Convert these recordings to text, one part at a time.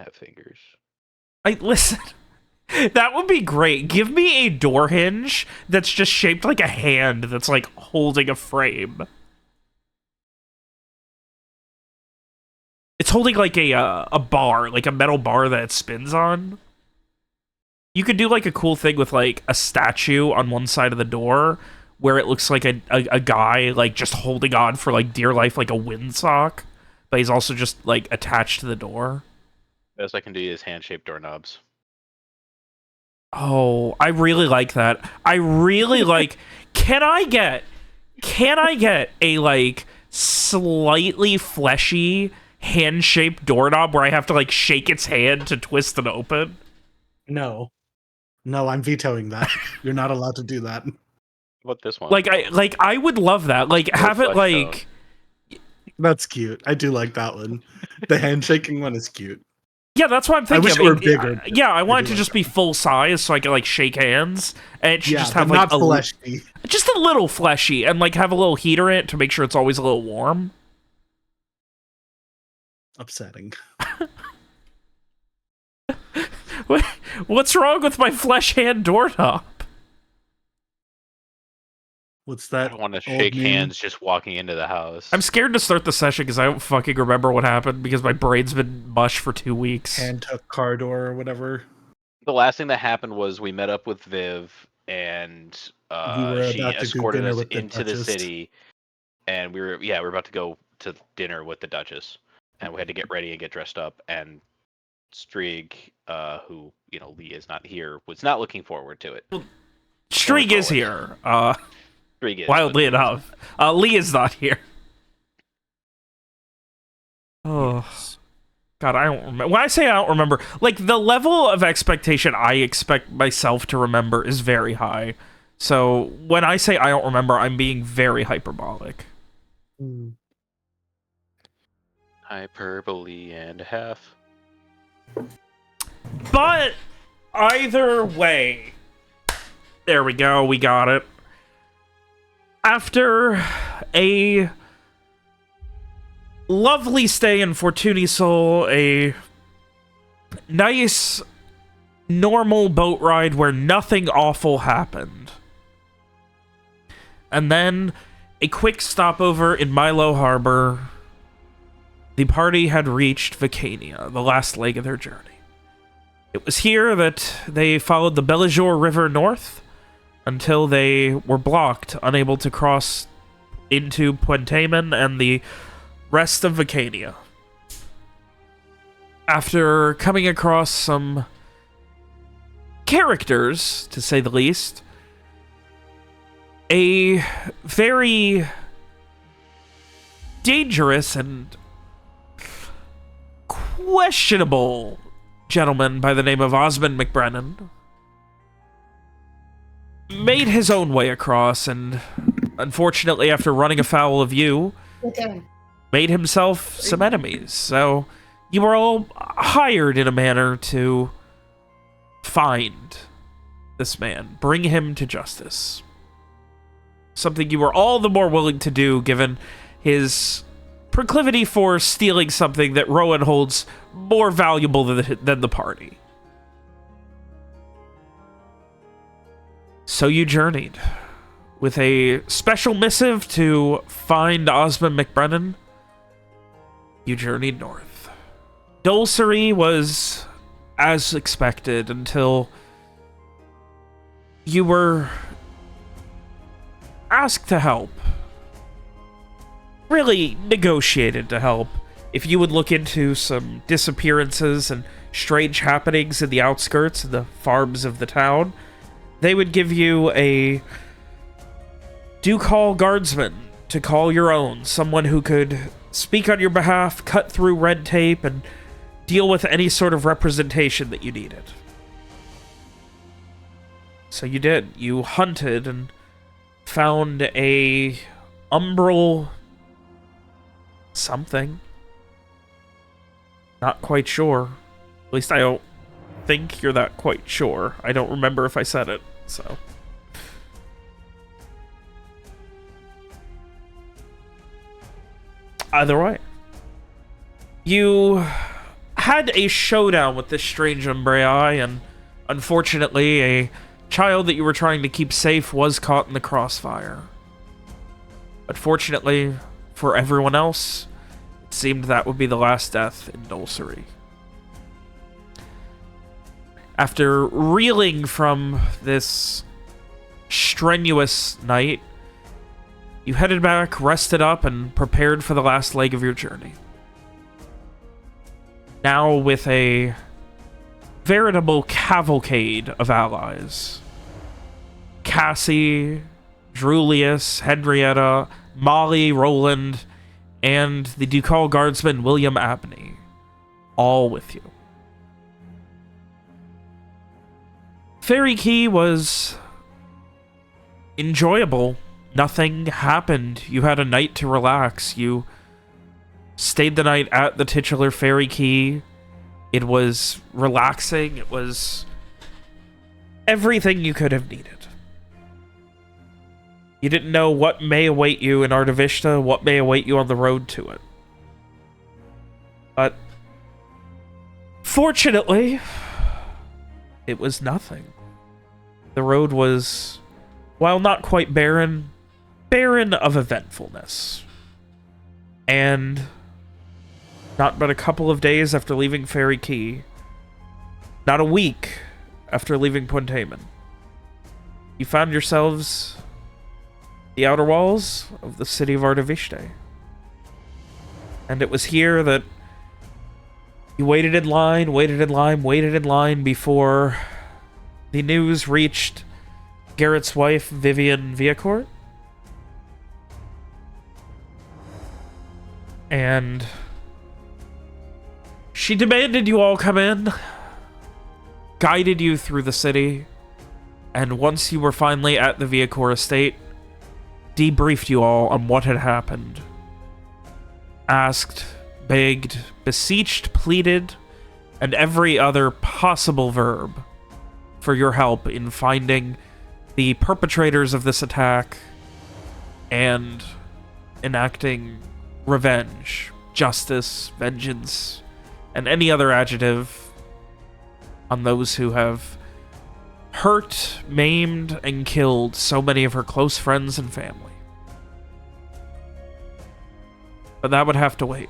have fingers. Listen. That would be great. Give me a door hinge that's just shaped like a hand that's like holding a frame. It's holding like a bar, like a metal bar that it spins on. You could do like a cool thing with like a statue on one side of the door where it looks like a guy like just holding on for like dear life, like a windsock, but he's also just like attached to the door. Best I can do is hand-shaped doorknobs. Oh, I really like that. I really like. Can I get a like slightly fleshy hand-shaped doorknob where I have to like shake its hand to twist it open? No, I'm vetoing that. You're not allowed to do that. What this one? Like I would love that. Like have it like. That's cute. I do like that one. The handshaking one is cute. Yeah, that's what I'm thinking. I wish it were bigger. Yeah, I want it to just be full size so I can like shake hands, and it should just have like not fleshy. Just a little fleshy, and like have a little heater in it to make sure it's always a little warm. Upsetting. What's wrong with my flesh hand doorknob? What's that? I don't want to shake hands just walking into the house. I'm scared to start the session because I don't fucking remember what happened because my brain's been mush for 2 weeks. Hand took car door or whatever. The last thing that happened was we met up with Viv, and she escorted us into the city, and we were about to go to dinner with the Duchess, and we had to get ready and get dressed up, and Strieg, who Lee is not here, was not looking forward to it. Strieg is here. Strieg is, wildly enough, Lee is not here. Oh. God, I don't remember. When I say I don't remember, like, the level of expectation I expect myself to remember is very high. So, when I say I don't remember, I'm being very hyperbolic. Hyperbole and a half. But, either way, there we go, we got it. After a lovely stay in Fortuny Sol, a nice, normal boat ride where nothing awful happened. And then a quick stopover in Milo Harbor. The party had reached Vicania, the last leg of their journey. It was here that they followed the Belijour River north until they were blocked, unable to cross into Puentamen and the rest of Vicania. After coming across some characters, to say the least, a very dangerous and questionable gentleman by the name of Osmond McBrennan made his own way across, and unfortunately, after running afoul of you, made himself some enemies. So you were all hired in a manner to find this man, bring him to justice. Something you were all the more willing to do given his proclivity for stealing something that Rowan holds more valuable than the party. So you journeyed with a special missive to find Osmond McBrennan. You journeyed north. Dulcery was as expected until you were asked to help. Really negotiated to help if you would look into some disappearances and strange happenings in the outskirts of the farms of the town. They would give you a do-call guardsman to call your own, someone who could speak on your behalf, cut through red tape, and deal with any sort of representation that you needed. So you did. You hunted and found a umbral something. Not quite sure. At least I don't think you're that quite sure. I don't remember if I said it, so... Either way, you had a showdown with this strange Umbraei, and unfortunately, a child that you were trying to keep safe was caught in the crossfire. But fortunately, for everyone else, it seemed that would be the last death in Dulcery. After reeling from this strenuous night, you headed back, rested up, and prepared for the last leg of your journey. Now with a veritable cavalcade of allies. Cassie, Drulius, Henrietta, Molly, Roland, and the Ducal guardsman William Abney, all with you. Fairy Key was enjoyable. Nothing happened. You had a night to relax. You stayed the night at the titular Fairy Key. It was relaxing. It was everything you could have needed. You didn't know what may await you in Artavishta, what may await you on the road to it. But fortunately, it was nothing. The road was, while not quite barren, barren of eventfulness. And not but a couple of days after leaving Fairy Key, not a week after leaving Puntamen, you found yourselves the outer walls of the city of Artavishte. And it was here that you waited in line before the news reached Garett's wife, Vivian Vitecourt. And she demanded you all come in, guided you through the city, and once you were finally at the Vitecourt estate, debriefed you all on what had happened. Asked, begged, beseeched, pleaded, and every other possible verb for your help in finding the perpetrators of this attack and enacting revenge, justice, vengeance, and any other adjective on those who have hurt, maimed, and killed so many of her close friends and family. But that would have to wait.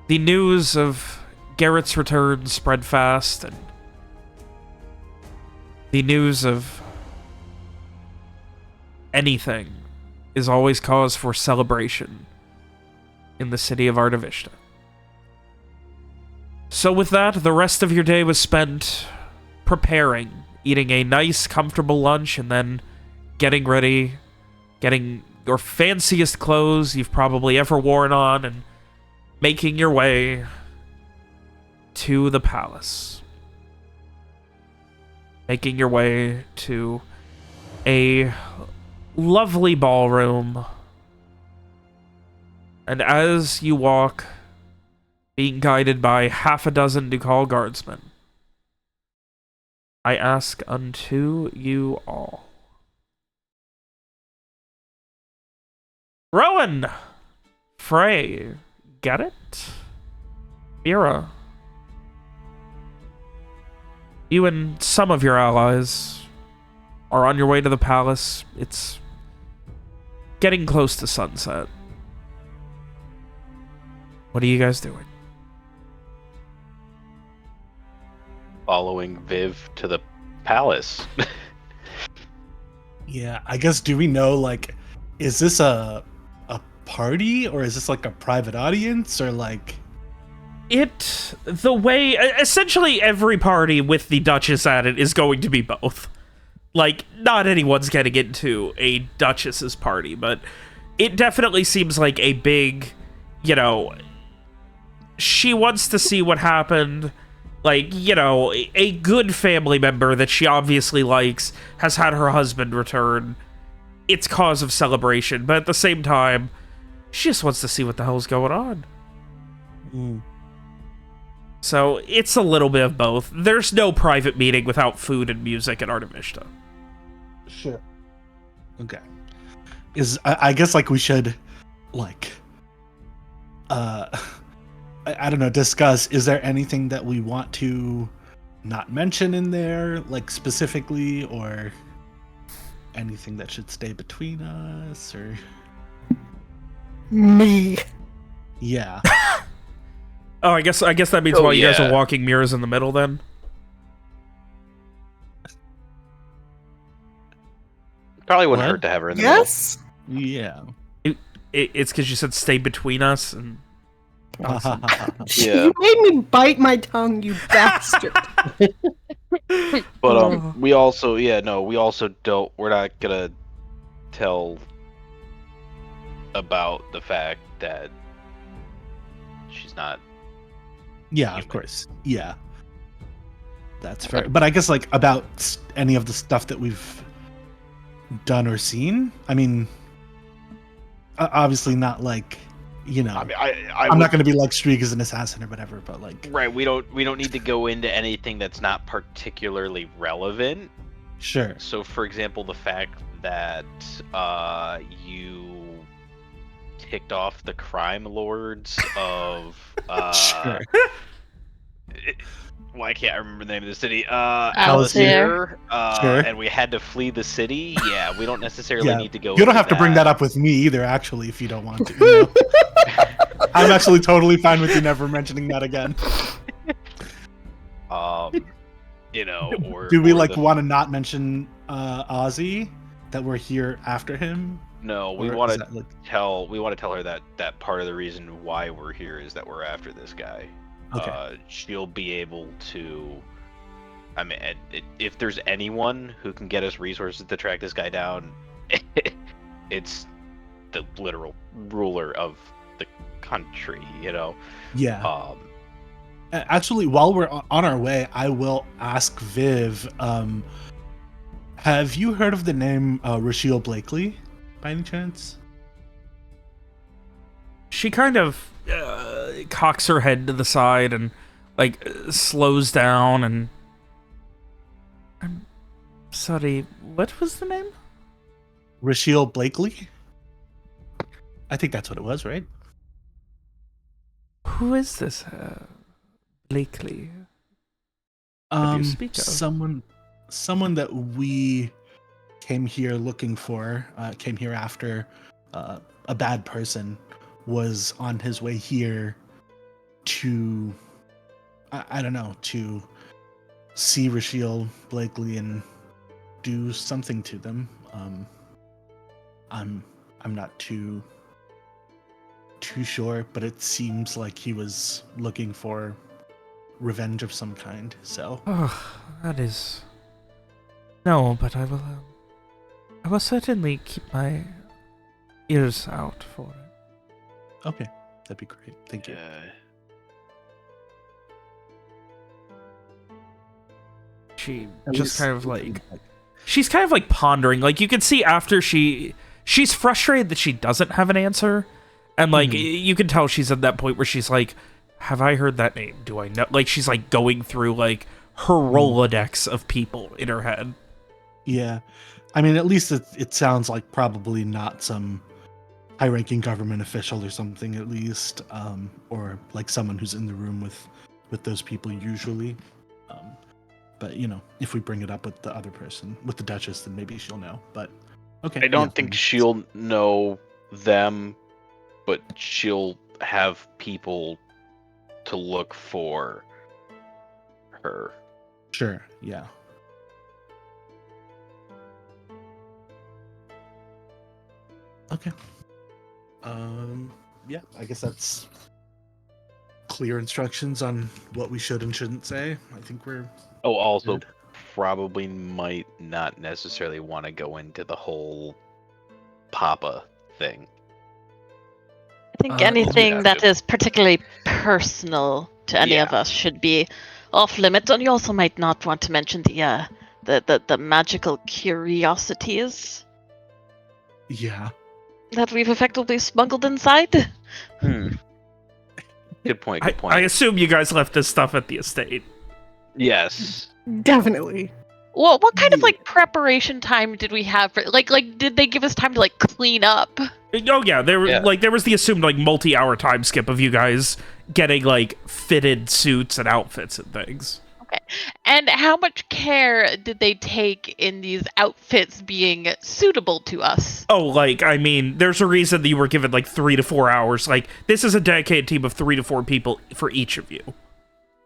The news of Garett's return spread fast, and the news of anything is always cause for celebration in the city of Artavishta. So with that, the rest of your day was spent preparing, eating a nice, comfortable lunch, and then getting ready, getting your fanciest clothes you've probably ever worn on, and making your way to the palace. Making your way to a lovely ballroom. And as you walk, being guided by half a dozen Ducal guardsmen, I ask unto you all. Rowan! Frey, Garett, Mira, you and some of your allies are on your way to the palace. It's getting close to sunset. What are you guys doing? Following Viv to the palace. Yeah, I guess, do we know, like, is this a party, or is this like a private audience, or like... The way... Essentially every party with the Duchess at it is going to be both. Like, not anyone's getting into a Duchess's party, but it definitely seems like a big, you know... She wants to see what happened. Like, you know, a good family member that she obviously likes has had her husband return. It's cause of celebration, but at the same time, she just wants to see what the hell's going on. Mm. So, it's a little bit of both. There's no private meeting without food and music at Artavishta. Sure. Okay. I guess, like, we should, like, I don't know, discuss, is there anything that we want to not mention in there, like specifically, or anything that should stay between us, or me? Yeah. Oh, I guess that means while you guys are walking, Mira's in the middle then? Probably wouldn't hurt to have her in the middle. Yes? Yeah. It's because you said stay between us, and... You made me bite my tongue, you bastard. But we also we're not gonna tell about the fact that she's not. Yeah, of course. Yeah. That's fair. But I guess, like, about any of the stuff that we've done or seen, I mean, obviously not, like, you know, I mean, I'm not going to be like Streak is an assassin or whatever, but like, right, we don't need to go into anything that's not particularly relevant. Sure. So, for example, the fact that you ticked off the crime lords of sure. Well, I can't remember the name of the city. Altair. Sure. And we had to flee the city. Yeah, we don't necessarily need to go. You don't have to bring that up with me either, actually, if you don't want to. You know? I'm actually totally fine with you never mentioning that again. You know, or do we want to not mention Ozzy, that we're here after him? No, we want to tell her that part of the reason why we're here is that we're after this guy. Okay. She'll be able to. I mean, if there's anyone who can get us resources to track this guy down, it's the literal ruler of the country. You know. Yeah. Actually, while we're on our way, I will ask Viv. Have you heard of the name Rochelle Blakely, by any chance? She kind of cocks her head to the side and, like, slows down and... I'm sorry, what was the name? Rochelle Blakely? I think that's what it was, right? Who is this Blakely? Speak of? Someone that we came here looking for, came here after a bad person was on his way here to, I don't know, to see Rochelle Blakely and do something to them. I'm not too sure, but it seems like he was looking for revenge of some kind. So. Oh, that is. No, but I will certainly keep my ears out for it. Okay, that'd be great. Thank you. She just kind of like... She's kind of like pondering. Like, you can see after she's frustrated that she doesn't have an answer. And, like, you can tell she's at that point where she's like, have I heard that name? Do I know? Like, she's, like, going through, like, her Rolodex of people in her head. Yeah. I mean, at least it sounds like probably not some high-ranking government official or something, at least. Or, like, someone who's in the room with those people usually. But, you know, if we bring it up with the other person, with the Duchess, then maybe she'll know. But, okay. I don't think she'll know them, but she'll have people to look for her. Sure, yeah. Okay. Yeah, I guess that's clear instructions on what we should and shouldn't say. I think we're... Oh, also, good. Probably might not necessarily want to go into the whole Papa thing. I think anything that is particularly personal to any of us should be off limits, and you also might not want to mention the magical curiosities. Yeah. That we've effectively smuggled inside. Good point. I assume you guys left this stuff at the estate. Yes. Definitely. Well, what kind of like preparation time did we have for like did they give us time to like clean up? Oh yeah, there was the assumed like multi-hour time skip of you guys getting like fitted suits and outfits and things. Okay. And how much care did they take in these outfits being suitable to us? Oh, like, I mean, there's a reason that you were given, like, 3 to 4 hours. Like, this is a dedicated team of 3 to 4 people for each of you.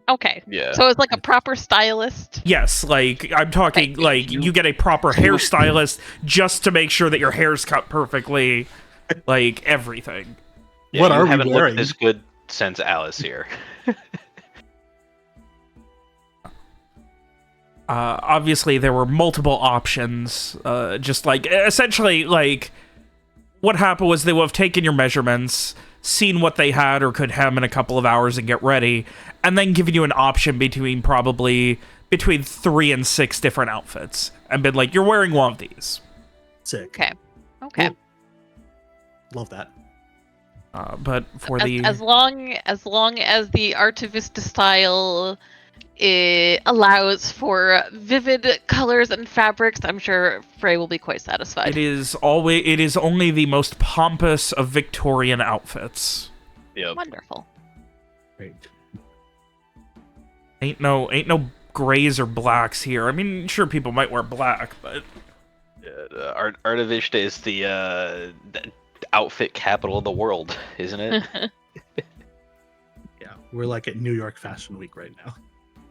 Okay. Yeah. So it's like a proper stylist? Yes, like, I'm talking, like, you get a proper hairstylist just to make sure that your hair's cut perfectly. Like, everything. Yeah, what are we haven't wearing? looked this good since Alice here. Obviously, there were multiple options. Just like, essentially, like, what happened was they would have taken your measurements, seen what they had or could hem in a couple of hours and get ready, and then given you an option between 3 and 6 different outfits, and been like, you're wearing one of these. Sick. Okay. Cool. Love that. But for as long as the Artivista style allows for vivid colors and fabrics, I'm sure Frey will be quite satisfied. it is only the most pompous of Victorian outfits. Yep. Wonderful. Great. Ain't no grays or blacks here. I mean, sure, people might wear black, but Artivista is the outfit capital of the world, isn't it? Yeah, we're like at New York Fashion Week right now.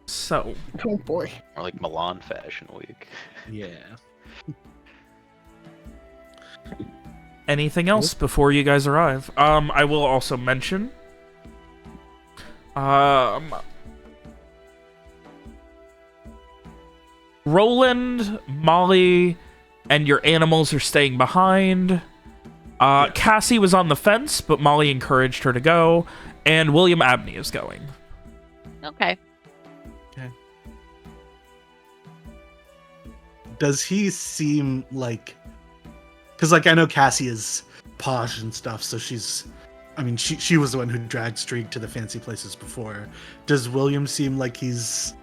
so Oh boy. Or like Milan Fashion Week. Yeah. anything else before you guys arrive? I will also mention Roland, Molly, and your animals are staying behind. Cassie was on the fence, but Molly encouraged her to go, and William Abney is going. Okay. Does he seem like... Because, like, I know Cassie is posh and stuff, so she's... I mean, she was the one who dragged Streak to the fancy places before. Does William seem like he's...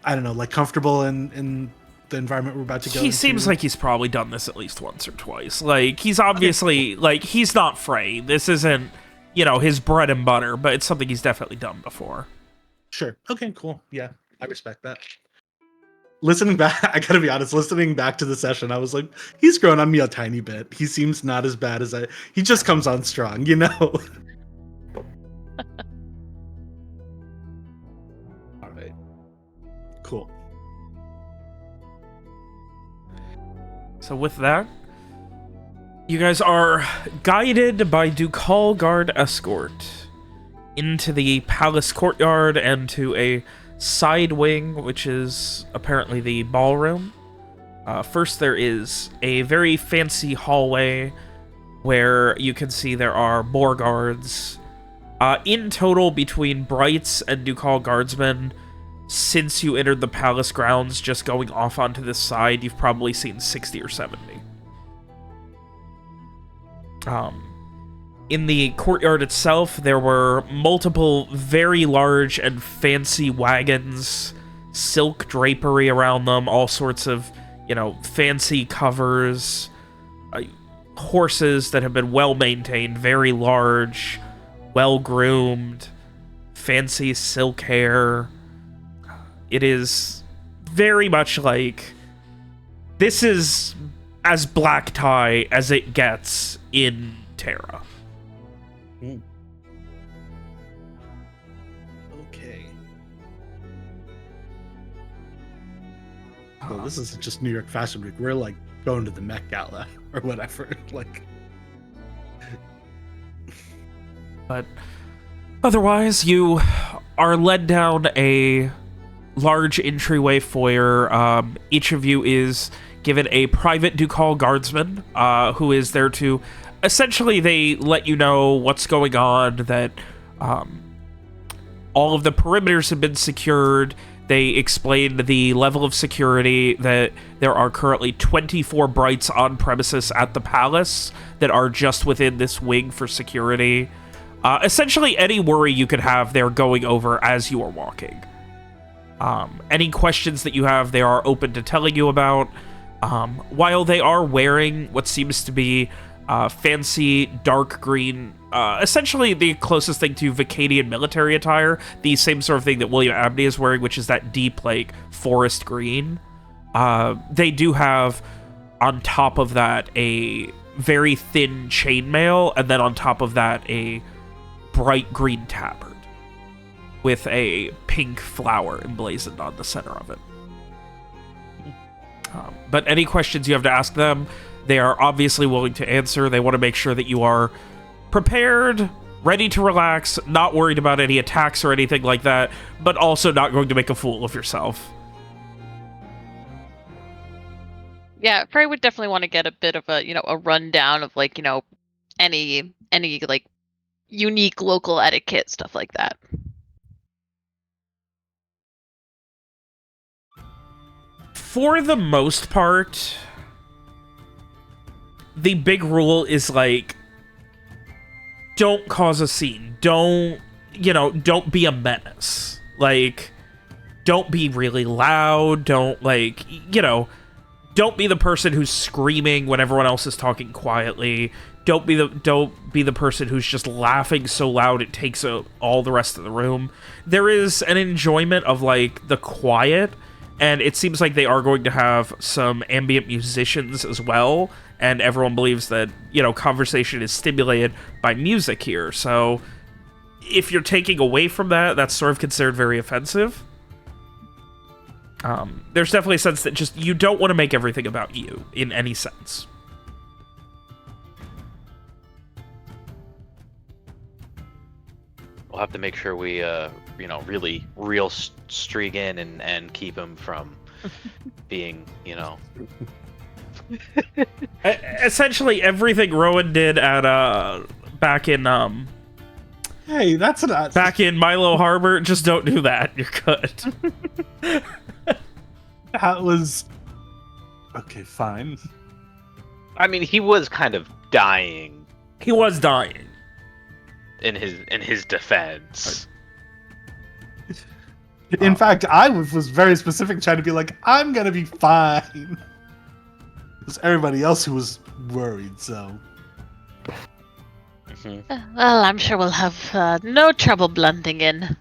I don't know, like, comfortable in the environment we're about to go into? He seems like he's probably done this at least once or twice. Like, he's obviously... Like, he's not Frey. This isn't, his bread and butter, but it's something he's definitely done before. Sure. Okay, cool. Yeah, I respect that. Listening back, I gotta be honest, listening back to the session, I was like, he's grown on me a tiny bit. He seems not as bad as he just comes on strong, All right. Cool. So with that, you guys are guided by Ducal Guard Escort into the palace courtyard and to a side wing, which is apparently the ballroom. First, there is a very fancy hallway where you can see there are more guards. In total, between Brights and Ducal Guardsmen, since you entered the palace grounds, just going off onto this side, you've probably seen 60 or 70. In the courtyard itself, there were multiple very large and fancy wagons, silk drapery around them, all sorts of, fancy covers, horses that have been well-maintained, very large, well-groomed, fancy silk hair. It is very much like... This is as black tie as it gets in Terra. Okay. Well, this isn't just New York Fashion Week. We're like going to the Met Gala or whatever. Like, but otherwise, you are led down a large entryway foyer. Each of you is given a private Ducal Guardsman, who is there to... Essentially, they let you know what's going on, that all of the perimeters have been secured. They explained the level of security, that there are currently 24 Brights on premises at the palace that are just within this wing for security. Essentially, any worry you could have, they're going over as you are walking. Any questions that you have, they are open to telling you about. While they are wearing what seems to be fancy dark green, essentially the closest thing to Vacadian military attire, the same sort of thing that William Abney is wearing, which is that deep, like, forest green. They do have, on top of that, a very thin chainmail, and then on top of that, a bright green tabard with a pink flower emblazoned on the center of it. But any questions you have to ask them, they are obviously willing to answer. They want to make sure that you are prepared, ready to relax, not worried about any attacks or anything like that, but also not going to make a fool of yourself. Yeah, Frey would definitely want to get a bit of a, a rundown of, like, any like unique local etiquette, stuff like that. For the most part, the big rule is, like, don't cause a scene. Don't be a menace. Like, don't be really loud. Don't, like, don't be the person who's screaming when everyone else is talking quietly. Don't be the person who's just laughing so loud it takes all the rest of the room. There is an enjoyment of, like, the quiet, and it seems like they are going to have some ambient musicians as well, and everyone believes that, conversation is stimulated by music here. So if you're taking away from that, that's sort of considered very offensive. There's definitely a sense that just you don't want to make everything about you in any sense. We'll have to make sure we, really real streak in and keep him from being, Essentially, everything Rowan did at back in Hey, that's not back in Milo Harbor. Just don't do that. You're good. That was okay. Fine. I mean, he was kind of dying. He was dying. In his defense. In fact, I was very specific, trying to be like, I'm gonna be fine. It was everybody else who was worried, so. Well, I'm sure we'll have no trouble blending in.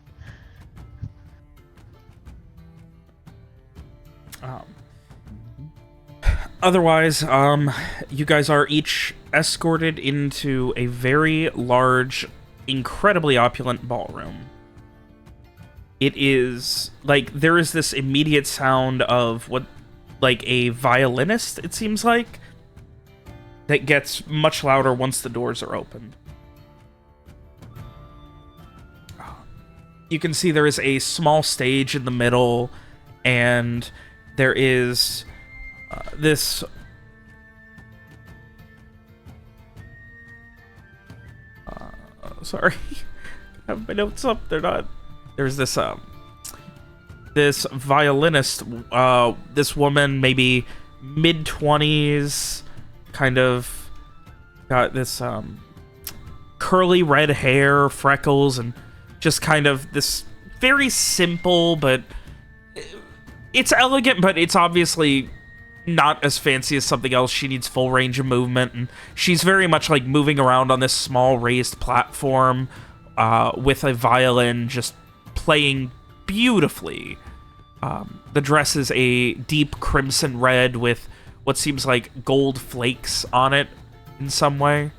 Otherwise, you guys are each escorted into a very large, incredibly opulent ballroom. It is, like, there is this immediate sound of what, like, a violinist, it seems like, that gets much louder once the doors are opened. You can see there is a small stage in the middle, and there is this... sorry. I have my notes up. They're not... There's this, this violinist, this woman, maybe mid-20s, kind of got this, curly red hair, freckles, and just kind of this very simple, but it's elegant, but it's obviously not as fancy as something else. She needs full range of movement, and she's very much like moving around on this small raised platform with a violin, just playing beautifully. The dress is a deep crimson red with what seems like gold flakes on it in some way.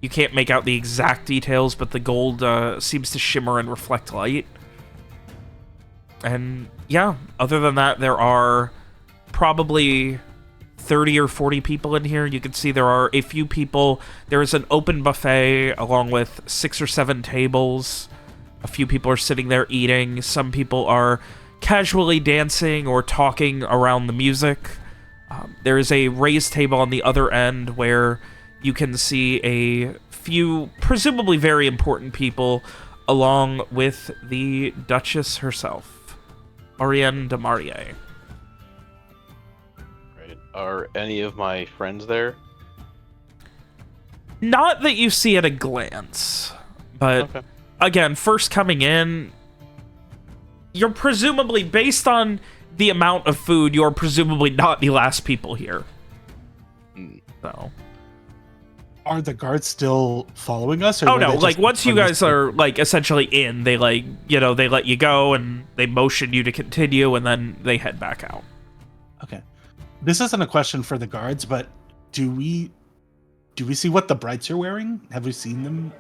You can't make out the exact details, but the gold seems to shimmer and reflect light. And yeah, other than that, there are probably 30 or 40 people in here. You can see there are a few people. There is an open buffet along with 6 or 7 tables. A few people are sitting there eating. Some people are casually dancing or talking around the music. There is a raised table on the other end where you can see a few presumably very important people along with the Duchess herself, Ariane de Marier. Right. Are any of my friends there? Not that you see at a glance, but okay. Again, first coming in, you're presumably, based on the amount of food, you're presumably not the last people here. So, are the guards still following us? Or oh no, like once you guys are like essentially in, they like, you know, they let you go and they motion you to continue and then they head back out. Okay. This isn't a question for the guards, but do we see what the Brights are wearing? Have we seen them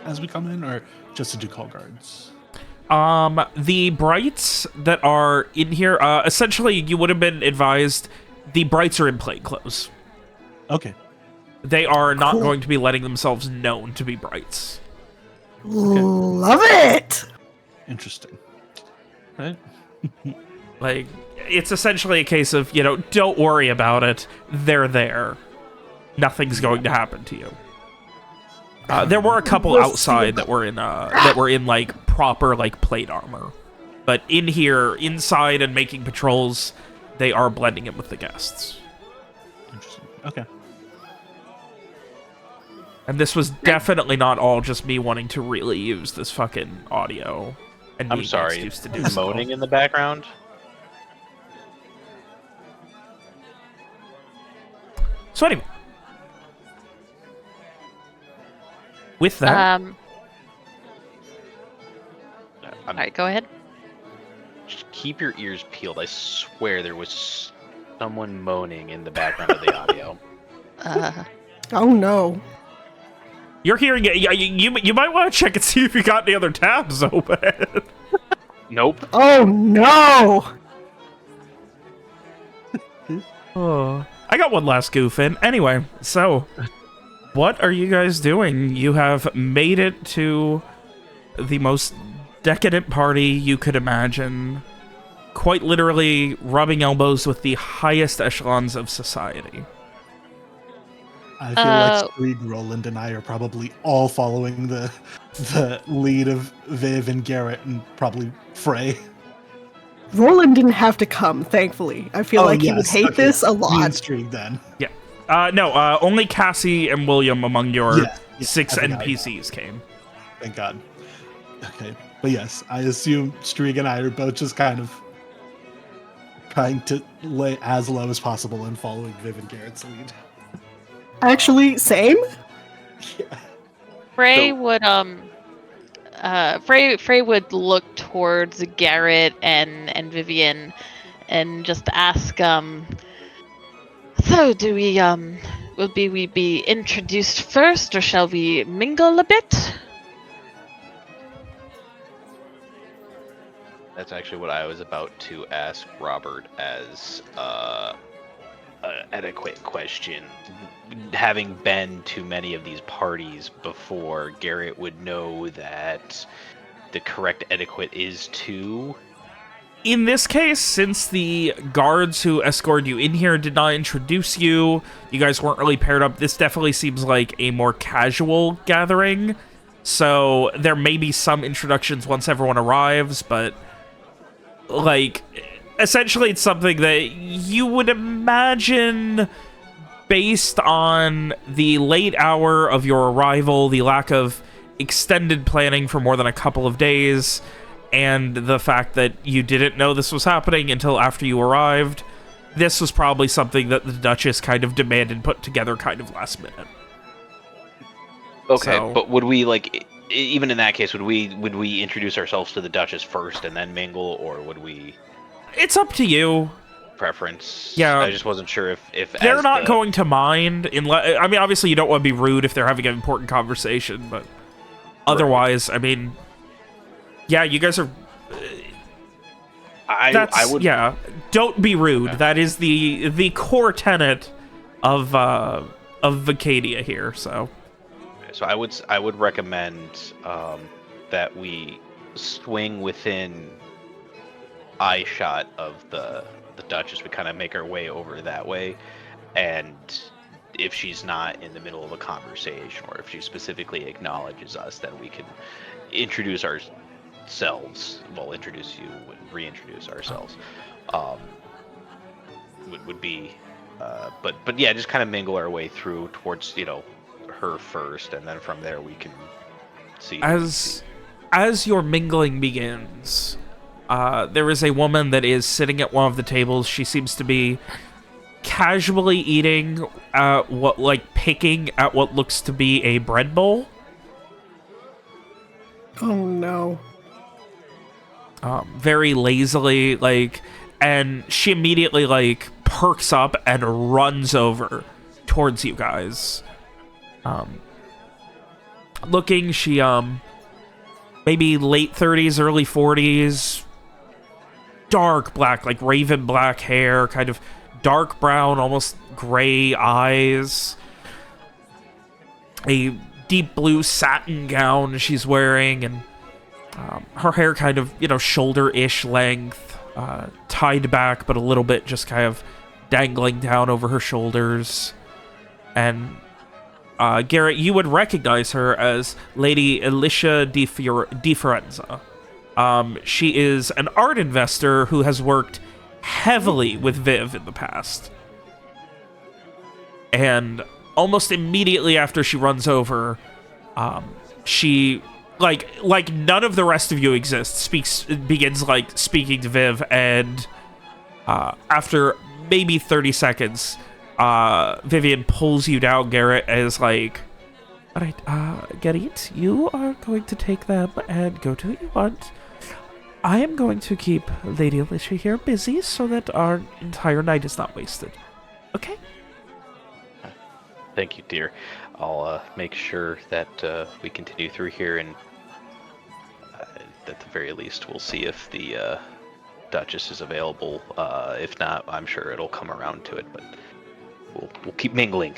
as we come in, or just the Ducal guards? The Brights that are in here, essentially you would have been advised the Brights are in plain clothes. Okay. They are not going to be letting themselves known to be Brights. Okay. Love it! Interesting. Right? Like, it's essentially a case of, you know, don't worry about it. They're there. Nothing's going to happen to you. There were a couple outside that were in like proper like plate armor, but in here, inside and making patrols, they are blending in with the guests. Interesting. Okay. And this was definitely not all just me wanting to really use this fucking audio. And I'm sorry, used to do moaning in the background. So anyway, with that, all right, go ahead. Just keep your ears peeled. I swear there was someone moaning in the background of the audio. Oh no. you're hearing it. You might want to check and see if you got any other tabs open. Nope. Oh no. Oh, I got one last goof in. Anyway, so what are you guys doing? You have made it to the most decadent party you could imagine. Quite literally rubbing elbows with the highest echelons of society. I feel like Squeeg, Roland, and I are probably all following the lead of Viv and Garrett and probably Frey. Roland didn't have to come, thankfully. I feel like he would hate this a lot. Intrigue, then. Yeah. No, only Cassie and William among your 6 NPCs came. Thank God. Okay. But yes, I assume Streeg and I are both just kind of trying to lay as low as possible and following Viv and Garrett's lead. Actually, same? Yeah. Frey would Frey would look towards Garrett and Vivian and just ask, so do we will we be introduced first, or shall we mingle a bit? That's actually what I was about to ask Robert as an adequate question. Having been to many of these parties before, Garrett would know that the correct etiquette is to... In this case, since the guards who escorted you in here did not introduce you, you guys weren't really paired up, this definitely seems like a more casual gathering. So there may be some introductions once everyone arrives, but like essentially it's something that you would imagine, based on the late hour of your arrival, the lack of extended planning for more than a couple of days, and the fact that you didn't know this was happening until after you arrived, this was probably something that the Duchess kind of demanded put together kind of last minute. Okay, So, but would we, like, even in that case, would we introduce ourselves to the Duchess first and then mingle, or would we... it's up to you. Preference? Yeah. I just wasn't sure if They're not going to mind, unless, I mean, obviously you don't want to be rude if they're having an important conversation, but otherwise, I mean, yeah, you guys are... I would... Yeah, don't be rude. Okay. That is the core tenet of Vicadia here, so... So I would recommend that we swing within eye shot of the Duchess. We kind of make our way over that way, and if she's not in the middle of a conversation, or if she specifically acknowledges us, then we can introduce ourselves. Well, introduce you and reintroduce ourselves. Would be, but yeah, just kind of mingle our way through towards, you know, her first, and then from there we can see. As your mingling begins, there is a woman that is sitting at one of the tables. She seems to be casually eating picking at what looks to be a bread bowl. Oh no. Very lazily, and she immediately, perks up and runs over towards you guys. Looking, she, maybe late 30s, early 40s, dark black, raven black hair, kind of dark brown, almost gray eyes. A deep blue satin gown she's wearing, and her hair kind of, shoulder-ish length, tied back, but a little bit just kind of dangling down over her shoulders. And Garett, you would recognize her as Lady Alicia di Fiorenza. She is an art investor who has worked heavily with Viv in the past. And almost immediately after she runs over, she, like none of the rest of you exist, begins speaking to Viv, and after maybe 30 seconds, Vivian pulls you down, Garett, as all right, Garett, you are going to take them and go to what you want. I am going to keep Lady Alicia here busy so that our entire night is not wasted. Okay? Thank you, dear. I'll make sure that we continue through here, and at the very least, we'll see if the Duchess is available. If not, I'm sure it'll come around to it, but we'll keep mingling.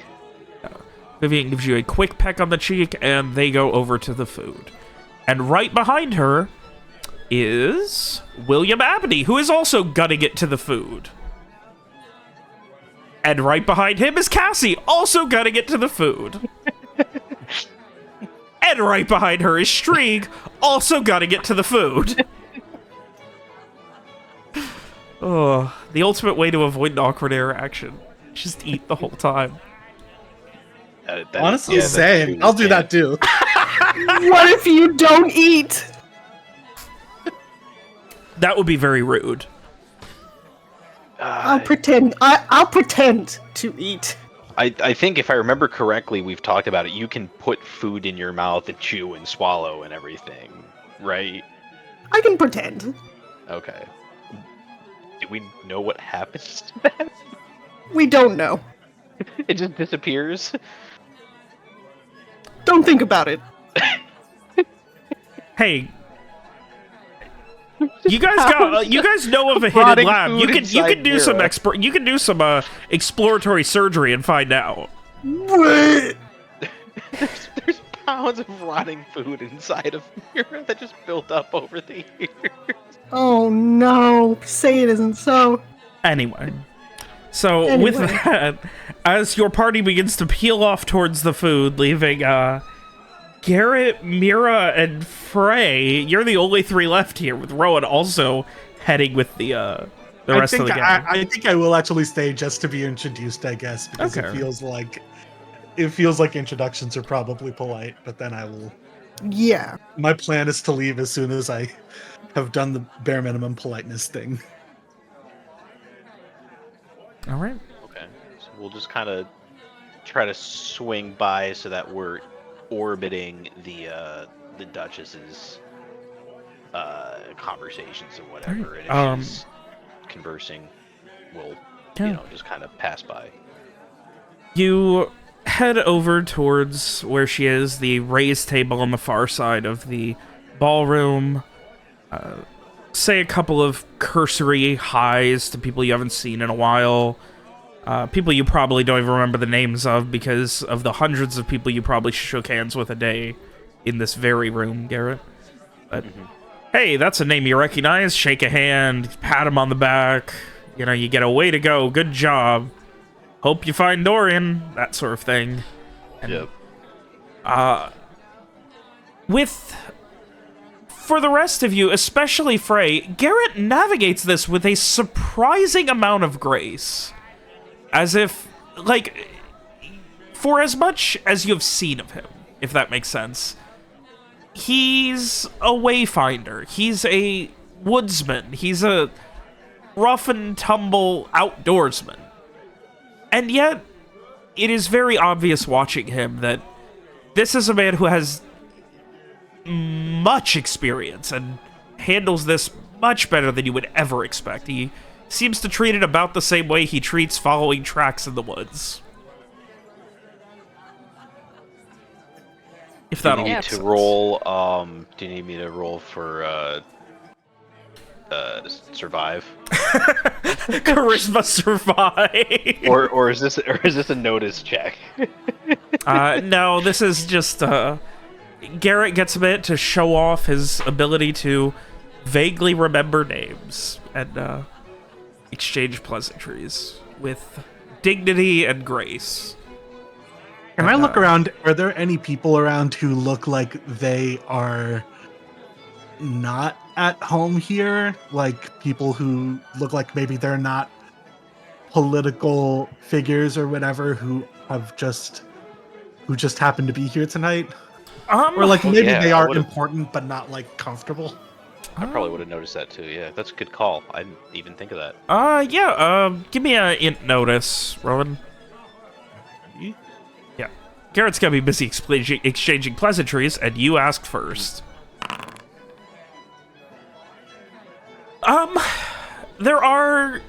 Vivian gives you a quick peck on the cheek, and they go over to the food. And right behind her is William Abney, who is also gonna get to the food. And right behind him is Cassie, also gonna get to the food. And right behind her is Strieg, also gonna get to the food. Oh, the ultimate way to avoid an awkward interaction. Just eat the whole time. Honestly, same. I'll do that too. What if you don't eat? That would be very rude. I'll pretend. I'll pretend to eat. I think if I remember correctly, we've talked about it. You can put food in your mouth and chew and swallow and everything, right? I can pretend. Okay. Do we know what happens to that? We don't know. It just disappears? Don't think about it. Hey, you guys know of a hidden lab. You can do some exploratory surgery and find out. What? There's pounds of rotting food inside of Mira that just built up over the years. Oh no! Say it isn't so. Anyway. With that, as your party begins to peel off towards the food, leaving Garett, Mira, and Frey, you're the only three left here, with Rowan also heading with the rest of the gang. I think I will actually stay just to be introduced, I guess, because it feels like introductions are probably polite, but then I will. Yeah. My plan is to leave as soon as I have done the bare minimum politeness thing. All right. Okay. So we'll just kind of try to swing by so that we're orbiting the Duchess's conversations or whatever. Right. And if she's conversing, we'll just kind of pass by. You head over towards where she is, the raised table on the far side of the ballroom. Say a couple of cursory highs to people you haven't seen in a while. People you probably don't even remember the names of because of the hundreds of people you probably shook hands with a day in this very room, Garett. But, hey, that's a name you recognize. Shake a hand, pat him on the back. You get a way to go. Good job. Hope you find Dorian. That sort of thing. And, yep. For the rest of you, especially Frey, Garett navigates this with a surprising amount of grace. As if, for as much as you've seen of him, if that makes sense, he's a wayfinder. He's a woodsman. He's a rough and tumble outdoorsman. And yet, it is very obvious watching him that this is a man who has much experience and handles this much better than you would ever expect. He seems to treat it about the same way he treats following tracks in the woods. If that all makes sense. Do you need me to roll for survive? Charisma survive. or is this a notice check? No, this is just Garett gets a minute to show off his ability to vaguely remember names and exchange pleasantries with dignity and grace. Can I look around? Are there any people around who look like they are not at home here? Like people who look like maybe they're not political figures or whatever who just happen to be here tonight? Or like maybe they are important but not like comfortable. I probably would have noticed that too. Yeah, that's a good call. I didn't even think of that. Give me a int notice, Rowan. Yeah, Garett's gonna be busy exchanging pleasantries, and you asked first. There are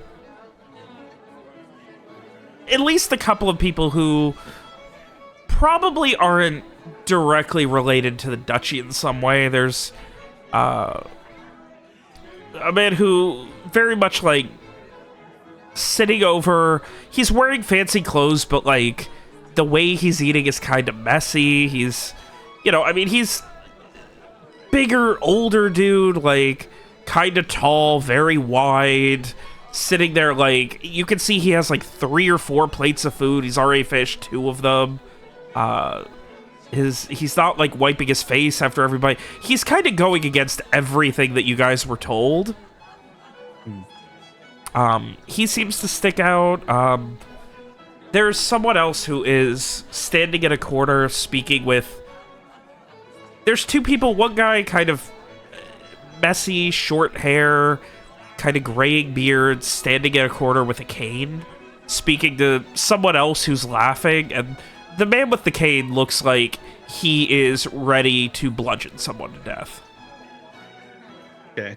at least a couple of people who probably aren't directly related to the duchy in some way. There's a man who very much like sitting over. He's wearing fancy clothes, but like the way he's eating is kind of messy. He's, he's bigger, older dude, like kind of tall, very wide, sitting there like you can see he has like 3 or 4 plates of food. He's already finished 2 of them. He's not like wiping his face after everybody. He's kind of going against everything that you guys were told. He seems to stick out. There's someone else who is standing in a corner speaking with... There's 2 people. One guy kind of messy, short hair, kind of graying beard, standing in a corner with a cane, speaking to someone else who's laughing, and the man with the cane looks like he is ready to bludgeon someone to death. Okay.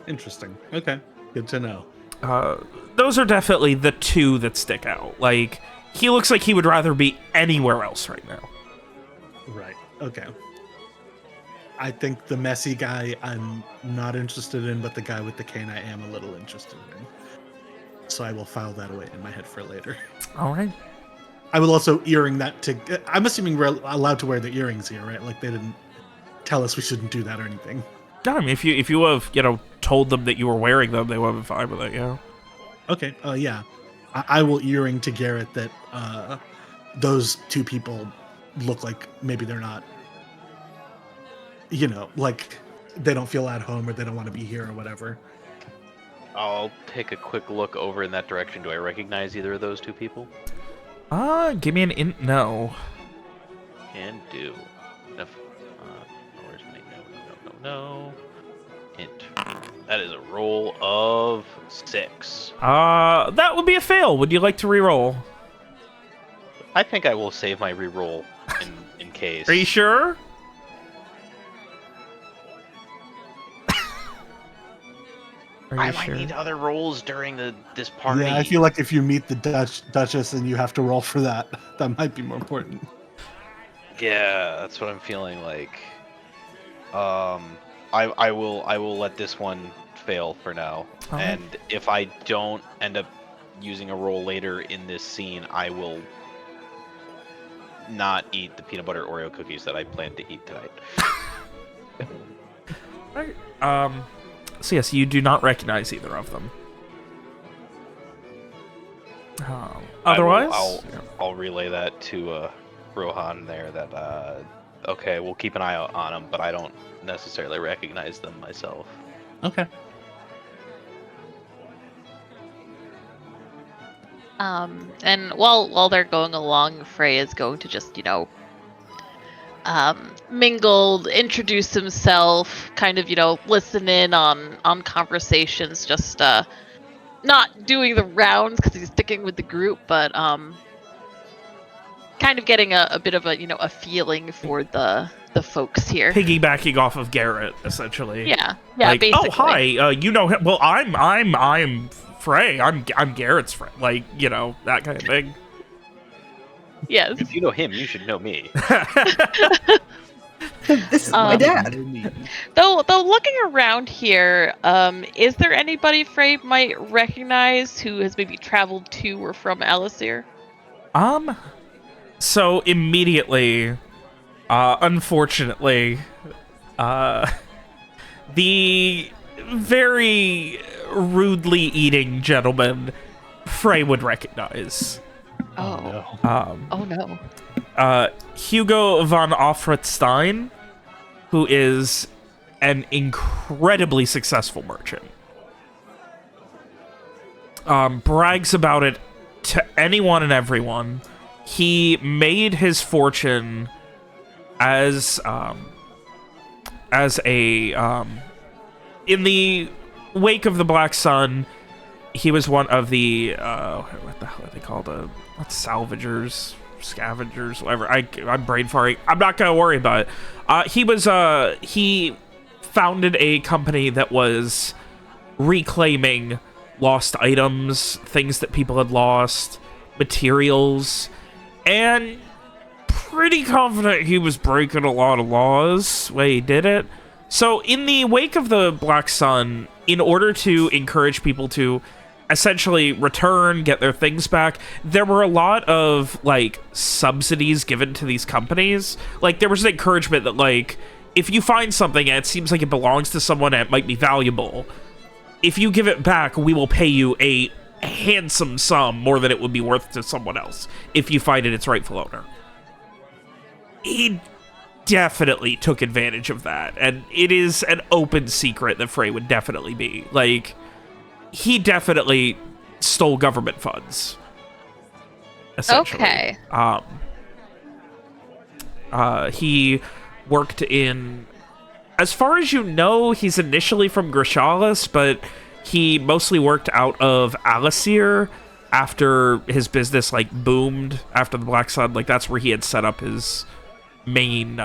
Interesting. Okay. Good to know. Those are definitely the 2 that stick out. Like, he looks like he would rather be anywhere else right now. Right. Okay. I think the messy guy I'm not interested in, but the guy with the cane I am a little interested in. So I will file that away in my head for later. All right. I will also earring that to... I'm assuming we're allowed to wear the earrings here, right? Like, they didn't tell us we shouldn't do that or anything. No, I mean, if you have, told them that you were wearing them, they would have been fine with it, yeah. Okay. Yeah. I will earring to Garett that those 2 people look like maybe they're not, like they don't feel at home or they don't want to be here or whatever. I'll take a quick look over in that direction. Do I recognize either of those 2 people? Give me an int no. Can do. Where's my no. Int. That is a roll of 6. That would be a fail. Would you like to re-roll? I think I will save my re-roll in case. Are you sure? I might need other rolls during this party. Yeah, I feel like if you meet the Duchess and you have to roll for that, that might be more important. Yeah, that's what I'm feeling like. I will let this one fail for now. Okay. And if I don't end up using a roll later in this scene, I will not eat the peanut butter Oreo cookies that I plan to eat tonight. Alright. So yes, you do not recognize either of them. Otherwise, I'll relay that to Rohan there. That okay, we'll keep an eye out on them, but I don't necessarily recognize them myself. Okay. And while they're going along, Frey is going to just, mingled, introduced himself, kind of, listen in on conversations, just not doing the rounds because he's sticking with the group, but kind of getting a bit of a feeling for the folks here. Piggybacking off of Garett, essentially. Yeah, like, basically. Oh, hi, you know him. Well, I'm Frey. I'm Garett's friend. Like, that kind of thing. Yes. If you know him, you should know me. This is my dad. Though looking around here, is there anybody Frey might recognize who has maybe traveled to or from Alasir? So immediately, unfortunately, the very rudely eating gentleman Frey would recognize. Oh no. Hugo von Offritstein, who is an incredibly successful merchant. Brags about it to anyone and everyone. He made his fortune as a in the wake of the Black Sun. He was one of the what the hell are they called? Not salvagers, scavengers, whatever. I'm brain farting. I'm not gonna worry about it. He founded a company that was reclaiming lost items, things that people had lost, materials, and pretty confident he was breaking a lot of laws when he did it. So in the wake of the Black Sun, in order to encourage people to essentially return, get their things back, there were a lot of, like, subsidies given to these companies. Like, there was an encouragement that, like, if you find something and it seems like it belongs to someone and it might be valuable, if you give it back, we will pay you a handsome sum, more than it would be worth to someone else, if you find it its rightful owner. He definitely took advantage of that, and it is an open secret that Frey would definitely be. Like, he definitely stole government funds, essentially. Okay. He worked in... As far as you know, he's initially from Grishalis, but he mostly worked out of Alasir after his business, like, boomed after the Black Sun. Like, that's where he had set up his main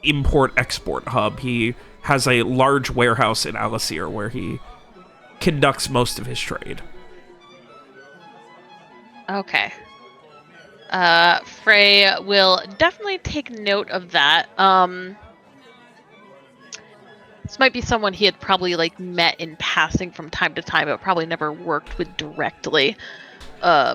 import-export hub. He has a large warehouse in Alasir where he conducts most of his trade. Okay. Frey will definitely take note of that. This might be someone he had probably, like, met in passing from time to time, but probably never worked with directly. Yeah,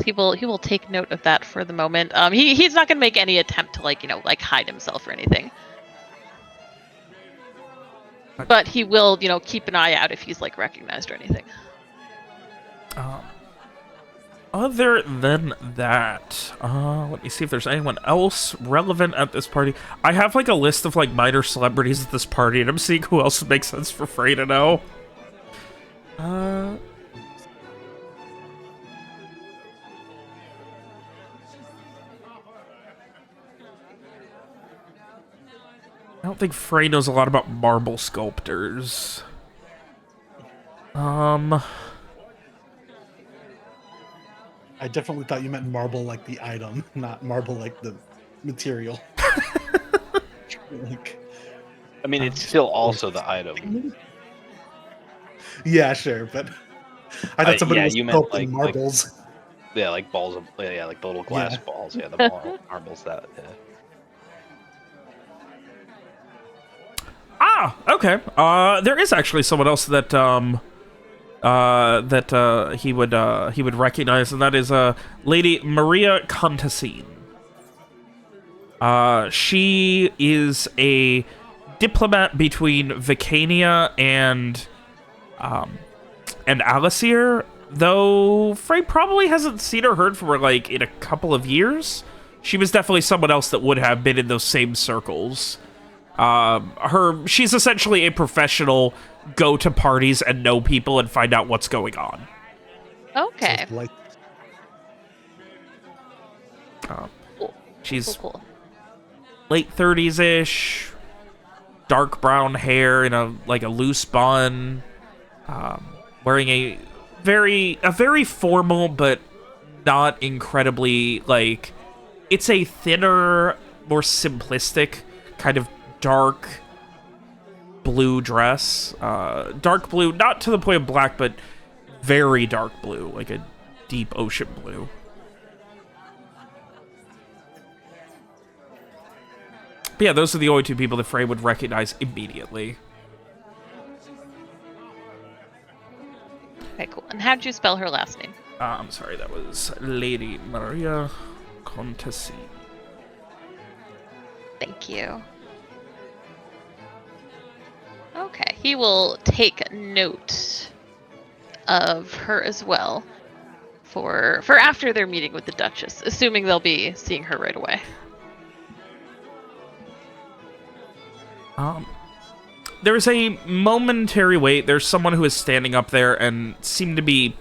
he will take note of that for the moment. He's not gonna make any attempt to, like, hide himself or anything. But he will, keep an eye out if he's, like, recognized or anything. Other than that, let me see if there's anyone else relevant at this party. I have, like, a list of, like, minor celebrities at this party, and I'm seeing who else makes sense for Frey to know. I don't think Frey knows a lot about marble sculptors. I definitely thought you meant marble like the item, not marble like the material. Like, I mean, it's still also the item. Yeah, sure, but I thought somebody was you meant sculpting marbles. Like balls of, like the little glass balls. Yeah, the marbles that. Yeah. Ah, okay. There is actually someone else that he would recognize, and that is Lady Maria Contessine. She is a diplomat between Vicania and Alasir, though Frey probably hasn't seen or heard from her, like, in a couple of years. She was definitely someone else that would have been in those same circles. She's essentially a professional, go to parties and know people and find out what's going on. Okay. She's late 30s-ish, dark brown hair in a loose bun, wearing a very formal but not incredibly, like, it's a thinner, more simplistic kind of dark blue dress. Dark blue, not to the point of black, but very dark blue, like a deep ocean blue. But yeah, those are the only two people that Frey would recognize immediately. Okay, cool. And how'd you spell her last name? I'm sorry, that was Lady Maria Contesi. Thank you. Okay, he will take note of her as well for after their meeting with the Duchess, assuming they'll be seeing her right away. There's a momentary wait. There's someone who is standing up there and seemed to be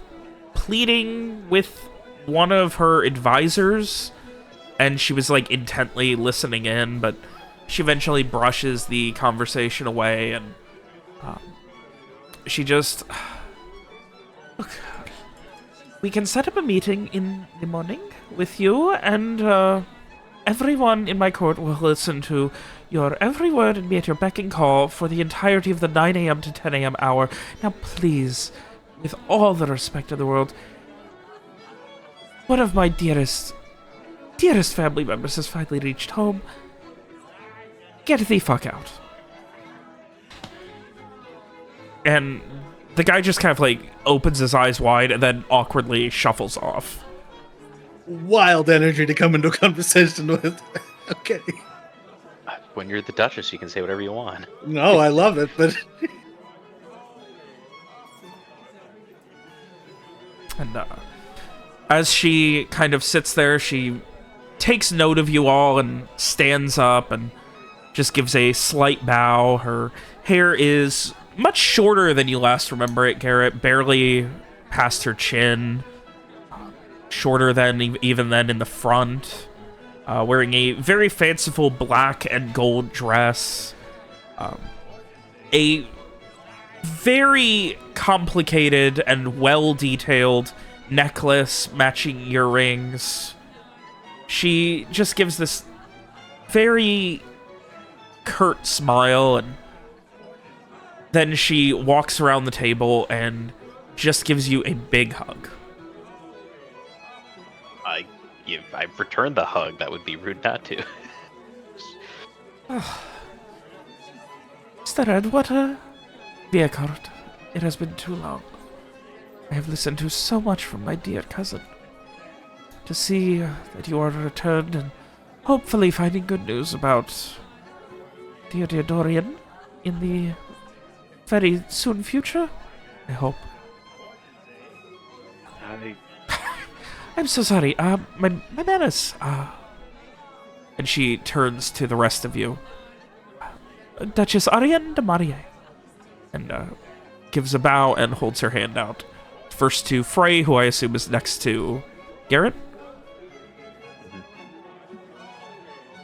pleading with one of her advisors, and she was like intently listening in, but she eventually brushes the conversation away, and she just... Look, we can set up a meeting in the morning with you, and everyone in my court will listen to your every word and be at your beck and call for the entirety of the 9 a.m. to 10 a.m. hour. Now, please, with all the respect in the world, one of my dearest family members has finally reached home. Get the fuck out. And the guy just kind of, like, opens his eyes wide and then awkwardly shuffles off. Wild energy to come into a conversation with. Okay. When you're the Duchess, you can say whatever you want. No, I love it, but... And as she kind of sits there, she takes note of you all and stands up and just gives a slight bow. Her hair is much shorter than you last remember it, Garett, barely past her chin. Shorter than even then in the front. Wearing a very fanciful black and gold dress. A very complicated and well-detailed necklace matching earrings. She just gives this very curt smile, and then she walks around the table and just gives you a big hug. If I returned the hug, that would be rude not to. Mr. Edward, Vitecourt, it has been too long. I have listened to so much from my dear cousin. To see that you are returned and hopefully finding good news about dear Dorian in the very soon future, I hope. I'm so sorry. My manners. And she turns to the rest of you. Duchess Ariane de Marie. And gives a bow and holds her hand out. First to Frey, who I assume is next to Garett.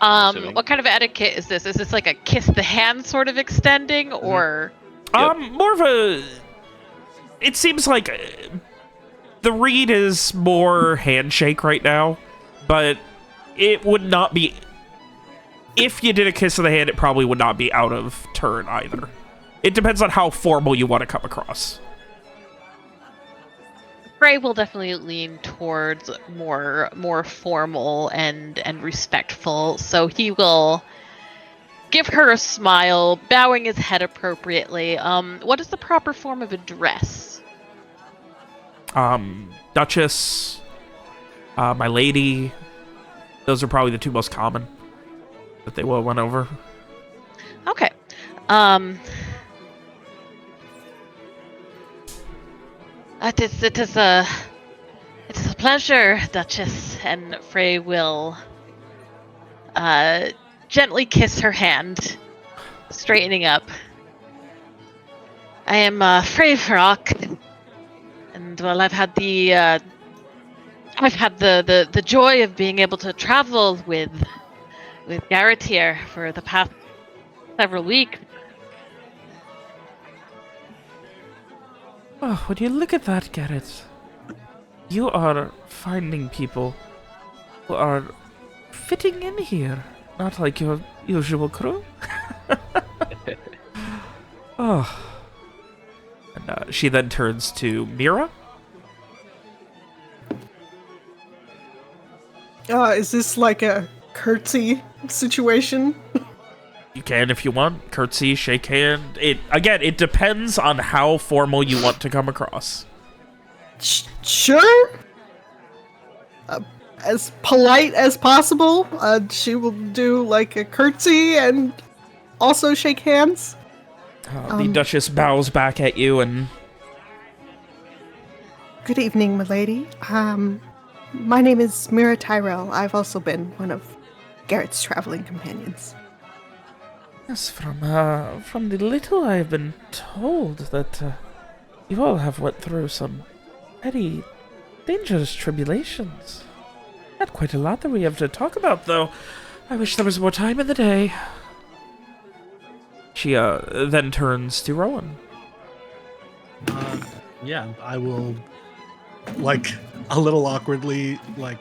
What kind of etiquette is this? Is this like a kiss the hand sort of extending, or? More of a... It seems like... The read is more handshake right now, but it would not be... If you did a kiss of the hand, it probably would not be out of turn either. It depends on how formal you want to come across. Frey will definitely lean towards more formal and respectful, so he will give her a smile, bowing his head appropriately. What is the proper form of address? Duchess, my lady. Those are probably the two most common that they will run over. Okay. It is a pleasure, Duchess, and Frey will gently kiss her hand, straightening up. I am Frey Vrock. And well, I've had the I've had the joy of being able to travel with Garett here for the past several weeks. Oh, when you look at that, Garett, you are finding people who are fitting in here, not like your usual crew. Oh. And she then turns to Mira. Is this like a curtsy situation? You can if you want. Curtsy, shake hand. It depends on how formal you want to come across. Sure. As polite as possible. She will do like a curtsy and also shake hands. The Duchess bows back at you and... Good evening, milady. My name is Mira Tyrell. I've also been one of Garett's traveling companions. Yes, from the little I've been told that you all have went through some very dangerous tribulations. Not quite a lot that we have to talk about, though. I wish there was more time in the day. She then turns to Rowan. Yeah, I will, like, a little awkwardly, like,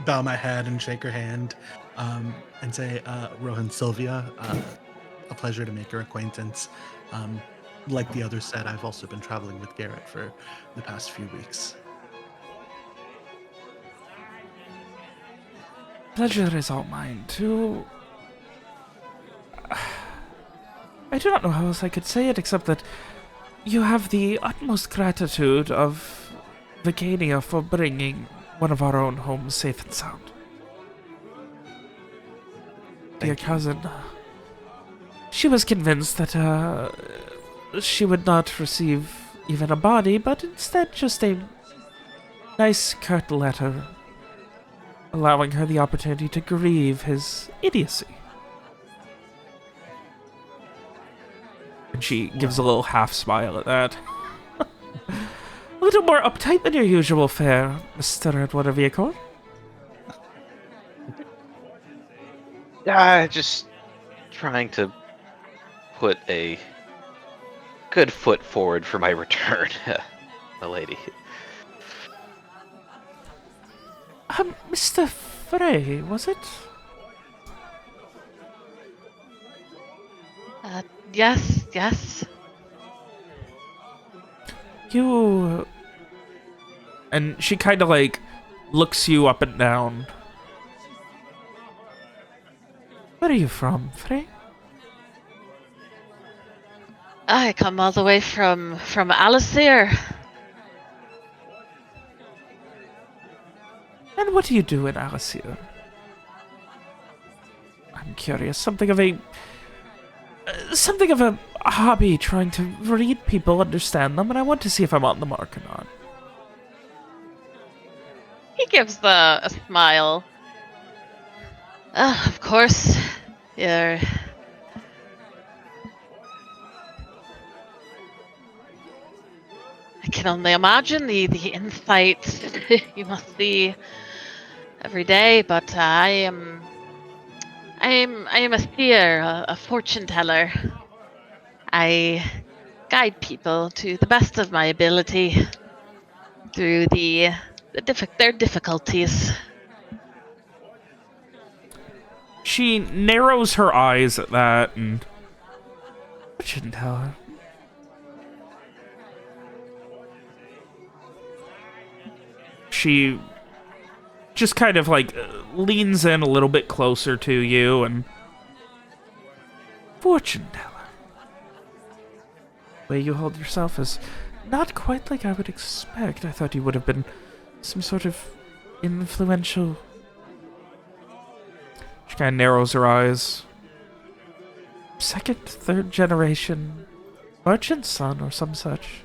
bow my head and shake her hand, and say, Rowan Sylvia, a pleasure to make your acquaintance. Like the others said, I've also been traveling with Garett for the past few weeks. Pleasure is all mine, too. I do not know how else I could say it, except that you have the utmost gratitude of Vicania for bringing one of our own home safe and sound. Dear cousin, she was convinced that she would not receive even a body, but instead just a nice curt letter allowing her the opportunity to grieve his idiocy. And she gives a little half smile at that. A little more uptight than your usual fare, Mr. Edward Vitecourt. Just trying to put a good foot forward for my return, my lady. Mr. Frey, was it? Yes. You... And she kind of, like, looks you up and down. Where are you from, Frey? I come all the way from Alasir. And what do you do in Alasir? I'm curious. Something of a hobby, trying to read people, understand them, and I want to see if I'm on the mark or not. He gives a smile. Of course, you're... I can only imagine the insights you must see every day, but I am a seer, a fortune teller. I guide people to the best of my ability through their difficulties. She narrows her eyes at that and... Fortune teller. She just kind of like leans in a little bit closer to you and... Fortune teller. The way you hold yourself is not quite like I would expect. I thought you would have been some sort of influential... She kind of narrows her eyes. Second, third generation merchant son or some such.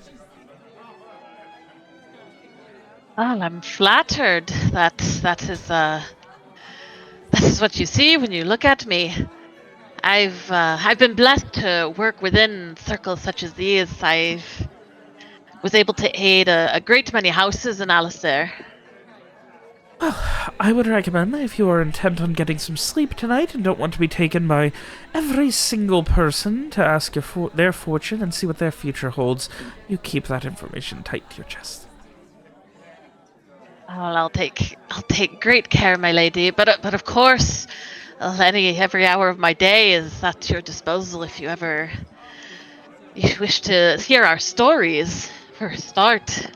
Well, I'm flattered that is what you see when you look at me. I've been blessed to work within circles such as these. I was able to aid a great many houses in Alasir. Well, I would recommend that if you are intent on getting some sleep tonight and don't want to be taken by every single person to ask their fortune and see what their future holds, you keep that information tight to your chest. Well, I'll take great care, my lady. But of course, every hour of my day is at your disposal if you wish to hear our stories for a start.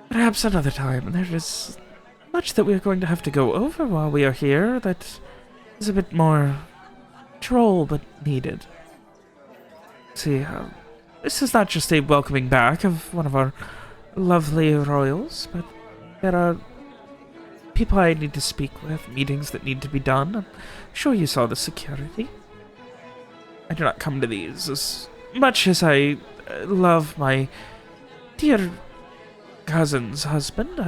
Perhaps another time. There is much that we are going to have to go over while we are here that is a bit more droll but needed. See, this is not just a welcoming back of one of our lovely royals, but there are people I need to speak with, meetings that need to be done. I'm sure you saw the security. I do not come to these as much as I love my dear cousin's husband.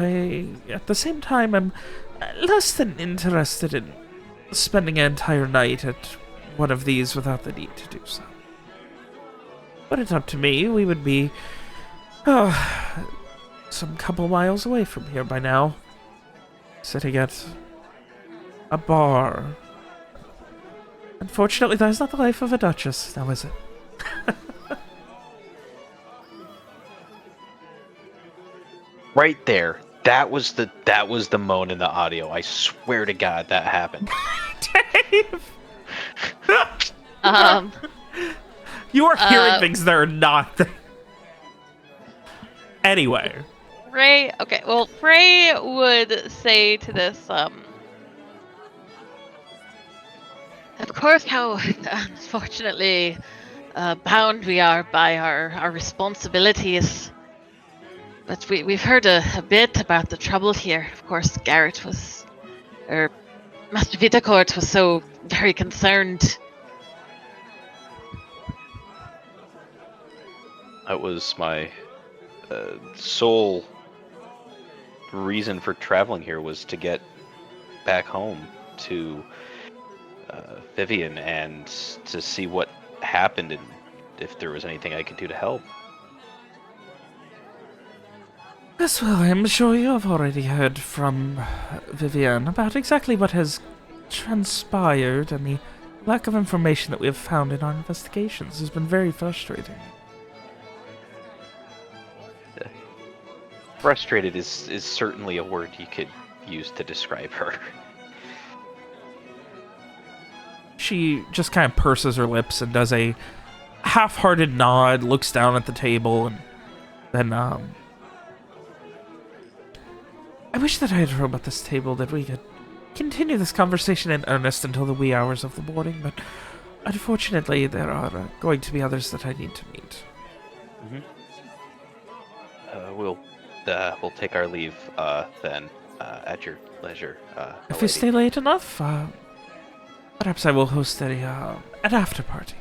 At the same time, am less than interested in spending an entire night at one of these without the need to do so. But it's up to me. We would be some couple miles away from here by now, sitting at a bar. Unfortunately, that is not the life of a duchess, now is it? Right there. That was the moan in the audio. I swear to God that happened. Dave! You are hearing things that are not there. Anyway. Ray would say to this, of course, how unfortunately bound we are by our responsibilities. But we've heard a bit about the trouble here. Of course, Master Vitecourt was so very concerned. That was my sole reason for traveling here, was to get back home to Vivian and to see what happened and if there was anything I could do to help. Yes, well, I'm sure you have already heard from Vivian about exactly what has transpired, and the lack of information that we have found in our investigations has been very frustrating. Frustrated is certainly a word you could use to describe her. She just kind of purses her lips and does a half-hearted nod, looks down at the table, and then, I wish that I had room at this table that we could continue this conversation in earnest until the wee hours of the morning, but unfortunately there are going to be others that I need to meet. We'll take our leave then at your leisure. If you stay late enough, perhaps I will host an after party.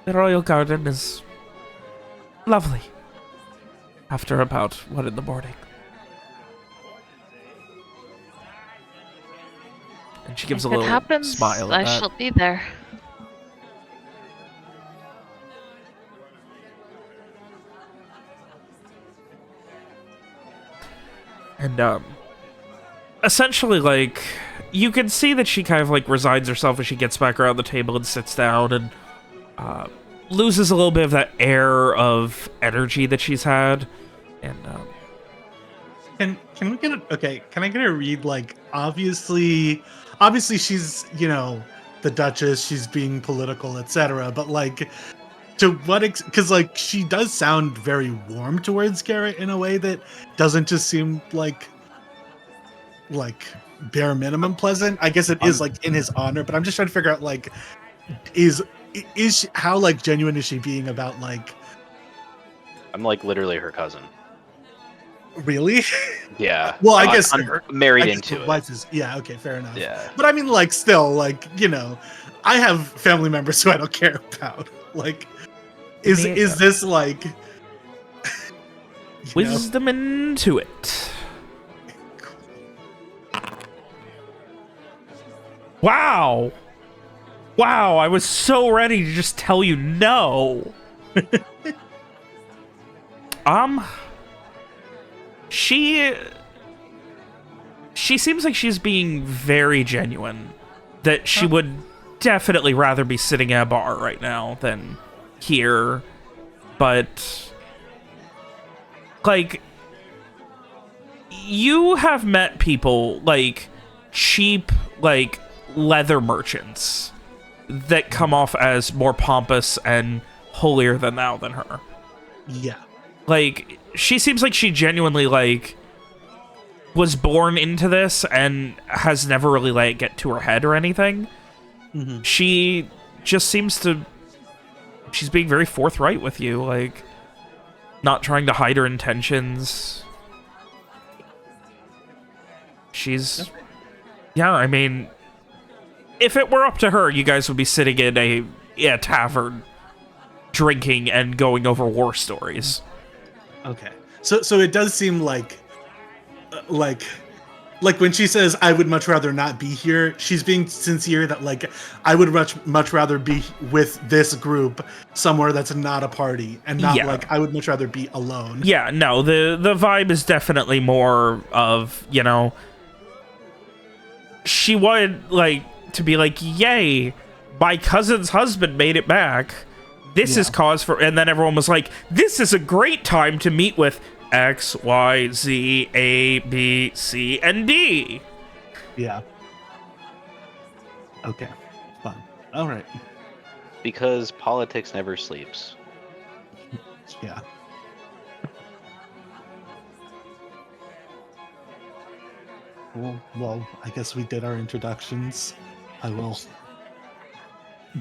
The royal garden is lovely after about 1 in the morning. And she gives a little smile at I that. shall be there. And, essentially, like, you can see that she kind of, like, resigns herself as she gets back around the table and sits down and, loses a little bit of that air of energy that she's had. And, Can we get can I get a read, like, obviously she's, the Duchess, she's being political, etc., but, like, to what because, like, she does sound very warm towards Garett in a way that doesn't just seem like bare minimum pleasant. I guess it is, like, in his honor, but I'm just trying to figure out, like, is she, how, like, genuine is she being about, like... I'm, like, literally her cousin. Really? Yeah. Well, I guess I'm married into it. Yeah, okay, fair enough. Yeah. But I mean, like, still, like, I have family members who I don't care about. Like, is this, like... wisdom into it. Wow! Wow, I was so ready to just tell you no! she seems like she's being very genuine. That she would definitely rather be sitting at a bar right now than here. But, like, you have met people, like, cheap, like, leather merchants that come off as more pompous and holier than thou than her. Yeah. Like, she seems like she genuinely, like, was born into this and has never really let it get to her head or anything. Mm-hmm. She just seems to... She's being very forthright with you, like, not trying to hide her intentions. She's... Yeah, I mean, if it were up to her, you guys would be sitting in a tavern, drinking and going over war stories. Okay. So it does seem like when she says I would much rather not be here, she's being sincere that like I would much rather be with this group somewhere that's not a party and not like I would much rather be alone. Yeah, no, the vibe is definitely more of, you know, she wanted like to be like, yay, my cousin's husband made it back. This is cause for, and then everyone was like, this is a great time to meet with X, Y, Z, A, B, C, and D. Yeah. Okay. Fun. All right. Because politics never sleeps. Yeah. Well, I guess we did our introductions. I will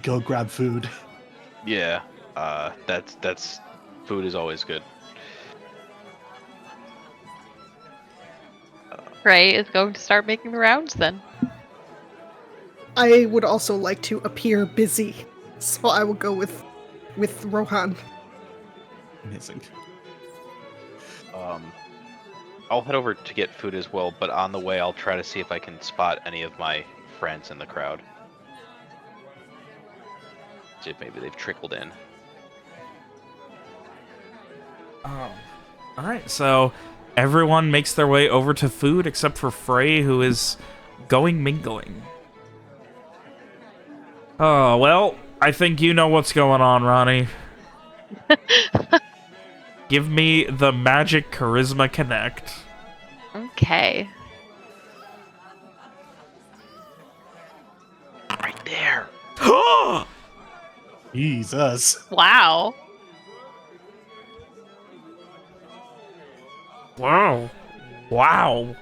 go grab food. Yeah. That's food is always good. Ray is going to start making the rounds then. I would also like to appear busy, so I will go with Rohan. Amazing. I'll head over to get food as well, but on the way I'll try to see if I can spot any of my friends in the crowd. See if maybe they've trickled in. Alright, so everyone makes their way over to food except for Frey, who is going mingling. Oh, well, I think you know what's going on, Ronnie. Give me the magic charisma connect. Okay. Right there. Jesus. Wow. Wow. Wow.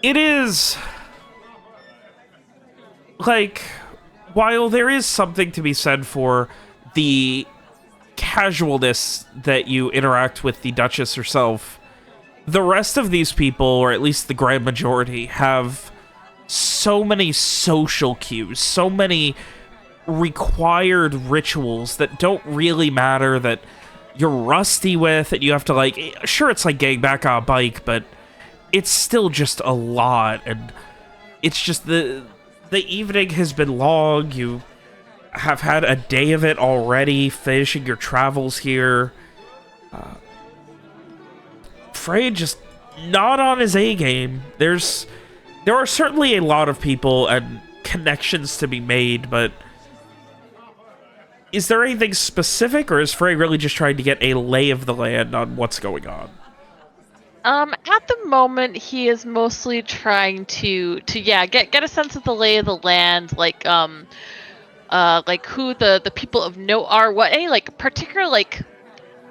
It is... like, while there is something to be said for the casualness that you interact with the Duchess herself, the rest of these people, or at least the grand majority, have so many social cues, so many required rituals that don't really matter, that you're rusty with, and you have to, like, sure, it's like getting back on a bike, but it's still just a lot, and it's just the evening has been long. You have had a day of it already, finishing your travels here. Frey just not on his A game. There are certainly a lot of people and connections to be made, but is there anything specific, or is Frey really just trying to get a lay of the land on what's going on? At the moment, he is mostly trying to get a sense of the lay of the land, like who the people of note are, what any like particular like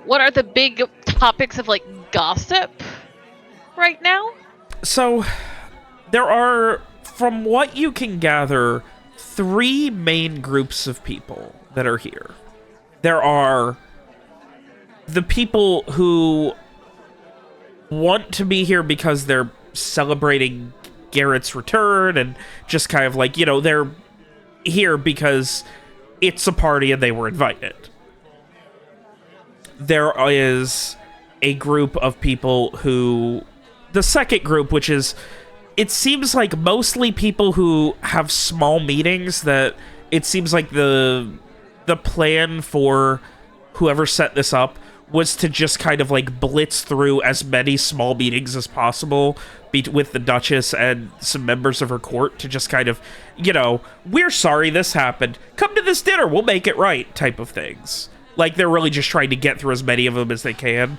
what are the big topics of like gossip right now? So there are, from what you can gather, 3 main groups of people that are here. There are the people who want to be here because they're celebrating Garett's return and just kind of like, you know, they're here because it's a party and they were invited. There is a group of people who... the second group, which is... it seems like mostly people who have small meetings that it seems like the plan for whoever set this up was to just kind of like blitz through as many small meetings as possible with the Duchess and some members of her court to just kind of, you know, we're sorry this happened. Come to this dinner, we'll make it right type of things. Like, they're really just trying to get through as many of them as they can.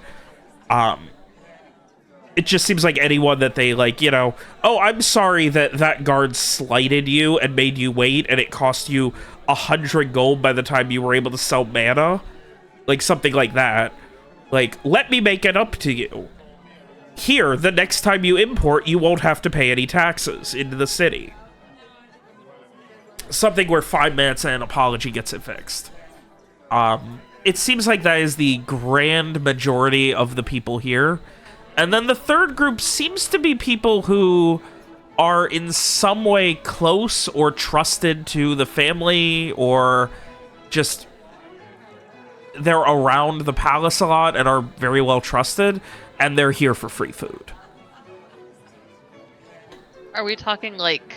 It just seems like anyone that they, like, you know, oh, I'm sorry that guard slighted you and made you wait, and it cost you 100 gold by the time you were able to sell mana. Like, something like that. Like, let me make it up to you. Here, the next time you import, you won't have to pay any taxes into the city. Something where 5 minutes and an apology gets it fixed. It seems like that is the grand majority of the people here. And then the third group seems to be people who are in some way close or trusted to the family, or just they're around the palace a lot and are very well trusted, and they're here for free food. Are we talking like,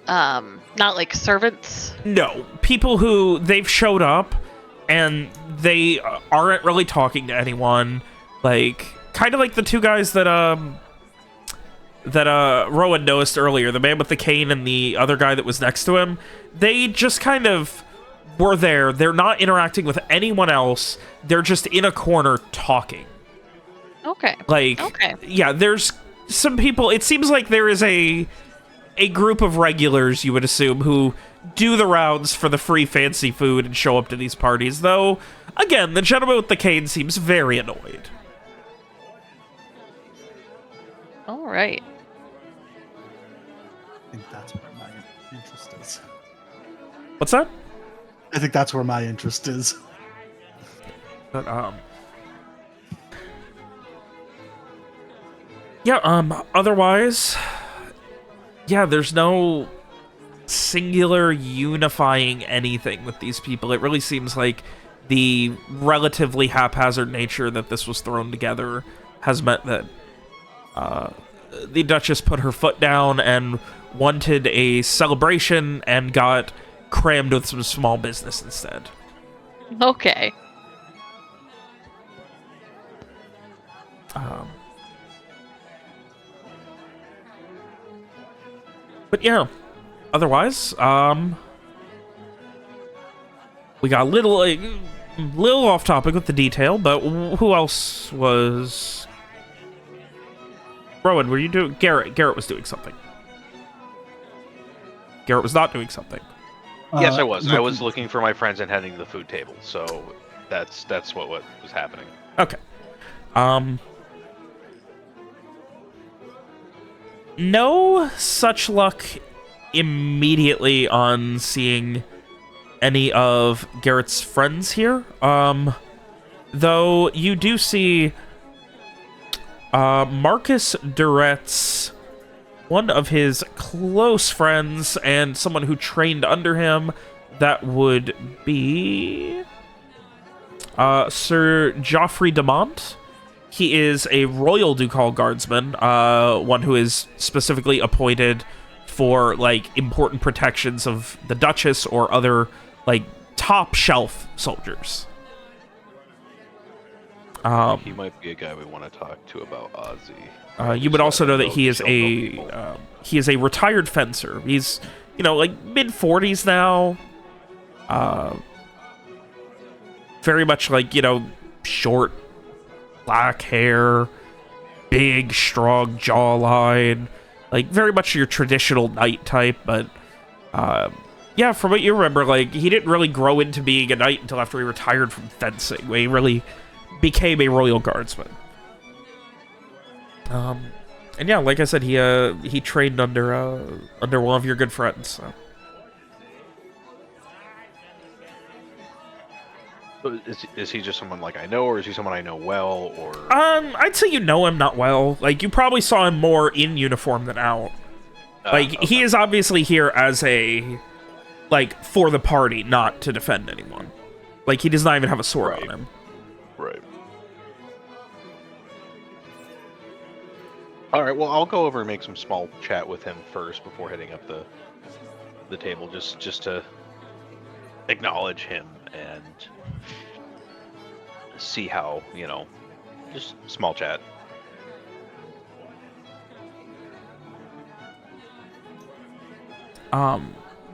not like servants? No, people who they've showed up and they aren't really talking to anyone. Like, kind of like the two guys that Rowan noticed earlier, the man with the cane and the other guy that was next to him. They just kind of were there. They're not interacting with anyone else. They're just in a corner talking. Okay. Like, okay. Yeah, there's some people. It seems like there is a group of regulars, you would assume, who do the rounds for the free fancy food and show up to these parties. Though, again, the gentleman with the cane seems very annoyed. All right. I think that's where my interest is. What's that? I think that's where my interest is. But, yeah, otherwise, yeah, there's no singular unifying anything with these people. It really seems like the relatively haphazard nature that this was thrown together has meant that the Duchess put her foot down and wanted a celebration and got crammed with some small business instead. Okay. But yeah, otherwise, we got a little off topic with the detail, but who else was... Rowan, were you doing... Garett was doing something. Garett was not doing something. Yes, I was. I was looking for my friends and heading to the food table, so that's what was happening. Okay. No such luck immediately on seeing any of Garett's friends here. Though you do see Marcus Duret's, one of his close friends and someone who trained under him. That would be Sir Geoffrey Demont. He is a Royal Ducal Guardsman, one who is specifically appointed for, like, important protections of the Duchess or other, like, top-shelf soldiers. He might be a guy we want to talk to about Ozzy. You would also know that he is a retired fencer. He's, you know, like, mid-40s now. Very much like, you know, short, black hair, big, strong jawline, like very much your traditional knight type. But yeah, from what you remember, like, he didn't really grow into being a knight until after he retired from fencing, when he really became a royal guardsman. And yeah, like I said, he trained under one of your good friends. So. Is he just someone like I know, or is he someone I know well, or? I'd say you know him not well. Like, you probably saw him more in uniform than out. Like, okay. He is obviously here as a, like, for the party, not to defend anyone. Like, he does not even have a sword on him. Right. All right. Well, I'll go over and make some small chat with him first before heading up the table, just to acknowledge him and see how, just small chat.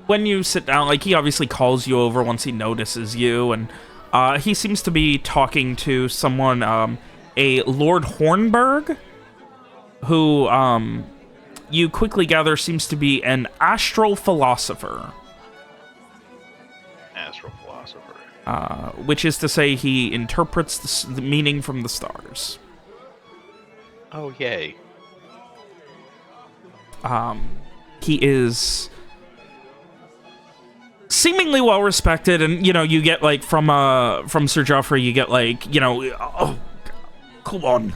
When you sit down, like, he obviously calls you over once he notices you, and he seems to be talking to someone, a Lord Hornburg, who you quickly gather seems to be an astral philosopher. Astral philosopher. Which is to say he interprets the meaning from the stars. Oh, yay. He is seemingly well respected, and you get like from Sir Joffrey, you get like oh, come on,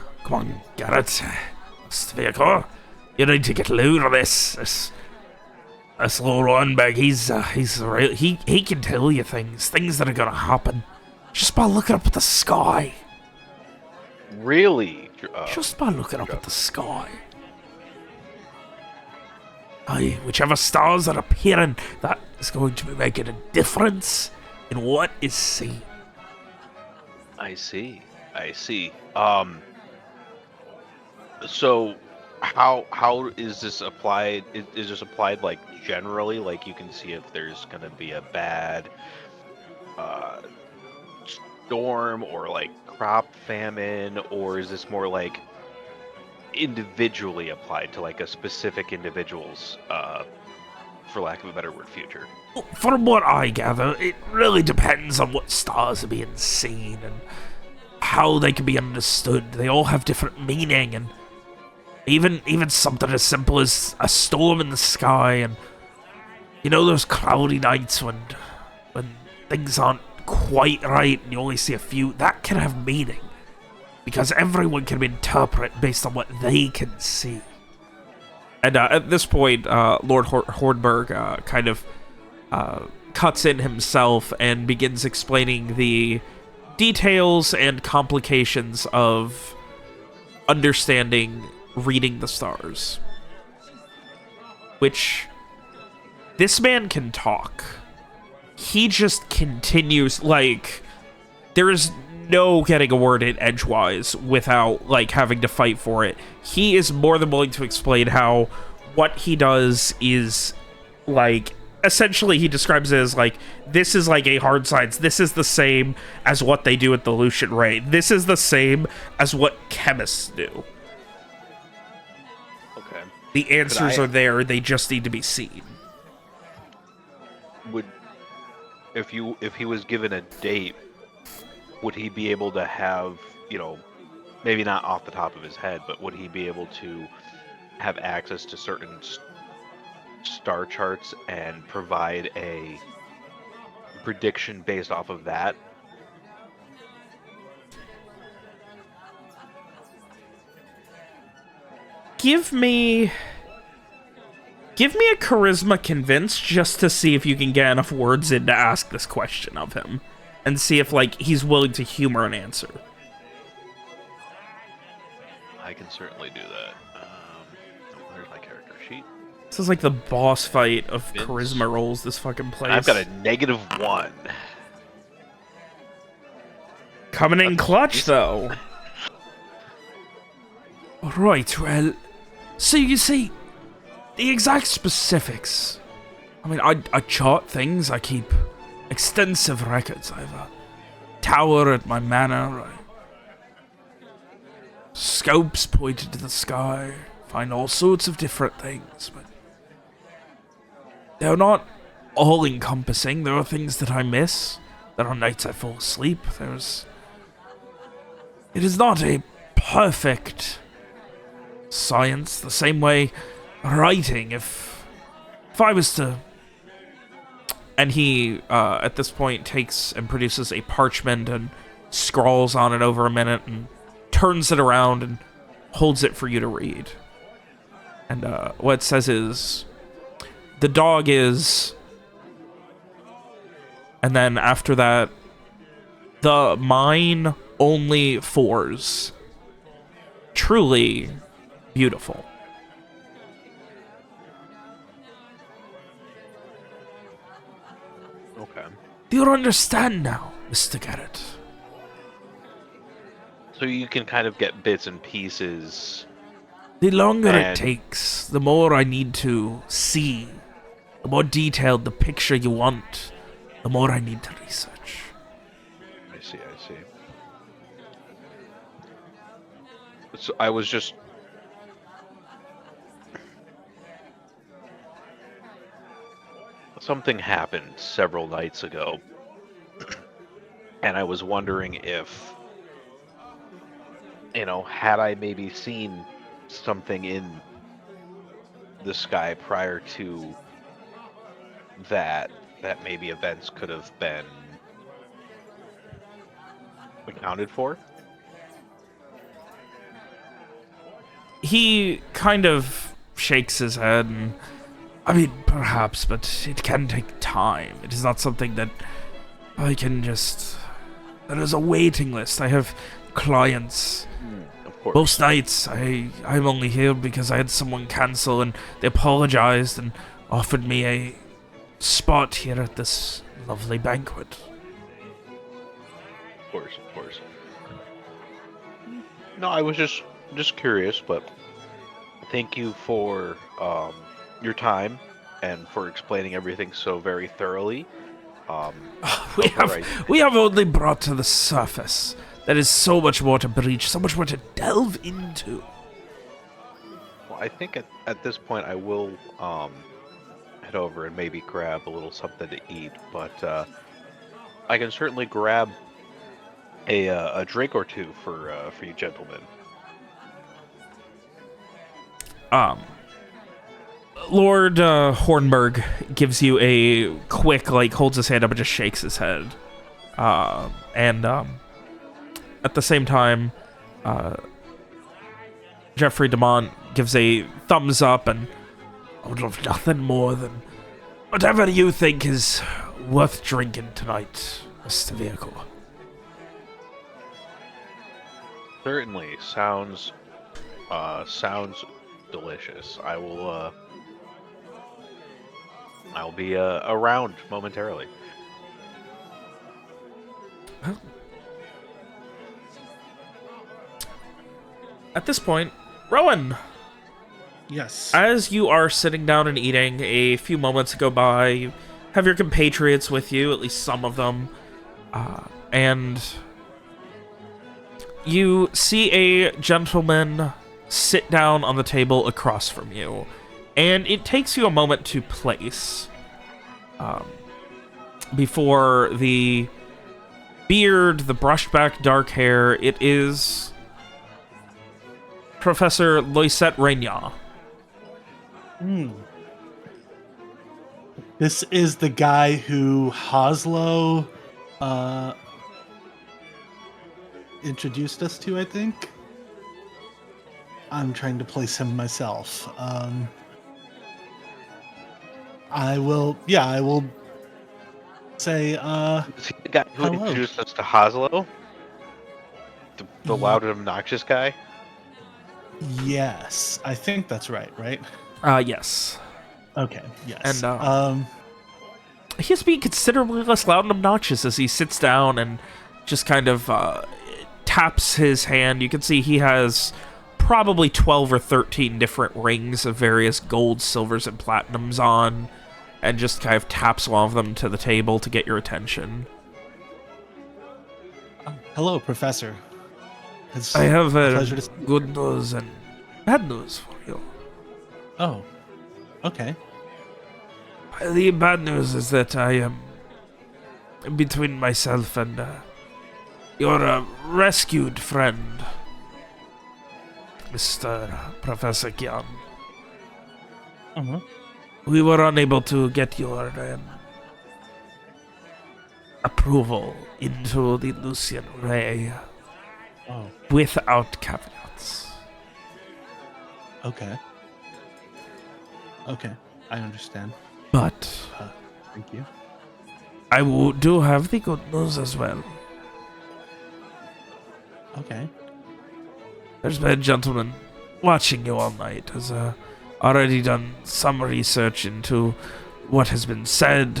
Garett, Vitecourt, you need to get a load of this Lord Hornburg. He's real. He can tell you things that are gonna happen just by looking up at the sky. Really? Just by looking up at the sky. Aye, whichever stars are appearing, that is going to be making a difference in what is seen. I see. So how is this applied? Is this applied like generally? Like you can see if there's gonna be a bad storm or like crop famine, or is this more like individually applied to like a specific individual's, for lack of a better word, future? From what I gather, it really depends on what stars are being seen and how they can be understood. They all have different meaning, and even something as simple as a storm in the sky, and those cloudy nights when things aren't quite right and you only see a few, that can have meaning. Because everyone can interpret based on what they can see. And at this point, Lord Hornburg kind of cuts in himself and begins explaining the details and complications of understanding reading the stars. Which, this man can talk. He just continues, like, there is no getting a word in edgewise without like having to fight for it. He is more than willing to explain how what he does is like, essentially he describes it as like, this is like a hard science. This is the same as what they do at the Lucian Ray. This is the same as what chemists do. Okay. The answers are there. They just need to be seen. If he was given a date, would he be able to have, maybe not off the top of his head, but would he be able to have access to certain star charts and provide a prediction based off of that? Give me a charisma convince just to see if you can get enough words in to ask this question of him. And see if, like, he's willing to humor an answer. I can certainly do that. Where's my character sheet? This is like the boss fight of charisma rolls, this fucking place. I've got a -1. Coming in clutch, though. Right, well, so you see, the exact specifics. I mean, I chart things, I keep extensive records. I have a tower at my manor. Scopes pointed to the sky. Find all sorts of different things, but they're not all-encompassing. There are things that I miss. There are nights I fall asleep. It is not a perfect science, the same way writing, if I was to... And he, at this point, takes and produces a parchment and scrawls on it over a minute and turns it around and holds it for you to read. And what it says is, the dog is... And then after that, the mine only 4s. Truly beautiful. Okay. Do you understand now, Mr. Garett? So you can kind of get bits and pieces. The longer it takes, the more I need to see. The more detailed the picture you want, the more I need to research. I see. So I was just... Something happened several nights ago, and I was wondering if, had I maybe seen something in the sky prior to that maybe events could have been accounted for. He kind of shakes his head and, I mean, perhaps, but it can take time. It is not something that I can just... There is a waiting list. I have clients. Of course. Most nights, I'm only here because I had someone cancel, and they apologized and offered me a spot here at this lovely banquet. Of course. No, I was just curious, but thank you for your time and for explaining everything so very thoroughly. We have only brought to the surface. There is so much more to breach, so much more to delve into. Well, I think at this point I will head over and maybe grab a little something to eat, but I can certainly grab a drink or two for you gentlemen. Lord Hornberg gives you a quick, holds his hand up and just shakes his head. And at the same time, Jeffrey DeMont gives a thumbs up, and I would love nothing more than whatever you think is worth drinking tonight, Mr. Vitecourt. Certainly. Sounds delicious. I'll be around momentarily. At this point, Rowan. Yes. As you are sitting down and eating, a few moments go by. You have your compatriots with you, at least some of them, and you see a gentleman sit down on the table across from you, and it takes you a moment to place before the beard, the brushed back dark hair. It is Professor Loisette Reignard. This is the guy who Hoslow introduced us to, I think. I'm trying to place him myself. I will say, Is he the guy who hello. introduced us to Hoslow? The loud and obnoxious guy? Yes, I think that's right? Yes. Okay, yes. And he has been considerably less loud and obnoxious as he sits down and just kind of taps his hand. You can see he has probably 12 or 13 different rings of various gold, silvers, and platinums on, and just kind of taps one of them to the table to get your attention. Hello, Professor. I have good news and bad news for you. Oh, okay. The bad news is that I am between myself and your rescued friend, Mr. Professor Kian. We were unable to get your approval into the Lucian Ray without caveats. Okay, I understand. But thank you. I do have the good news as well. Okay. There's been a gentleman watching you all night, has already done some research into what has been said,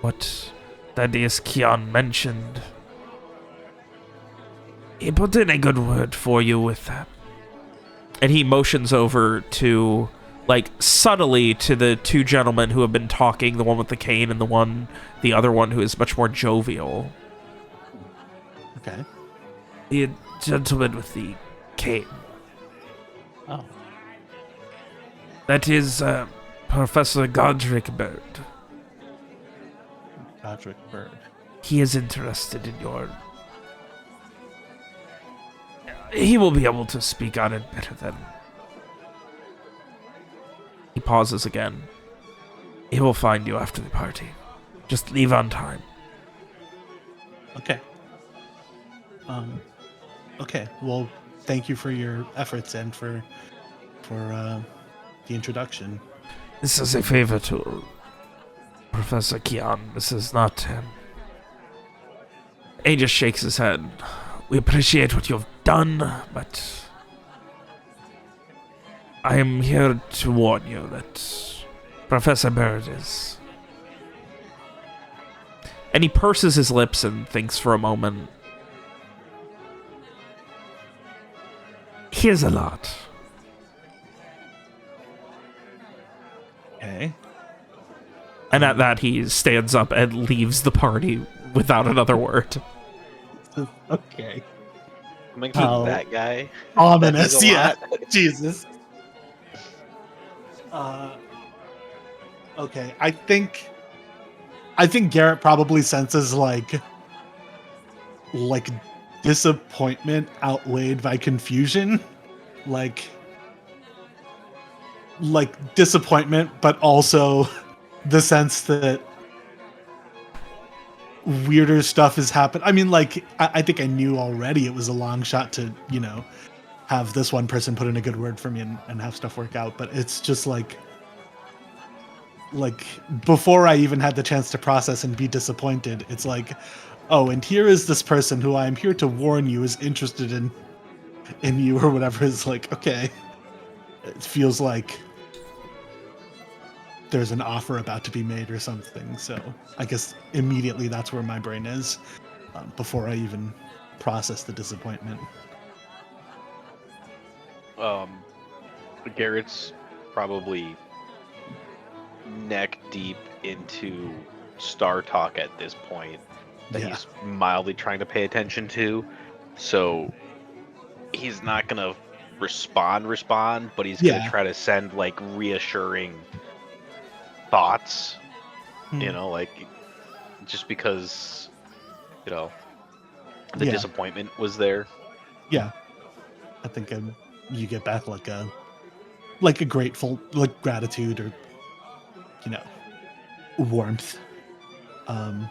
what Thaddeus Kian mentioned. He put in a good word for you with that. And he motions over to, like, subtly to the two gentlemen who have been talking, the one with the cane and the other one who is much more jovial. Okay. The gentleman with the cane. Oh. That is Professor Godric Bird. Godric Bird. He is interested in your... He will be able to speak on it better than... He pauses again. He will find you after the party. Just leave on time. Okay. Okay. Well, thank you for your efforts and for the introduction. This is a favor to Professor Kian. This is not him. He just shakes his head. We appreciate what you've done, but I am here to warn you that Professor Bird is... And he purses his lips and thinks for a moment. He is a lot. Okay. And at that, he stands up and leaves the party without another word. Okay. I'm gonna keep that guy. Ominous, yeah. Jesus. Okay, I think Garett probably senses like disappointment outweighed by confusion, like disappointment, but also the sense that weirder stuff has happened. I mean, like, I think I knew already it was a long shot to, have this one person put in a good word for me and have stuff work out. But it's just like before I even had the chance to process and be disappointed, it's like, oh, and here is this person who I'm here to warn you is interested in you or whatever. Is like, okay, it feels like there's an offer about to be made or something. So I guess immediately that's where my brain is before I even process the disappointment. Garett's probably neck deep into Star Talk at this point that he's mildly trying to pay attention to. So he's not gonna respond, but he's gonna try to send like reassuring thoughts, like just because the disappointment was there. I think you get back like a grateful, like gratitude or warmth. I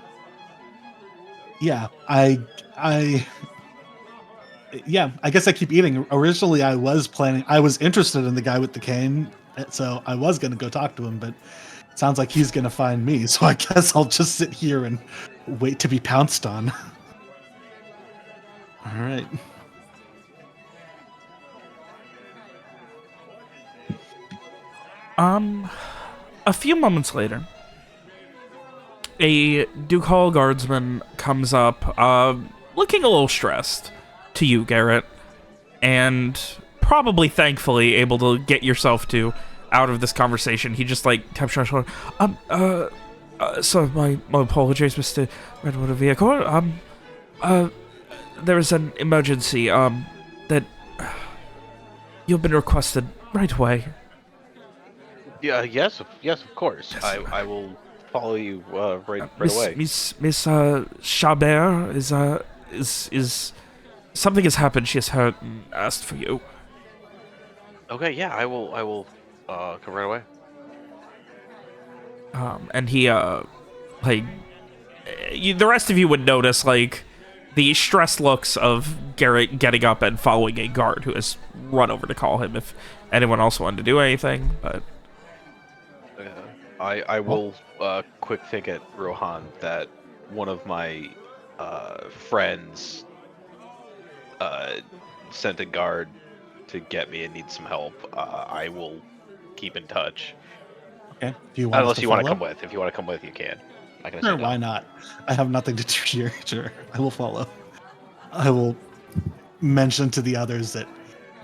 guess I keep eating. Originally I was interested in the guy with the cane, so I was going to go talk to him, but it sounds like he's going to find me, so I guess I'll just sit here and wait to be pounced on. All right. A few moments later, a Duke Hall guardsman comes up, looking a little stressed to you, Garett, and probably thankfully able to get yourself out of this conversation. He just taps your shoulder. So my apologies, Mr. Redwood of Vitecourt. There is an emergency, that you've been requested right away. Yeah, yes, of course. Yes. I will follow you right away. Miss Chabert is something has happened. She has heard and asked for you. Okay, yeah, I will come right away. And he the rest of you would notice the stressed looks of Garett getting up and following a guard who has run over to call him if anyone else wanted to do anything, but. I will quick think at Rohan that one of my friends sent a guard to get me and needs some help. I will keep in touch. Okay. Do you want Unless you want to come with. If you want to come with, you can. Sure, why not? I have nothing to do here. Sure, I will follow. I will mention to the others that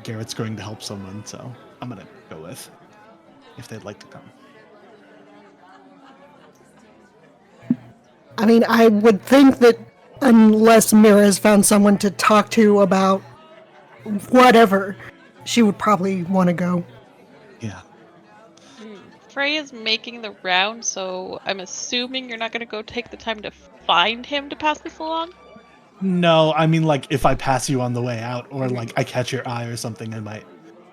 Garett's going to help someone, so I'm gonna go with if they'd like to come. I mean, I would think that unless Mira has found someone to talk to about whatever, she would probably want to go. Yeah. Frey is making the round, so I'm assuming you're not going to go take the time to find him to pass this along? No, I mean, like, if I pass you on the way out, or, like, I catch your eye or something, I might,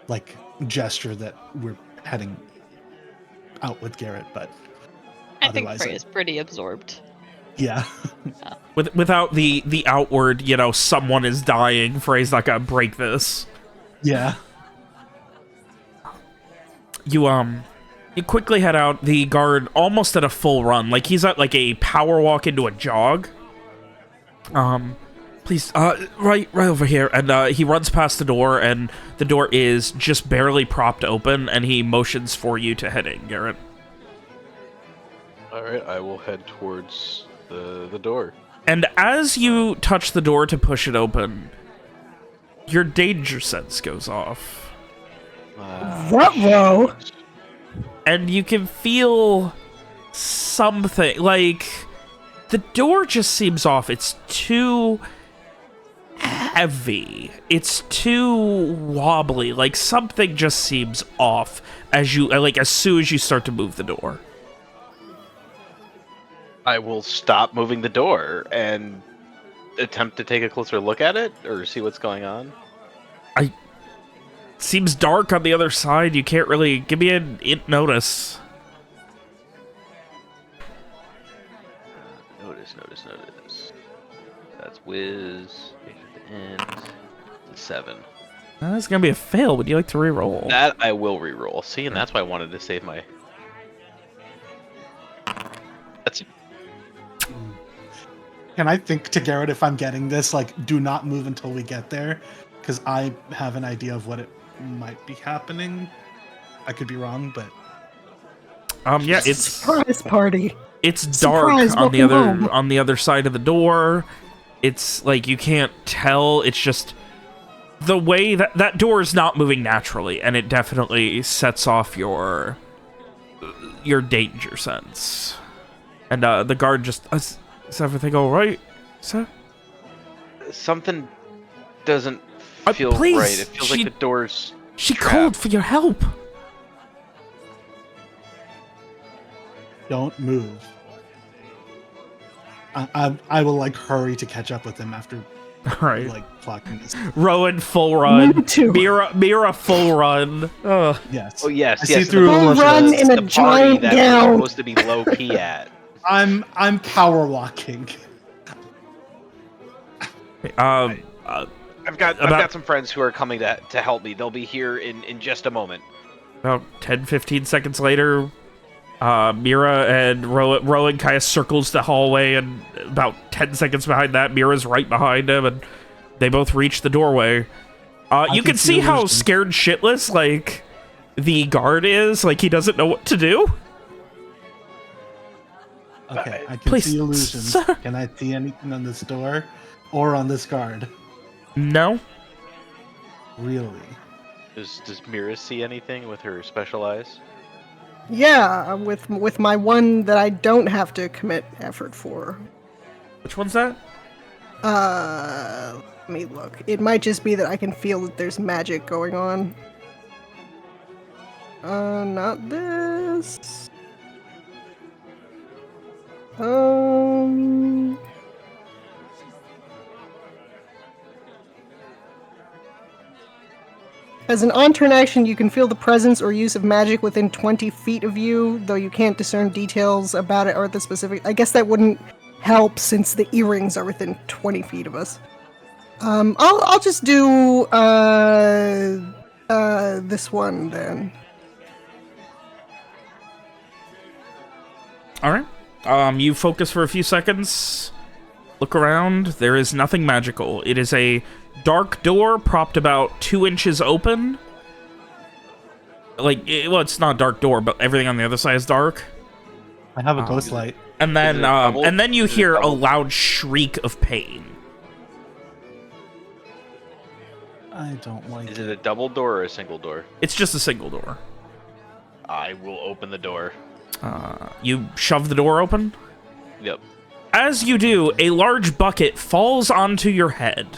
like, gesture that we're heading out with Garett, but I think Frey is pretty absorbed. Yeah. Without the outward, you know, someone is dying, Frey's not gonna break this. Yeah. You quickly head out, the guard almost at a full run, like he's at like a power walk into a jog. Please, right over here. And he runs past the door, and the door is just barely propped open, and he motions for you to head in, Garett. Alright, I will head towards the door. And as you touch the door to push it open, your danger sense goes off. Ruh-roh! And you can feel something, like, the door just seems off. It's too heavy. It's too wobbly. Like, something just seems off as soon as you start to move the door. I will stop moving the door and attempt to take a closer look at it, or see what's going on. Seems dark on the other side. You can't really give me an notice. Notice. That's whiz. And 7. That's gonna be a fail. Would you like to re-roll? That I will re-roll. See, and that's why I wanted to save my. That's. Can I think to Garett if I'm getting this? Like, do not move until we get there, because I have an idea of what it might be happening. I could be wrong, but yeah, it's surprise party. It's dark on the other side of the door. It's like you can't tell. It's just the way that door is not moving naturally, and it definitely sets off your danger sense. And the guard just, is everything all right, sir? Something doesn't feel please, right. It feels like the door's She trapped. called for your help. don't move. I will like hurry to catch up with him after All right. like clocking this. Rowan full run. Me too. Mira full run. Ugh. Yes. Oh yes, I yes. see through Full run in a the party giant that gown. we're supposed to be low key at. I'm power walking. I've got some friends who are coming to help me. They'll be here in just a moment. About 10-15 seconds later, Mira and Rowan kind of circles the hallway, and about 10 seconds behind that, Mira's right behind him, and they both reach the doorway. You can see how scared shitless, like, the guard is. Like, he doesn't know what to do. Okay, I can see illusions. Sir. Can I see anything on this door or on this guard? No. Really? Does Mira see anything with her special eyes? Yeah, with my one that I don't have to commit effort for. Which one's that? Let me look. It might just be that I can feel that there's magic going on. Not this. As an on-turn action, you can feel the presence or use of magic within 20 feet of you, though you can't discern details about it or the specific. I guess that wouldn't help since the earrings are within 20 feet of us. I'll just do this one then. All right. You focus for a few seconds. Look around. There is nothing magical. It is a dark door propped about 2 inches open. Like, well, it's not a dark door, but everything on the other side is dark. I have a ghost light. And then you hear a loud shriek of pain. I don't like it. Is it a double door or a single door? It's just a single door. I will open the door. You shove the door open? Yep. As you do, a large bucket falls onto your head.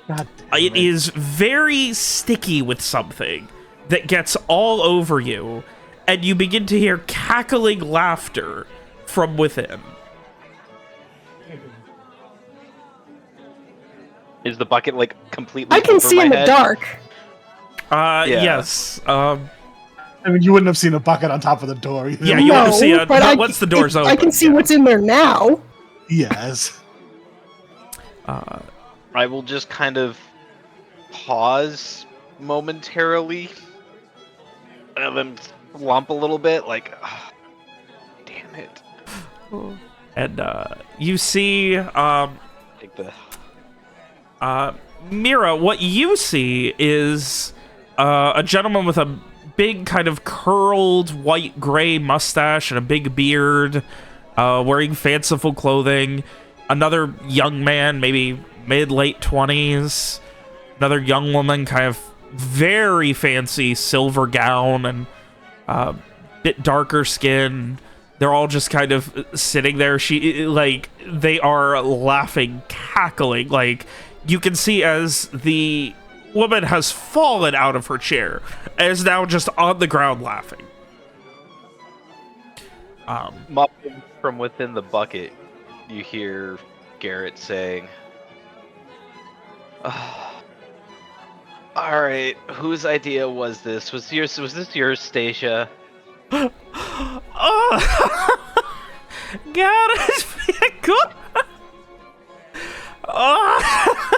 God damn It is very sticky with something that gets all over you, and you begin to hear cackling laughter from within. Is the bucket, like, completely I can over see my in the head? dark. Yes. I mean, you wouldn't have seen a bucket on top of the door either. Yeah, you wouldn't see it, but once the door's open. I can see what's in there now. Yes. I will just kind of pause momentarily and then lump a little bit, like, oh, damn it. And you see, Take the... Mira, what you see is a gentleman with a big kind of curled white-gray mustache and a big beard, wearing fanciful clothing. Another young man, maybe mid-late 20s. Another young woman, kind of very fancy silver gown and bit darker skin. They're all just kind of sitting there. They are laughing, cackling. Like, you can see as the woman has fallen out of her chair and is now just on the ground laughing. Muffled from within the bucket, you hear Garett saying, oh, all right, whose idea was this? Was this yours, Stacia? Oh, Garett, Vitecourt. Oh.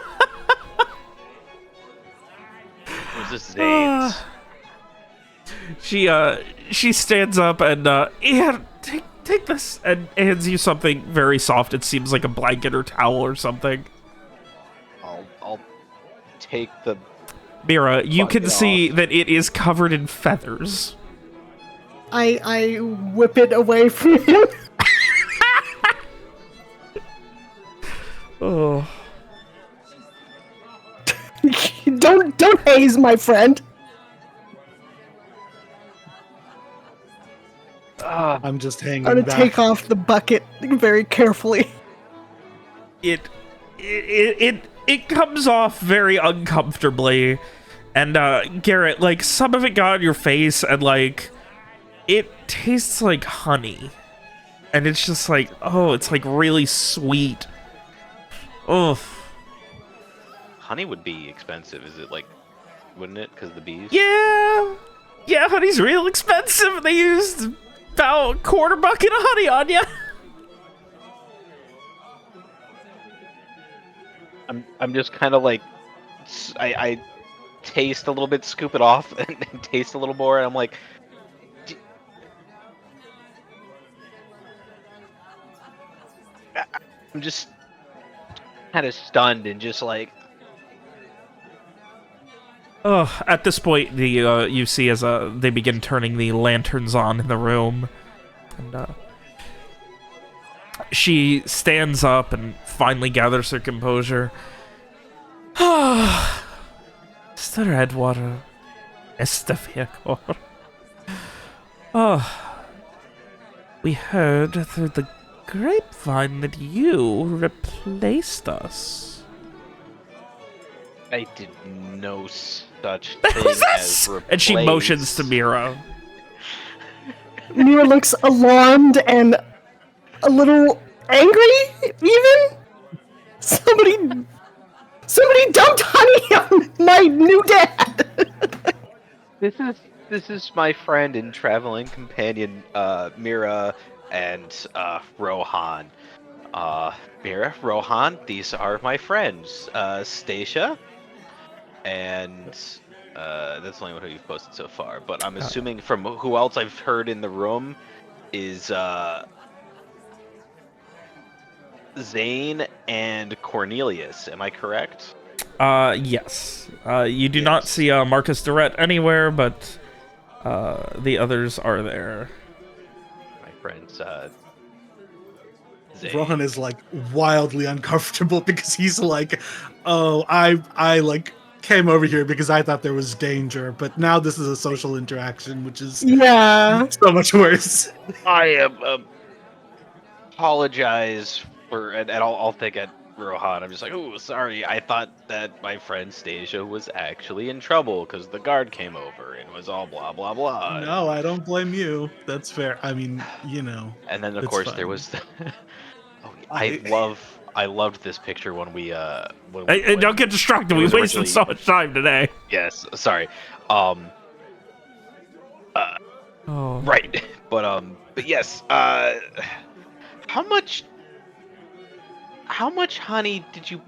Was this Zane's? She stands up and here, take this, and hands you something very soft. It seems like a blanket or towel or something. I'll take the... Mira, you can see off. that it is covered in feathers. I whip it away from him. Oh. Don't haze my friend. I'm just hanging I'm gonna back. take off the bucket very carefully. It comes off very uncomfortably, and Garett, like, some of it got on your face, and like it tastes like honey, and it's just like, oh, it's like really sweet. Oh, Honey would be expensive. Is it, like, wouldn't it? Because the bees? yeah, honey's real expensive. They used about a quarter bucket of honey on you. I'm just kind of like, I taste a little bit, scoop it off, and taste a little more, and I'm like, I'm just kind of stunned and just like, Oh, at this point, you see as they begin turning the lanterns on in the room, and she stands up and finally gathers her composure. Mr. Edgewater, Mr. Vitecourt. Oh, we heard through the grapevine that you replaced us. I did no such thing as replace. And she motions to Mira. Mira looks alarmed and a little angry, even. Somebody dumped honey on my new dad. This is my friend and traveling companion, Mira and Rohan. Mira, Rohan, these are my friends, Stacia, and that's the only one who you've posted so far. But I'm assuming from who else I've heard in the room is Zane and Cornelius. Am I correct? Yes. You do not see Marcus Garett anywhere, but the others are there. My friends, Zane. Rohan is like wildly uncomfortable because he's like, oh, I like came over here because I thought there was danger, but now this is a social interaction, which is so much worse. I am apologize for, and I'll think at Rohan. I'm just like, oh, sorry. I thought that my friend Stasia was actually in trouble because the guard came over and was all blah blah blah. No, I don't blame you. That's fair. I mean, you know. And then of course there was the I loved this picture when we Hey, don't get distracted. We wasted so much time today. Yes, sorry. Right. But yes, how much honey did you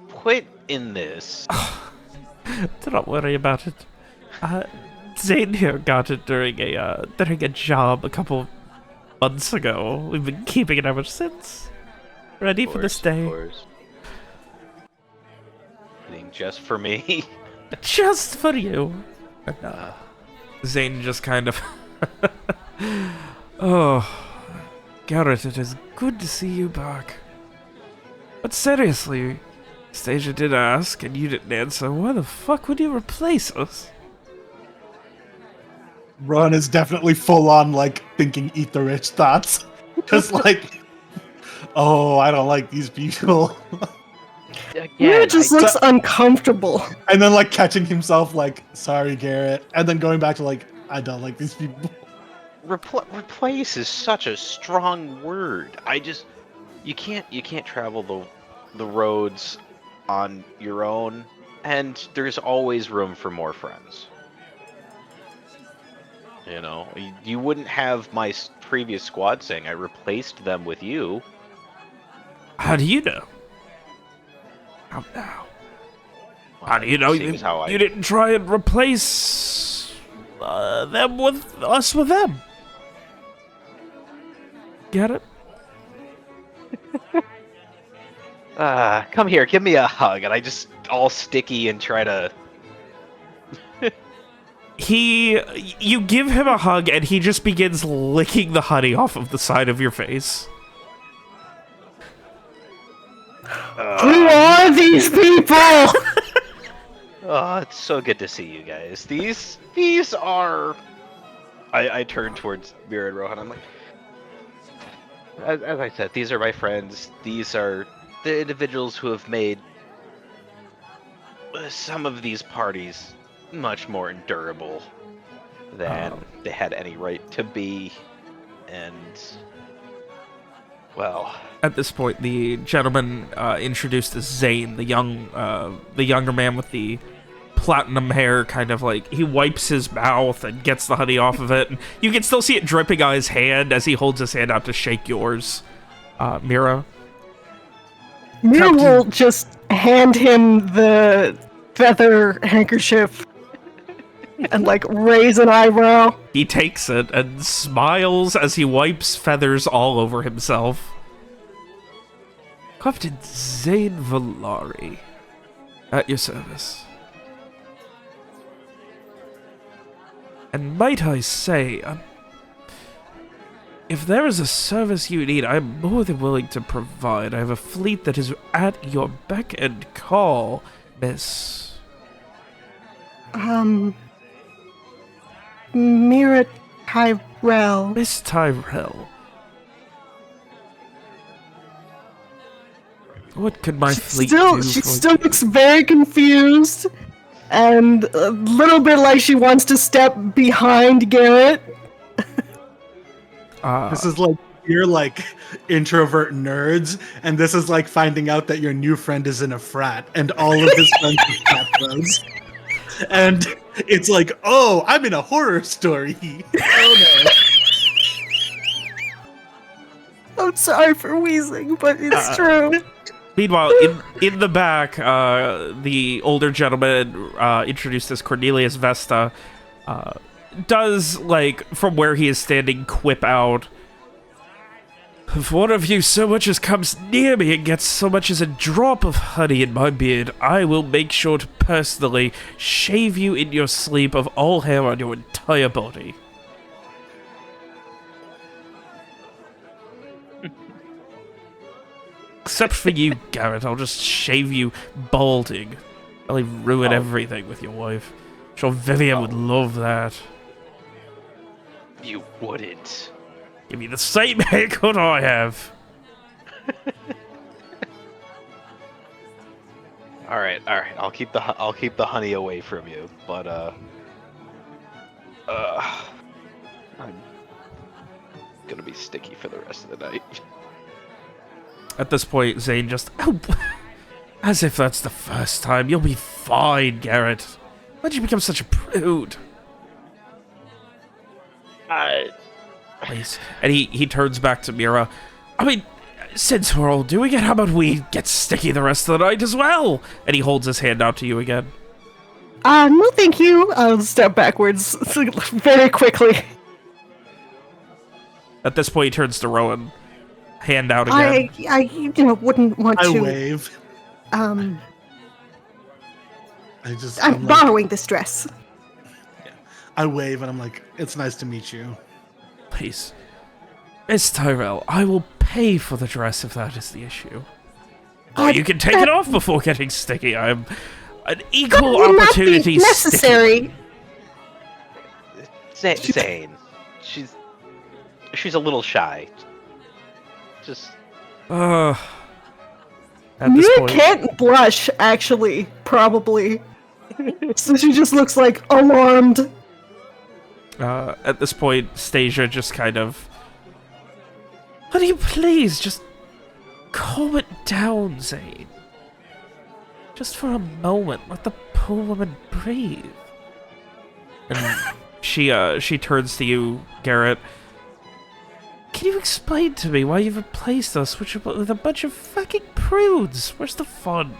put in this? Do not worry about it. Zane here got it during a job a couple months ago. We've been keeping it ever since. Ready for this day. Of course. Just for me. Just for you. And, Zane just kind of... Oh, Garett, it is good to see you back. But seriously, Stasia did ask, and you didn't answer. Why the fuck would you replace us? Ron is definitely full on, like, thinking eat-the-rich thoughts. Just like, oh, I don't like these people. Yeah, it just looks uncomfortable. And then, like, catching himself, like, sorry, Garett. And then going back to, like, I don't like these people. Replace is such a strong word. You can't travel the roads on your own, and there's always room for more friends. You know, you wouldn't have my previous squad saying I replaced them with you. How do you know? How now? How do you know you didn't try and replace them with us with them? Get it? Come here, give me a hug, and I just all sticky and try to. You give him a hug, and he just begins licking the honey off of the side of your face. Who are these people? Oh, it's so good to see you guys. These are. I turn towards Mira and Rohan. I'm like, as I said, these are my friends. These are the individuals who have made some of these parties much more endurable than they had any right to be. And well, at this point, the gentleman introduced as Zane, the younger man with the platinum hair, kind of like he wipes his mouth and gets the honey off of it. And you can still see it dripping on his hand as he holds his hand out to shake yours, Mira. Mira will just hand him the feather handkerchief and like raise an eyebrow. He takes it and smiles as he wipes feathers all over himself. Captain Zane Valari, at your service. And might I say, if there is a service you need, I'm more than willing to provide. I have a fleet that is at your beck and call, Miss. Mira Tyrell. Miss Tyrell. What could my fleet do? She still looks very confused, and a little bit like she wants to step behind Garett. This is like, you're like introvert nerds, and this is like finding out that your new friend is in a frat, and all of his friends are frat bros. And it's like, oh, I'm in a horror story. Oh no. I'm sorry for wheezing, but it's true. Meanwhile, in the back, the older gentleman introduced as Cornelius Vesta does, like, from where he is standing, quip out, if one of you so much as comes near me and gets so much as a drop of honey in my beard, I will make sure to personally shave you in your sleep of all hair on your entire body. Except for you, Garett, I'll just shave you balding. I'll ruin everything with your wife. I'm sure Vivian would love that. You wouldn't. Give me the same haircut I have. All right. I'll keep the honey away from you, but I'm gonna be sticky for the rest of the night. At this point, Zane just, as if that's the first time. You'll be fine, Garett. Why'd you become such a prude? Please. And he turns back to Mira. I mean, since we're all doing it, how about we get sticky the rest of the night as well? And he holds his hand out to you again. No thank you. I'll step backwards very quickly. At this point, he turns to Rowan. Hand out again. I wouldn't want to... I wave. I'm like, borrowing this dress. Yeah. I wave and I'm like, it's nice to meet you. Please. Miss Tyrell, I will pay for the dress if that is the issue. Oh, you can take it off before getting sticky. I'm an equal opportunity not be necessary. Zane. She's a little shy. Just at this You point, can't blush, actually, probably. So she just looks like alarmed. at this point, Stasia just kind of... Will you please just calm it down, Zane? Just for a moment, let the poor woman breathe. And she turns to you, Garett. Can you explain to me why you've replaced us with a bunch of fucking prudes? Where's the fun?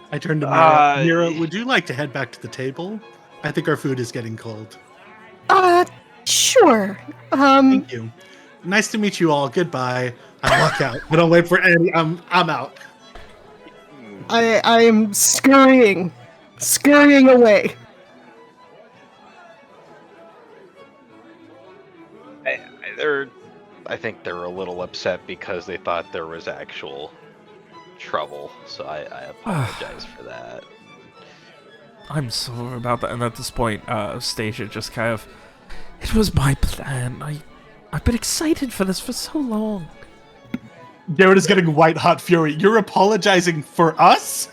I turn to Mira. Mira, would you like to head back to the table? I think our food is getting cold. Sure. Thank you. Nice to meet you all. Goodbye. I walk out. I don't wait for any. I'm out. I am scurrying away. I think they're a little upset because they thought there was actual trouble, so I apologize for that. I'm sorry about that. And at this point, Stasia just kind of... It was my plan. I've been excited for this for so long. Garett is getting white hot fury. You're apologizing for us?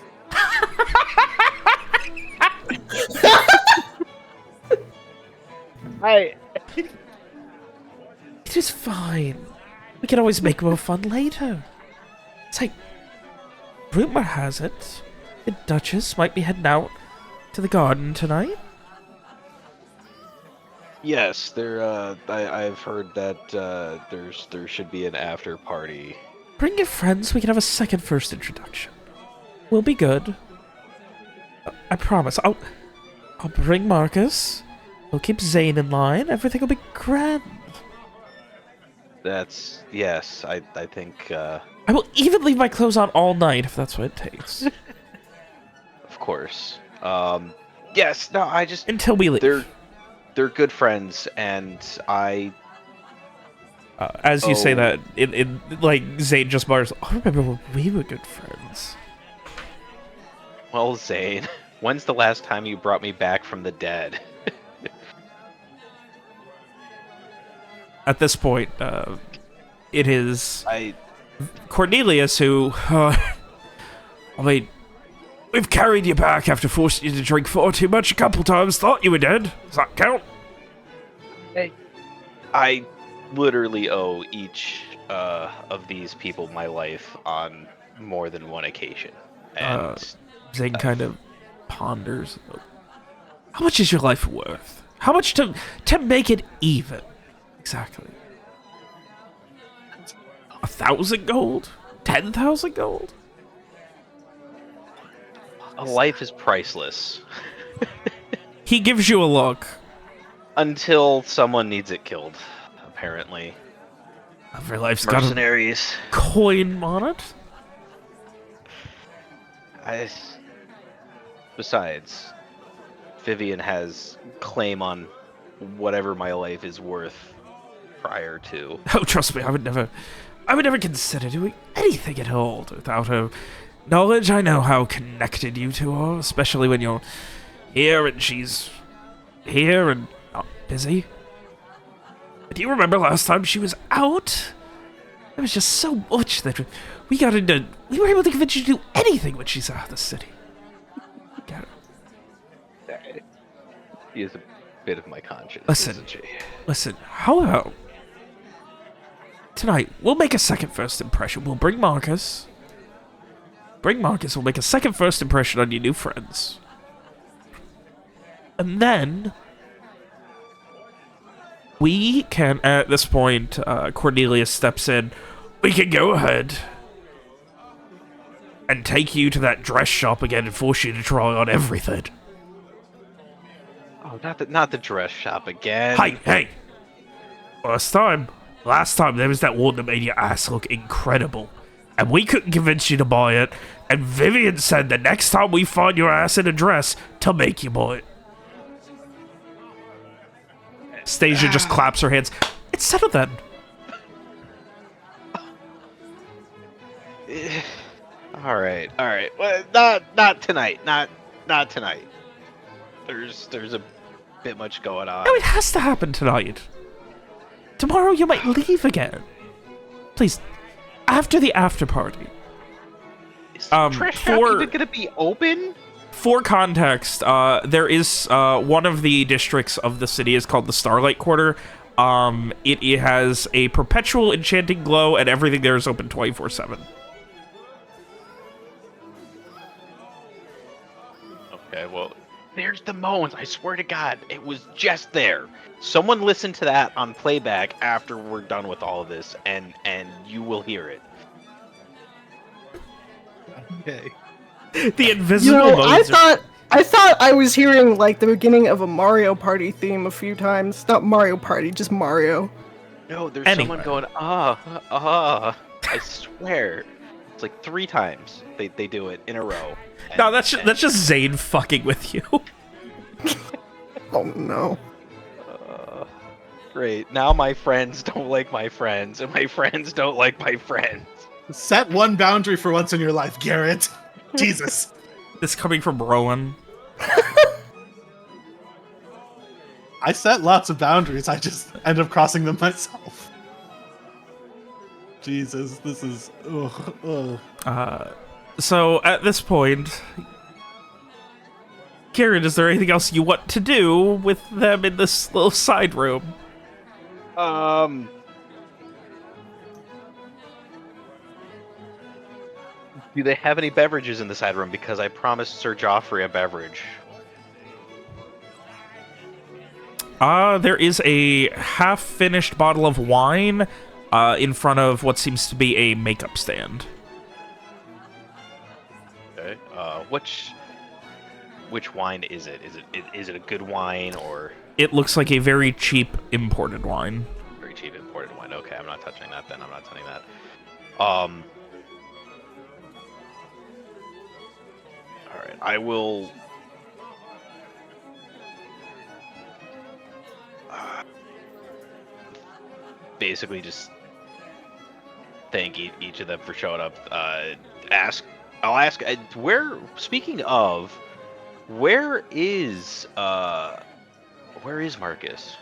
It is fine. We can always make more fun later. It's like, rumor has it, the Duchess might be heading out to the garden tonight. Yes, I've heard that there should be an after party. Bring your friends. We can have a second first introduction. We'll be good. I promise. I'll bring Marcus. We'll keep Zane in line. Everything will be grand. Yes, I think... I will even leave my clothes on all night if that's what it takes. Of course. Yes, no, I just... Until we leave. They're good friends, and I... as you say that, like, Zane just mutters, I remember when we were good friends. Well, Zane, when's the last time you brought me back from the dead? At this point, it is Cornelius who... I mean, we've carried you back after forcing you to drink far too much a couple times. Thought you were dead. Does that count? Hey. I literally owe each of these people my life on more than one occasion. And Zane kind of ponders. How much is your life worth? How much to make it even? Exactly. 1,000 gold? 10,000 gold? A life is priceless. He gives you a look. Until someone needs it killed, apparently. Every life's mercenaries. Got a coin on it? Besides, Vivian has claim on whatever my life is worth prior to. Oh, trust me, I would never consider doing anything at all without her knowledge, I know how connected you two are, especially when you're here and she's here and not busy. Do you remember last time she was out? There was just so much that we were able to convince you to do anything when she's out of the city. She is a bit of my conscience, isn't she? Listen, how about tonight, we'll make a second first impression. We'll bring Marcus. We'll make a second first impression on your new friends. And then we can, at this point, Cornelius steps in. We can go ahead and take you to that dress shop again and force you to try on everything. Oh, not the dress shop again. Hey! Last time there was that one that made your ass look incredible. And we couldn't convince you to buy it. And Vivian said the next time we find your ass in a dress, to make you buy it. Stasia just claps her hands. It's settled then. All right. Well, not tonight. Not tonight. There's a bit much going on. No, it has to happen tonight. Tomorrow you might leave again. Please, after the after party. Is the trash shop even gonna be open? For context, there is one of the districts of the city is called the Starlight Quarter. It has a perpetual enchanting glow, and everything there is open 24/7. Okay, well, there's the moans. I swear to God, it was just there. Someone listen to that on playback after we're done with all of this, and you will hear it. Okay. The invisible moans. I thought I was hearing like the beginning of a Mario Party theme a few times. Not Mario Party, just Mario. No, there's someone going, I swear. It's like 3 times they do it in a row. No, that's just Zane fucking with you. Oh no. Great. Now my friends don't like my friends, and my friends don't like my friends. Set one boundary for once in your life, Garrett. Jesus. This coming from Rowan. I set lots of boundaries. I just end up crossing them myself. Jesus, this is... So, at this point... Karen, is there anything else you want to do with them in this little side room? Do they have any beverages in the side room? Because I promised Sir Joffrey a beverage. There is a half-finished bottle of wine in front of what seems to be a makeup stand. Okay. Which wine is it? Is it a good wine, or? It looks like a very cheap imported wine. Very cheap imported wine. Okay, I'm not touching that then. I'm not touching that. All right, I will. Basically, just thank each of them for showing up. I'll ask. Where? Speaking of, where is Marcus?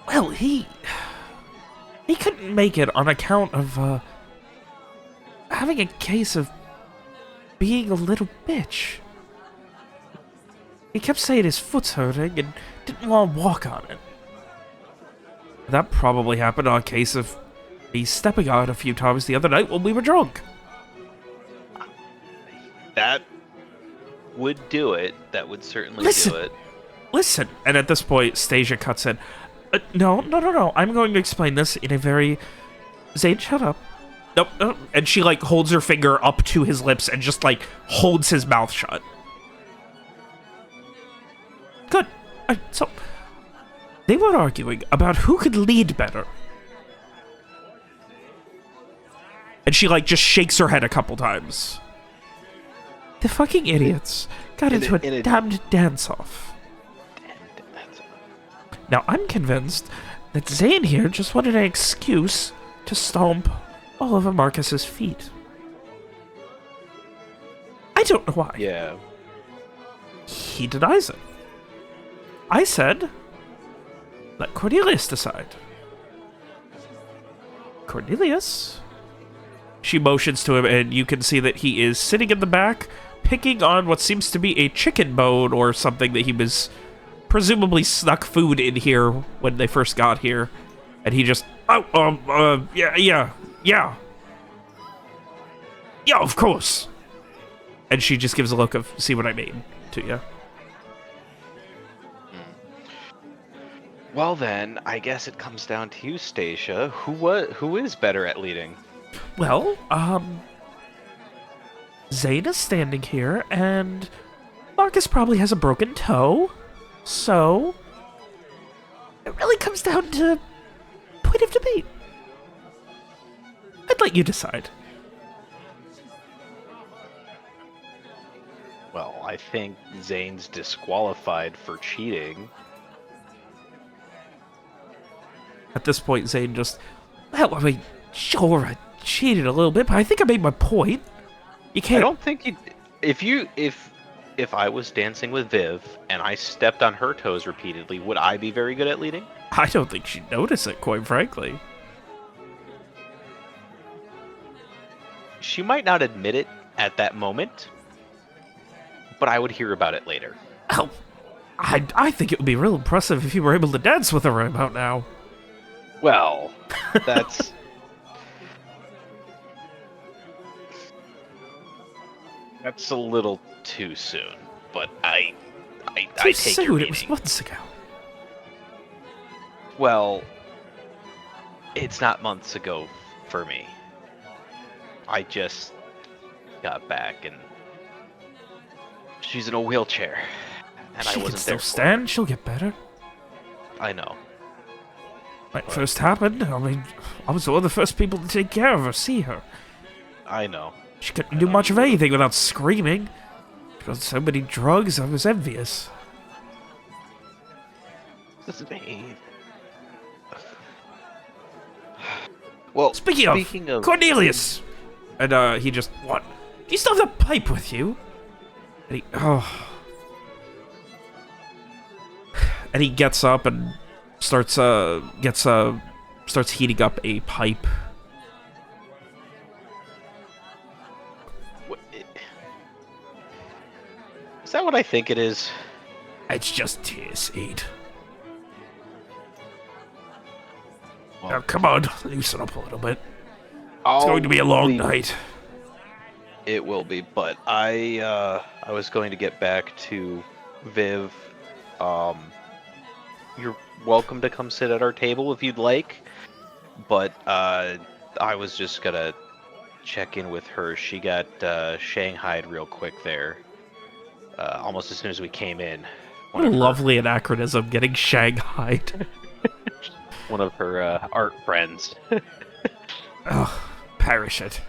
Well, he couldn't make it on account of having a case of being a little bitch. He kept saying his foot's hurting and didn't want to walk on it. That probably happened on a case of me stepping on it a few times the other night when we were drunk. That would do it. That would certainly do it. Listen. And at this point, Stasia cuts in. No. I'm going to explain this in a very... Zane, shut up. Nope. And she, like, holds her finger up to his lips and just, like, holds his mouth shut. Good. So, they were arguing about who could lead better. And she, like, just shakes her head a couple times. The fucking idiots got into a damned dance-off. Now, I'm convinced that Zane here just wanted an excuse to stomp all over Marcus's feet. don't know why. Yeah. He denies it. I said, let Cornelius decide. Cornelius? She motions to him, and you can see that he is sitting in the back, picking on what seems to be a chicken bone or something that he was presumably snuck food in here when they first got here. And he just, yeah, of course. And she just gives a look of, see what I mean, to you. Well then, I guess it comes down to you, Stacia. Who is better at leading? Well, Zane is standing here, and Marcus probably has a broken toe, so it really comes down to point of debate. I'd let you decide. Well, I think Zane's disqualified for cheating. At this point, Zane just, well, I mean, sure, I cheated a little bit, but I think I made my point. You can't. I don't think you. If I was dancing with Viv and I stepped on her toes repeatedly, would I be very good at leading? I don't think she'd notice it, quite frankly. She might not admit it at that moment, but I would hear about it later. Oh, I think it would be real impressive if you were able to dance with her right about now. Well, that's... that's a little too soon, but I take soon? your It was meaning. months ago. Well, it's not months ago for me. I just got back and she's in a wheelchair, and She I can wasn't still there. stand. She'll get better. I know. When it first happened, I mean, I was one of the first people to take care of her, see her. I know. She couldn't do much of anything without screaming. She was on so many drugs, I was envious. This is me. Well, Speaking of Cornelius! And, he just, what? Do you still have the pipe with you? And he, And he gets up and starts heating up a pipe. Is that what I think it is? It's just tear seed. Well, Now, come on, loosen up a little bit. It's I'll going to be a long leave- night. It will be, but I was going to get back to Viv. You're welcome to come sit at our table if you'd like, but I was just gonna check in with her. She got shanghaied real quick there, almost as soon as we came in. What a lovely anachronism, getting shanghaied. One of her art friends. Ugh, perish it.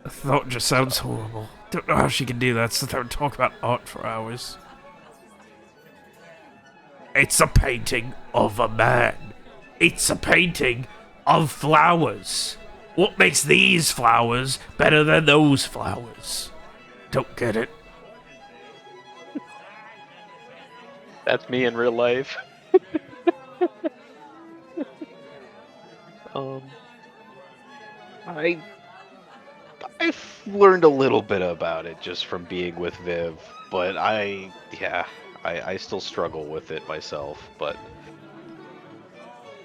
The thought just sounds horrible. Don't know how she can do that, sit there and talk about art for hours. It's a painting of a man. It's a painting of flowers. What makes these flowers better than those flowers? Don't get it? That's me in real life. I've learned a little bit about it just from being with Viv, but I still struggle with it myself. But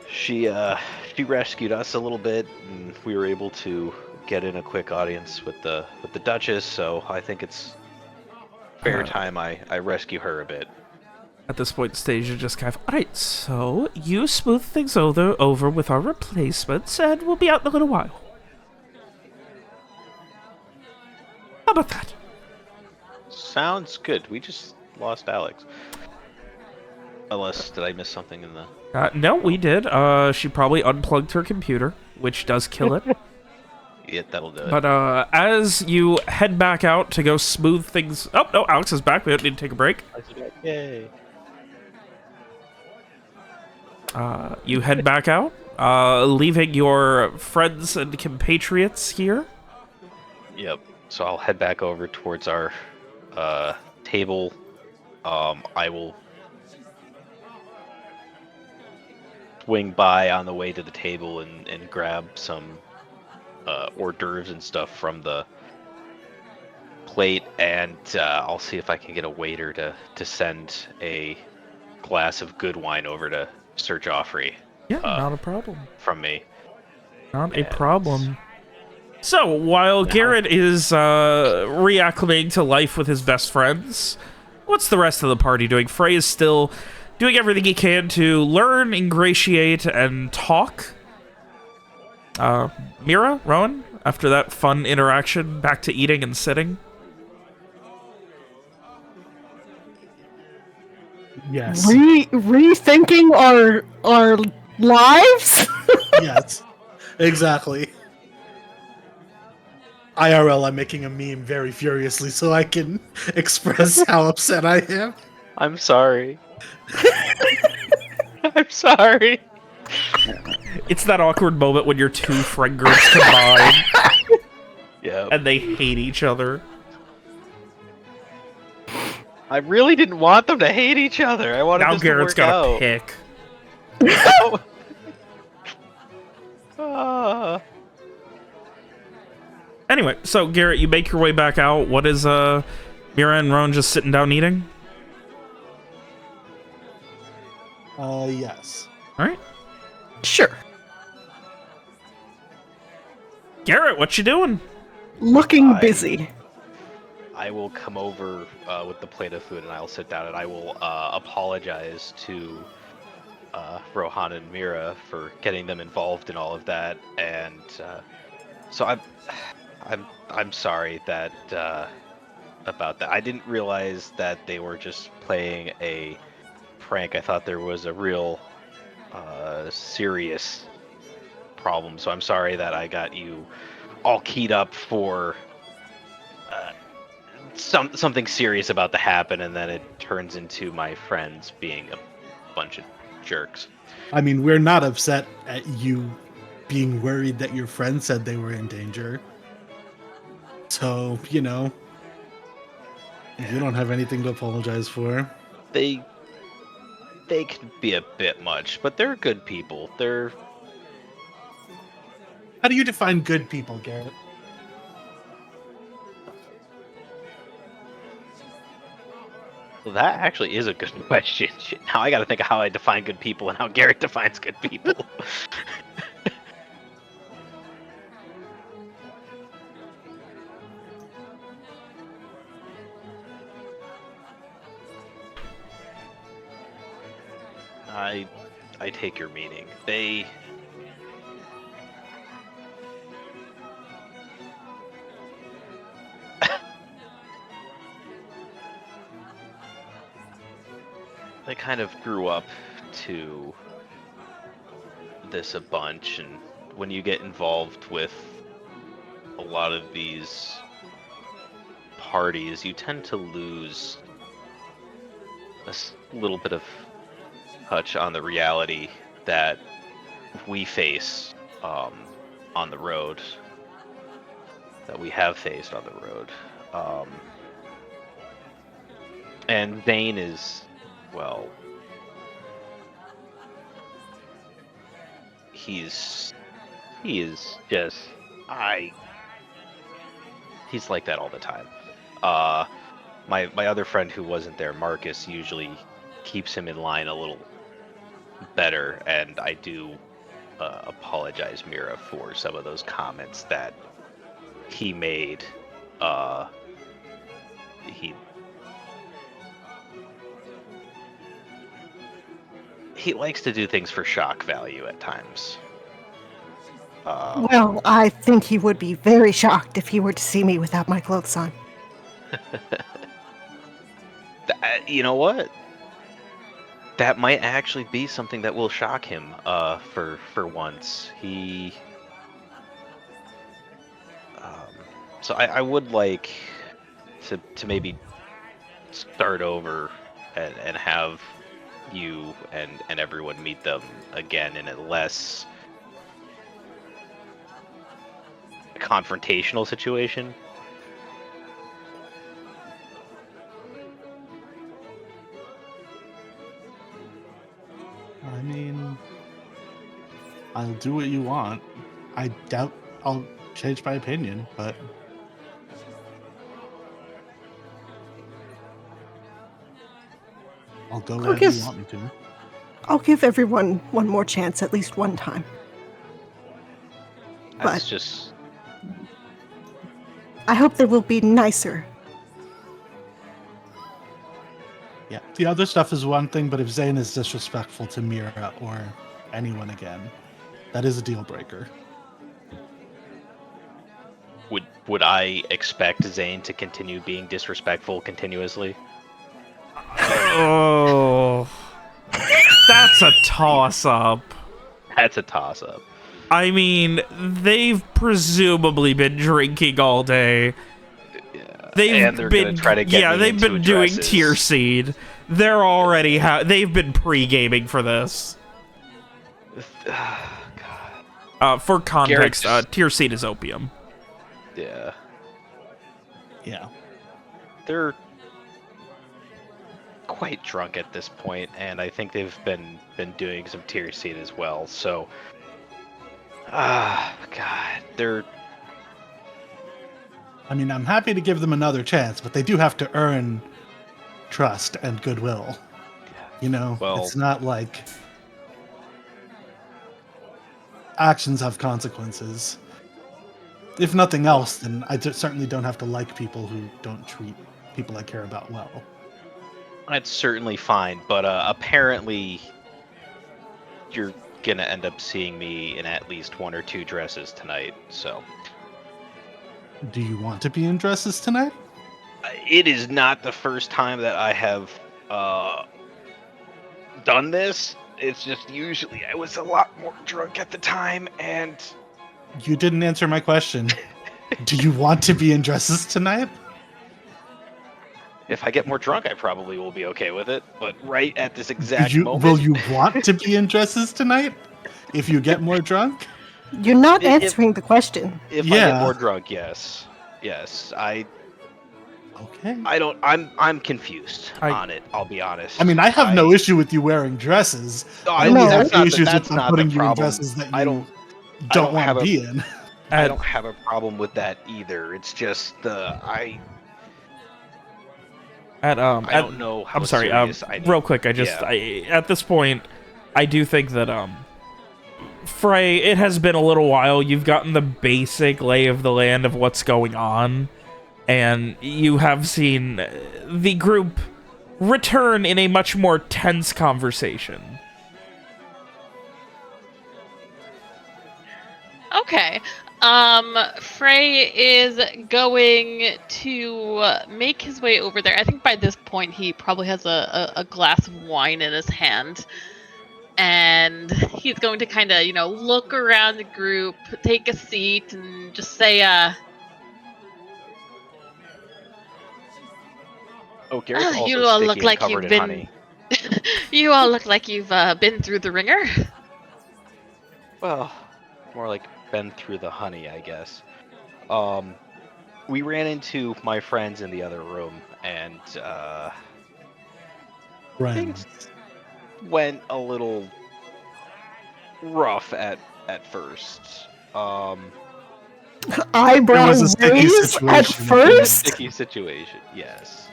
she rescued us a little bit, and we were able to get in a quick audience with the Duchess. So I think it's fair time I rescue her a bit. At this point, Stasia just kind of, alright, so you smooth things over with our replacements, and we'll be out in a little while. How about that? Sounds good. We just lost Alex. Unless, did I miss something in the... No, we did. She probably unplugged her computer, which does kill it. Yeah, that'll do it. But as you head back out to go smooth things... Oh, no, Alex is back. We don't need to take a break. Yay. You head back out, leaving your friends and compatriots here. Yep. So I'll head back over towards our table. I will swing by on the way to the table and grab some hors d'oeuvres and stuff from the plate, and I'll see if I can get a waiter to send a glass of good wine over to Sir Joffrey. Yeah, not a problem. From me. Not a problem. So, while Garett is reacclimating to life with his best friends, what's the rest of the party doing? Frey is still doing everything he can to learn, ingratiate, and talk. Mira, Rowan, after that fun interaction, back to eating and sitting. Yes. Rethinking our lives? Yes, exactly. IRL, I'm making a meme very furiously so I can express how upset I am. I'm sorry. I'm sorry. It's that awkward moment when your two friend groups combine. Yeah. And they hate each other. I really didn't want them to hate each other. I wanted this to work out. Now Garett's got a pick. Anyway, so Garett, you make your way back out. What is Mira and Rowan just sitting down eating? Yes. All right. Sure. Garett, what you doing? Looking busy. I will come over with the plate of food and I'll sit down and I will apologize to Rohan and Mira for getting them involved in all of that, and so I'm sorry that about that. I didn't realize that they were just playing a prank. I thought there was a real serious problem, so I'm sorry that I got you all keyed up for something serious about to happen, and then it turns into my friends being a bunch of jerks. I mean, we're not upset at you being worried that your friend said they were in danger. So, you know, you don't have anything to apologize for. They can be a bit much, but they're good people. They're... How do you define good people, Garett? Well, that actually is a good question. Shit, now I gotta think of how I define good people and how Garett defines good people. I take your meaning. They kind of grew up to this a bunch, and when you get involved with a lot of these parties, you tend to lose a little bit of touch on the reality that we face on the road, that we have faced on the road. And Vane is, well, he is just, he's like that all the time. My other friend who wasn't there, Marcus, usually keeps him in line a little better, and I do apologize, Mira, for some of those comments that he made. He likes to do things for shock value at times. Well, I think he would be very shocked if he were to see me without my clothes on. You know what? That might actually be something that will shock him for once. He... so I would like to maybe start over and have you and everyone meet them again in a less confrontational situation. mean, I'll do what you want. I doubt I'll change my opinion, but I'll go wherever you want me to. I'll give everyone one more chance at least one time. That's just... I hope they will be nicer. Yeah, the other stuff is one thing, but if Zane is disrespectful to Mira or anyone again, that is a deal breaker. Would I expect Zane to continue being disrespectful continuously? Oh, that's a toss-up. That's a toss-up. I mean, they've presumably been drinking all day. Yeah. They've been try to get they've been doing tier seed. They're already they've been pre-gaming for this. God. For context, tier seed is opium. Yeah. Yeah. They're quite drunk at this point, and I think they've been doing some tier seed as well. So, God, they're... I mean, I'm happy to give them another chance, but they do have to earn trust and goodwill. You know, it's not like actions have consequences. If nothing else, then I certainly don't have to like people who don't treat people I care about well. That's certainly fine, but apparently you're gonna end up seeing me in at least one or two dresses tonight, so... Do you want to be in dresses tonight? It is not the first time that I have done this. It's just usually I was a lot more drunk at the time, and... You didn't answer my question. Do you want to be in dresses tonight? If I get more drunk, I probably will be okay with it. But right at this exact moment... Will you want to be in dresses tonight? If you get more drunk? You're not answering the question. If I get more drunk, yes. Yes, Okay. I'm confused on it, I'll be honest. I mean, I have no issue with you wearing dresses. I No, have issues with them putting you in dresses that you don't want to be in. I don't have a problem with that either. It's just I don't know how I'm sorry, serious I need. real quick, at this point, I do think that, Frey, it has been a little while. You've gotten the basic lay of the land of what's going on, and you have seen the group return in a much more tense conversation. Okay. Frey is going to make his way over there. I think by this point he probably has a glass of wine in his hand. And he's going to kind of, look around the group, take a seat, and just say, Oh, Garett's also you all look like you've been... You all look like you've been through the ringer. Well, more like been through the honey, I guess. We ran into my friends in the other room, and things went a little rough at first. Eyebrows raised at first? Sticky situation, yes.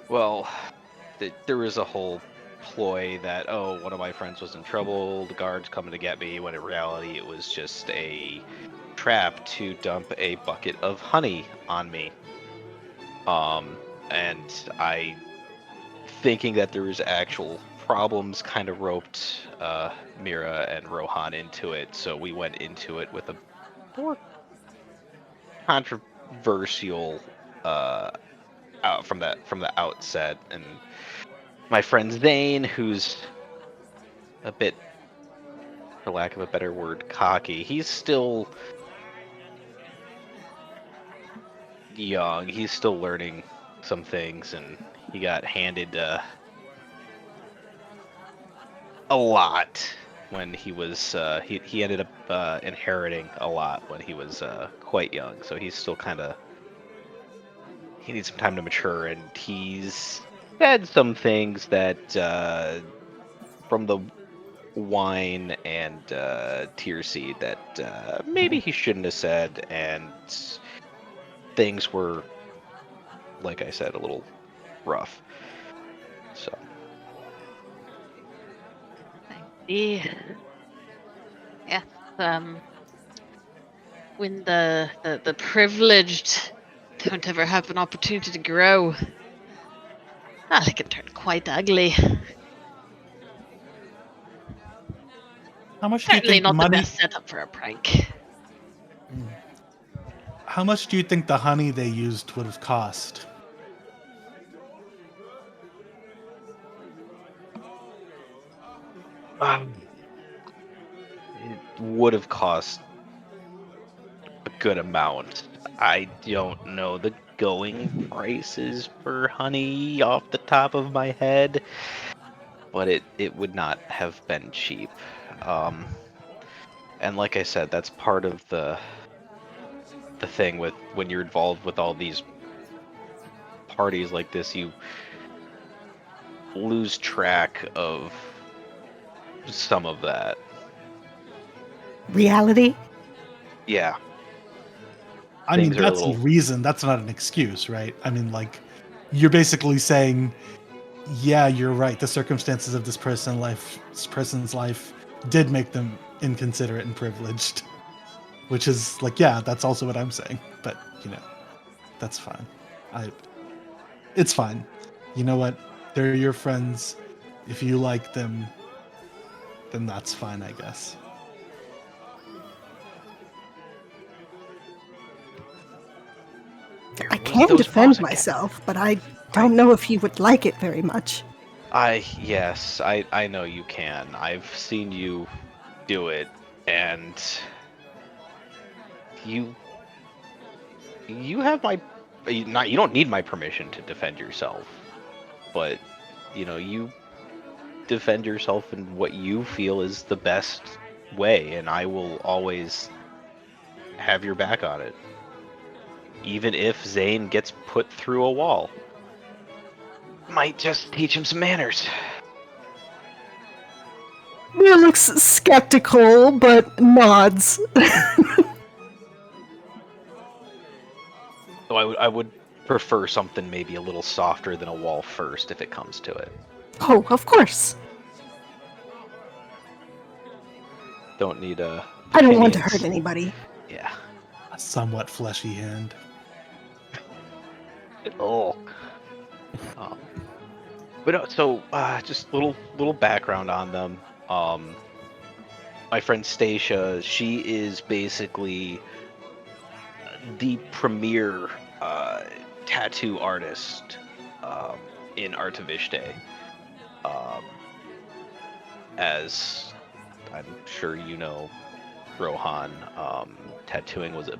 Well, there was a whole ploy that, one of my friends was in trouble, the guards coming to get me, when in reality it was just a trap to dump a bucket of honey on me. And I, thinking that there was actual problems, kind of roped Mira and Rohan into it, so we went into it with a more controversial from the outset, and my friend Zane, who's a bit, for lack of a better word, cocky. He's still young. He's still learning some things, and he got handed a lot when he was he ended up inheriting a lot when he was quite young. So he's still he needs some time to mature, and he's said some things that from the wine and tear seed that maybe he shouldn't have said, and things were, like I said, a little rough. So. I see. Yes. When the privileged don't ever have an opportunity to grow, it can turn quite ugly. How much do you Certainly think not money? the best setup for a prank. How much do you think the honey they used would have cost? It would have cost a good amount. I don't know the going prices for honey off the top of my head, but it would not have been cheap. And like I said, that's part of the thing with when you're involved with all these parties like this, you lose track of some of that. Reality? Yeah. I mean, that's a reason. That's not an excuse, right? I mean, like, you're basically saying, yeah, you're right. The circumstances of this person's life did make them inconsiderate and privileged. Which is like, yeah, that's also what I'm saying. But, that's fine. It's fine. You know what? They're your friends. If you like them, then that's fine, I guess. I can defend myself, but I don't know if you would like it very much. Yes, I know you can. I've seen you do it, and you have my you don't need my permission to defend yourself, but you defend yourself in what you feel is the best way, and I will always have your back on it, even if Zane gets put through a wall. Might just teach him some manners. Mia looks skeptical, but nods. So I would prefer something maybe a little softer than a wall first, if it comes to it. Oh, of course. Don't need a. I don't want to hurt anybody. Yeah. A somewhat fleshy hand. Oh. But no, so just little background on them. My friend Stacia, she is basically the premier tattoo artist in Artavishte. As I'm sure you know, Rohan, tattooing was a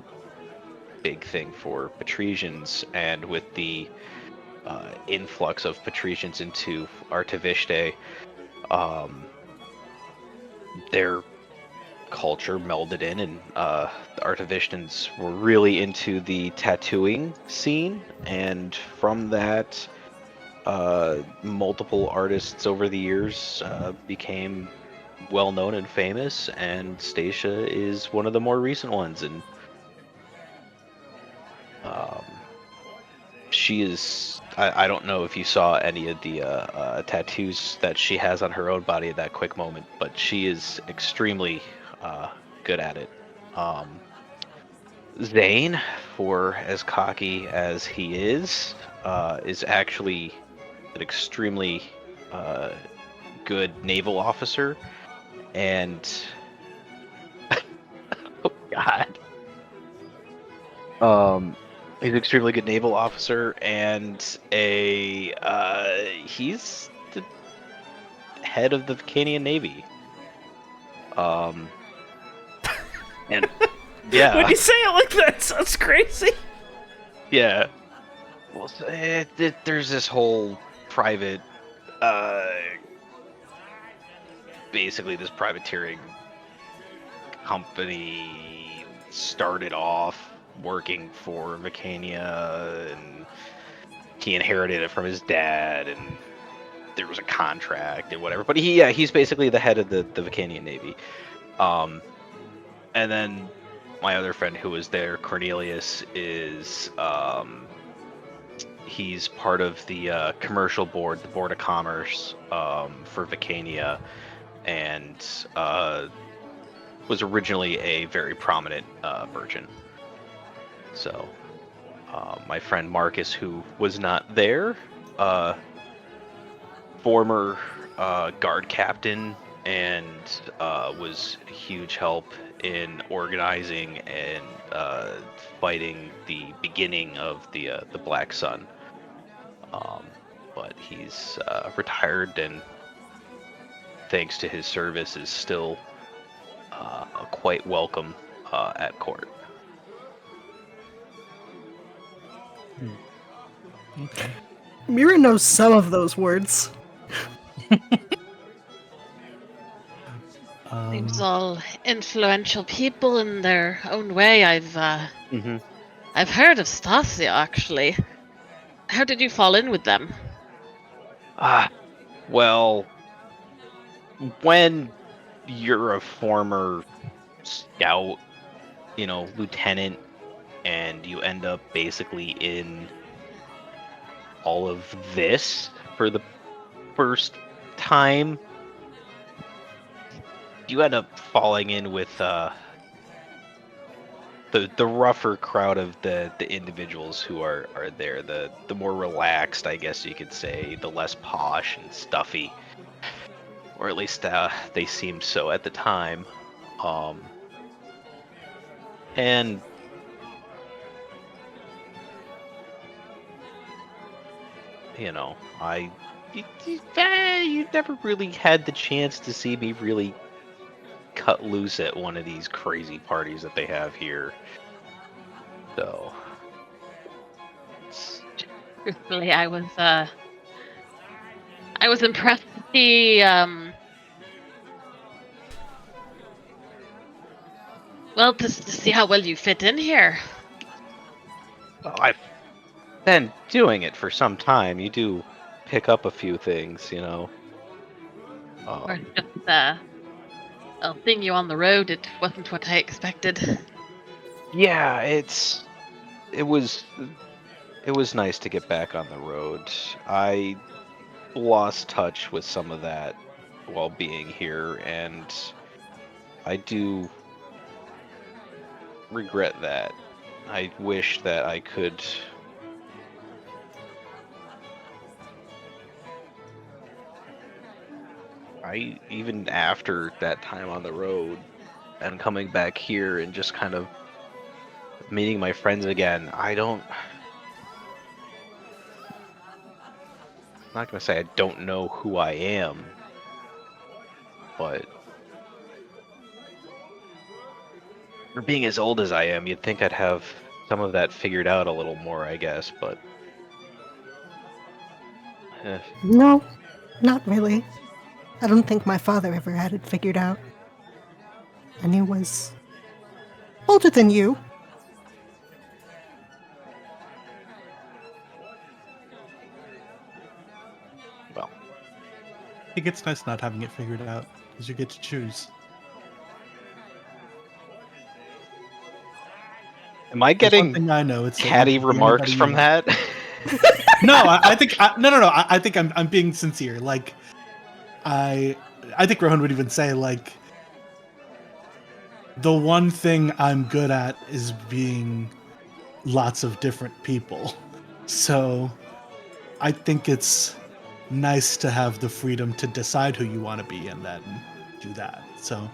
big thing for Patricians, and with the influx of Patricians into Artavishte, their culture melded in, and the Artavishtans were really into the tattooing scene, and from that, multiple artists over the years became well known and famous, and Stacia is one of the more recent ones, and she is. I don't know if you saw any of the tattoos that she has on her own body at that quick moment, but she is extremely good at it. Zane, for as cocky as he is actually an extremely good naval officer, and oh god, he's an extremely good naval officer, and he's the head of the Vitecourt Navy. And yeah, when you say it like that, it sounds crazy. Yeah. Well, there's this whole private, basically this privateering company started off working for Vitecourt, and he inherited it from his dad, and there was a contract and whatever. But he's basically the head of the Vicanian Navy. And then my other friend who was there, Cornelius, is he's part of the commercial board, the Board of Commerce for Vicania, and was originally a very prominent virgin. So my friend Marcus, who was not there, former guard captain, and was a huge help in organizing and fighting the beginning of the Black Sun. But he's retired, and thanks to his service, is still quite welcome at court. Okay. Mira knows some of those words. Seems all influential people in their own way. I've heard of Stasia, actually. How did you fall in with them? Well, when you're a former scout, lieutenant, and you end up basically in all of this for the first time, you end up falling in with the rougher crowd of the individuals who are there, the more relaxed, I guess you could say, the less posh and stuffy, or at least they seemed so at the time. And you never really had the chance to see me really cut loose at one of these crazy parties that they have here. So, Truthfully, I was impressed to see to see how well you fit in here. Well, I've been doing it for some time. You do pick up a few things, Or just seeing you on the road, it wasn't what I expected. Yeah, it was nice to get back on the road. I lost touch with some of that while being here, and I do regret that. I wish that I could even after that time on the road and coming back here and just kind of meeting my friends again, I'm not gonna say I don't know who I am, but for being as old as I am, you'd think I'd have some of that figured out a little more, I guess, but No, not really. I don't think my father ever had it figured out. And he was older than you. Well, I think it's nice not having it figured out, because you get to choose. am I getting one thing I know, it's catty remarks from that? No, I think no. I think I'm being sincere. Like, I think Rohan would even say, like, the one thing I'm good at is being lots of different people. So I think it's nice to have the freedom to decide who you want to be and then do that. So,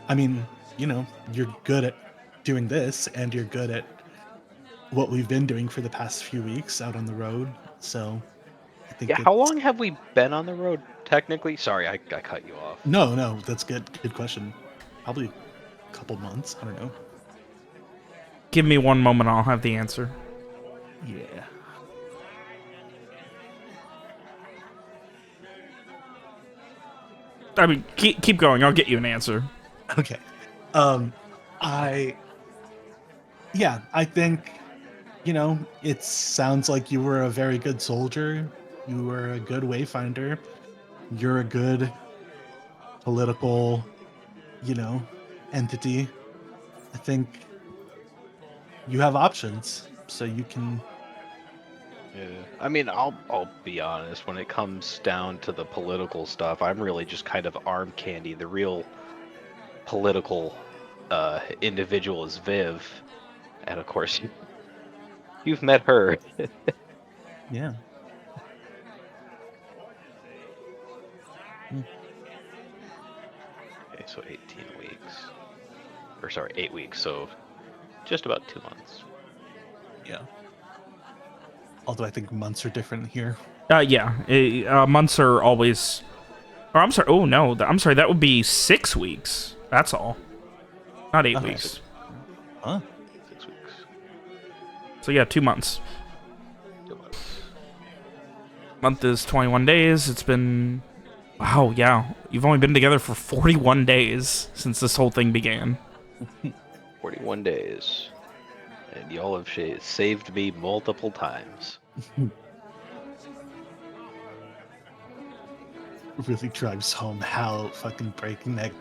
I mean, you're good at doing this, and you're good at what we've been doing for the past few weeks out on the road. So I think How long have we been on the road, technically? Sorry, I cut you off. No, that's good. Good question. Probably a couple months. I don't know. Give me one moment, I'll have the answer. Yeah. I mean, keep going. I'll get you an answer. Okay. I think, it sounds like you were a very good soldier. You were a good wayfinder. you're a good political, entity. I think you have options, so you can. Yeah, I mean, I'll be honest. When it comes down to the political stuff, I'm really just kind of arm candy. The real political individual is Viv, and of course, you've met her. Yeah. Okay, so 18 weeks, or sorry, 8 weeks. So just about 2 months. Yeah. Although I think months are different here. Yeah. Months are always... Or I'm sorry. Oh, no. I'm sorry. That would be 6 weeks. That's all. Not 8 weeks. Huh? 6 weeks. So yeah, 2 months. 2 months. Month is 21 days. It's been... Wow, yeah. You've only been together for 41 days since this whole thing began. 41 days. And y'all have saved me multiple times. Really drives home how fucking breakneck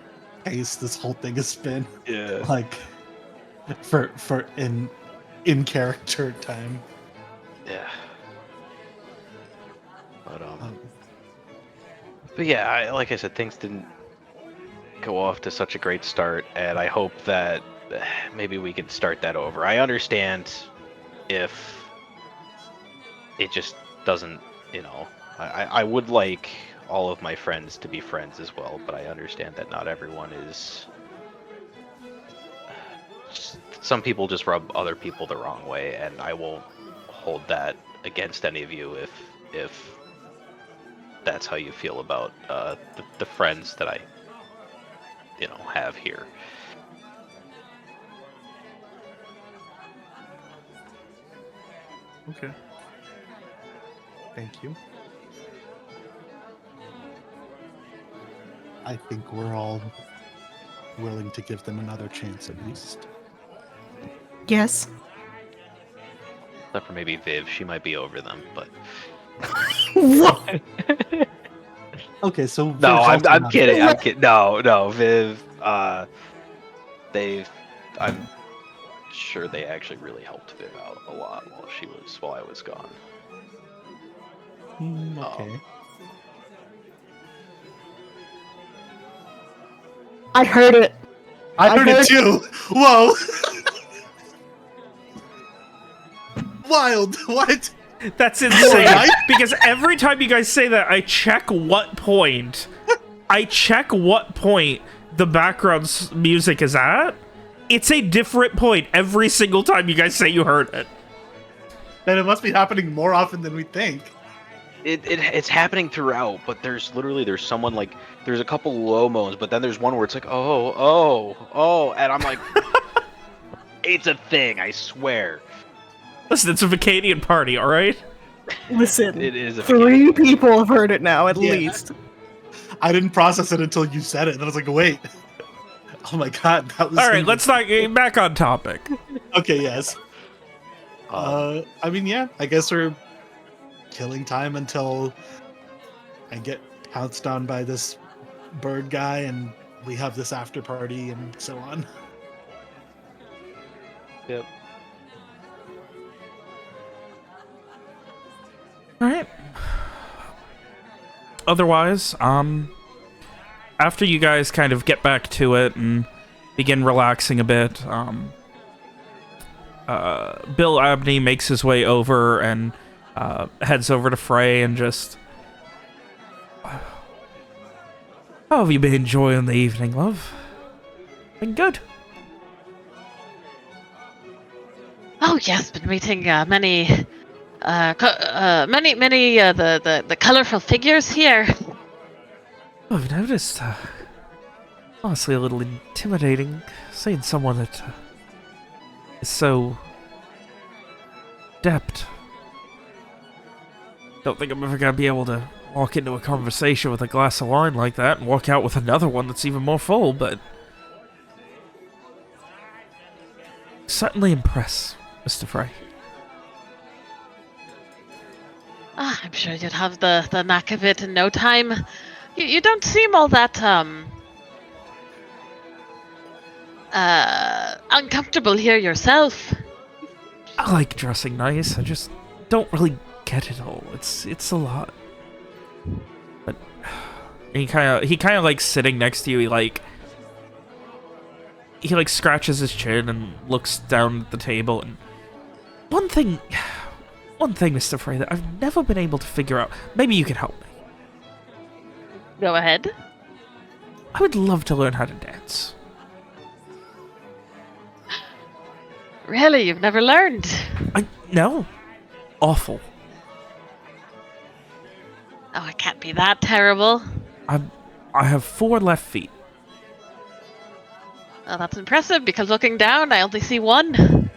pace this whole thing has been. Yeah. Like, for in character time. Yeah. But yeah, like I said, things didn't go off to such a great start, and I hope that maybe we can start that over. I understand if it just doesn't, I would like all of my friends to be friends as well, but I understand that not everyone is. Some people just rub other people the wrong way, and I won't hold that against any of you if that's how you feel about the friends that I have here. Okay. Thank you. I think we're all willing to give them another chance at least. Yes. Except for maybe Viv, she might be over them, but. What? Okay, so no, I'm kidding. I'm kidding. No, Viv. I'm sure they actually really helped Viv out a lot while I was gone. Okay. I heard it. I heard it too. Whoa. Wild. What? That's insane. Because every time you guys say that, I check what point the background music is at. It's a different point every single time you guys say you heard it. Then it must be happening more often than we think. It's happening throughout, but there's someone like there's a couple low moans, but then there's one where it's like oh, and I'm like, it's a thing, I swear. Listen, it's a Vacadian party, all right? Listen, it is. 3 people have heard it now, at least. I didn't process it until you said it, and I was like, wait. Oh my god, that was. All right, let's not get back on topic. Okay, yes. I mean, yeah, I guess we're killing time until I get pounced on by this bird guy and we have this after party and so on. Yep. All right. Otherwise, after you guys kind of get back to it and begin relaxing a bit, Bill Abney makes his way over and heads over to Frey and just... How have you been enjoying the evening, love? Been good. Oh yes, been meeting many the colorful figures here. Oh, I've noticed. Honestly, a little intimidating seeing someone that is so adept. Don't think I'm ever gonna be able to walk into a conversation with a glass of wine like that and walk out with another one that's even more full, but certainly impressed, Mr. Frey. I'm sure you'd have the knack of it in no time. You don't seem all that uncomfortable here yourself. I like dressing nice. I just don't really get it all. It's a lot. But he kind of like sitting next to you. He like scratches his chin and looks down at the table. And one thing, Mr. Frey, that I've never been able to figure out. Maybe you can help me. Go ahead. I would love to learn how to dance. Really? You've never learned? No. Awful. Oh, it can't be that terrible. I have 4 left feet. Oh, that's impressive, because looking down, I only see 1.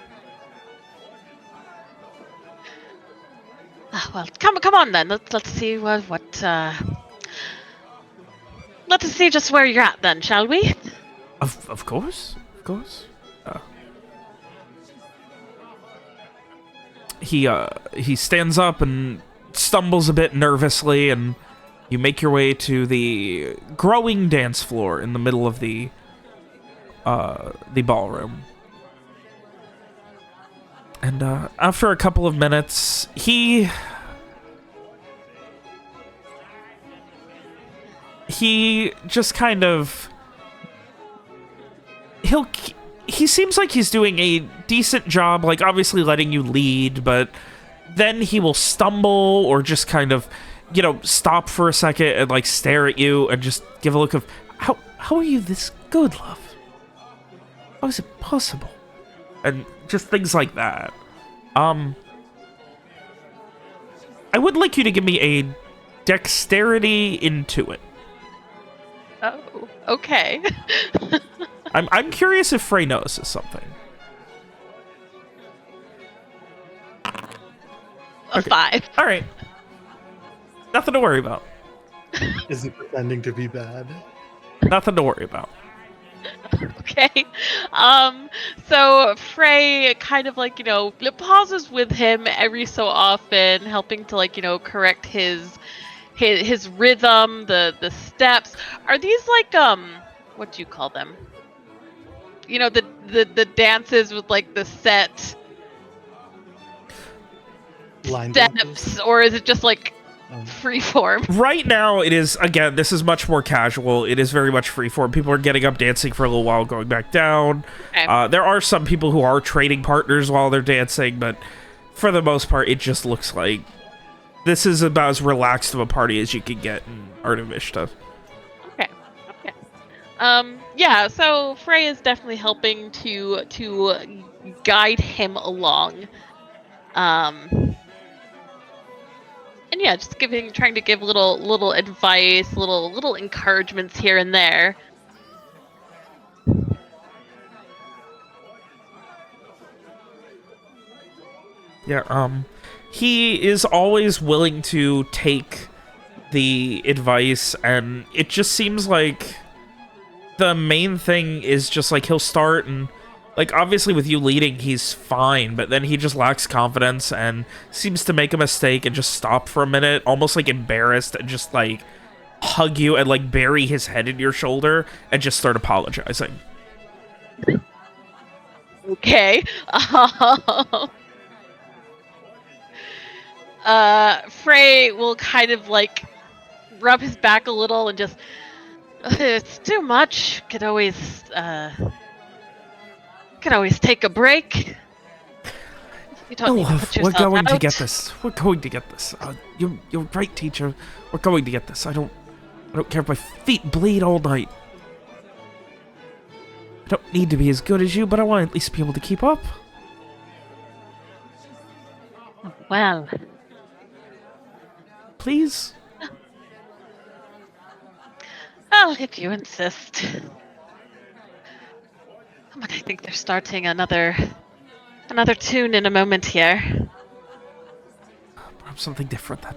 Well, come on then. Let's see let's see just where you're at then, shall we? Of course. He stands up and stumbles a bit nervously, and you make your way to the growing dance floor in the middle of the ballroom. And after a couple of minutes, he just kind of he seems like he's doing a decent job, like obviously letting you lead, but then he will stumble or just kind of, stop for a second and like stare at you and just give a look of, how are you this good, love? How is it possible? And just things like that. I would like you to give me a dexterity into it. Oh, okay. I'm curious if Frey notices something. A 5. All right. Nothing to worry about. Is he pretending to be bad? Nothing to worry about. Okay. So Frey kind of like, pauses with him every so often, helping to like, correct his rhythm, the steps. Are these like what do you call them? The dances with like the set Line steps, dances? or is it just like freeform? Right now, it is, again, this is much more casual. It is very much freeform. People are getting up, dancing for a little while, going back down. Okay. There are some people who are trading partners while they're dancing, but for the most part, it just looks like this is about as relaxed of a party as you can get in Art of Ishta. Okay. Yeah, so Frey is definitely helping to guide him along. And yeah, just trying to give little advice, little encouragements here and there. Yeah, he is always willing to take the advice, and it just seems like the main thing is just like he'll start and like obviously with you leading he's fine, but then he just lacks confidence and seems to make a mistake and just stop for a minute, almost like embarrassed, and just like hug you and like bury his head in your shoulder and just start apologizing. Okay. Frey will kind of like rub his back a little and just, it's too much. Could always take a break. You don't need to put yourself we're going out. to get this. We're going to get this. You're right, teacher. We're going to get this. I don't care if my feet bleed all night. I don't need to be as good as you, but I want to at least be able to keep up. Well. Please? Well, if you insist. But I think they're starting another tune in a moment here. Perhaps something different then.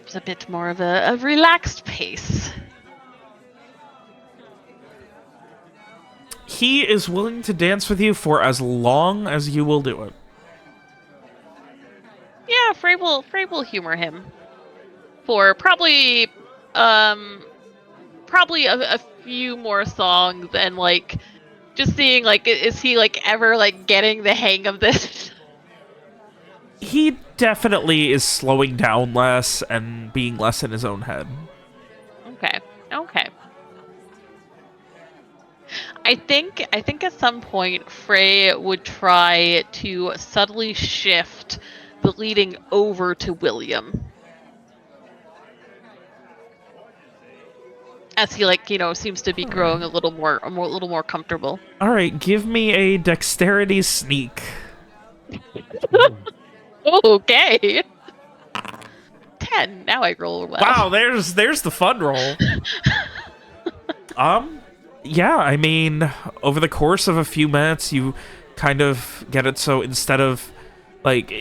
It's a bit more of a relaxed pace. He is willing to dance with you for as long as you will do it. Yeah, Frey will humor him for probably a few more songs, and like just seeing like, is he like ever like getting the hang of this? He definitely is slowing down less and being less in his own head. Okay. I think at some point Frey would try to subtly shift the leading over to William, as he seems to be growing a little more comfortable. All right, give me a dexterity sneak. Okay. 10. Now I roll well. Wow, there's the fun roll. Yeah, I mean, over the course of a few minutes, you kind of get it. So instead of, like,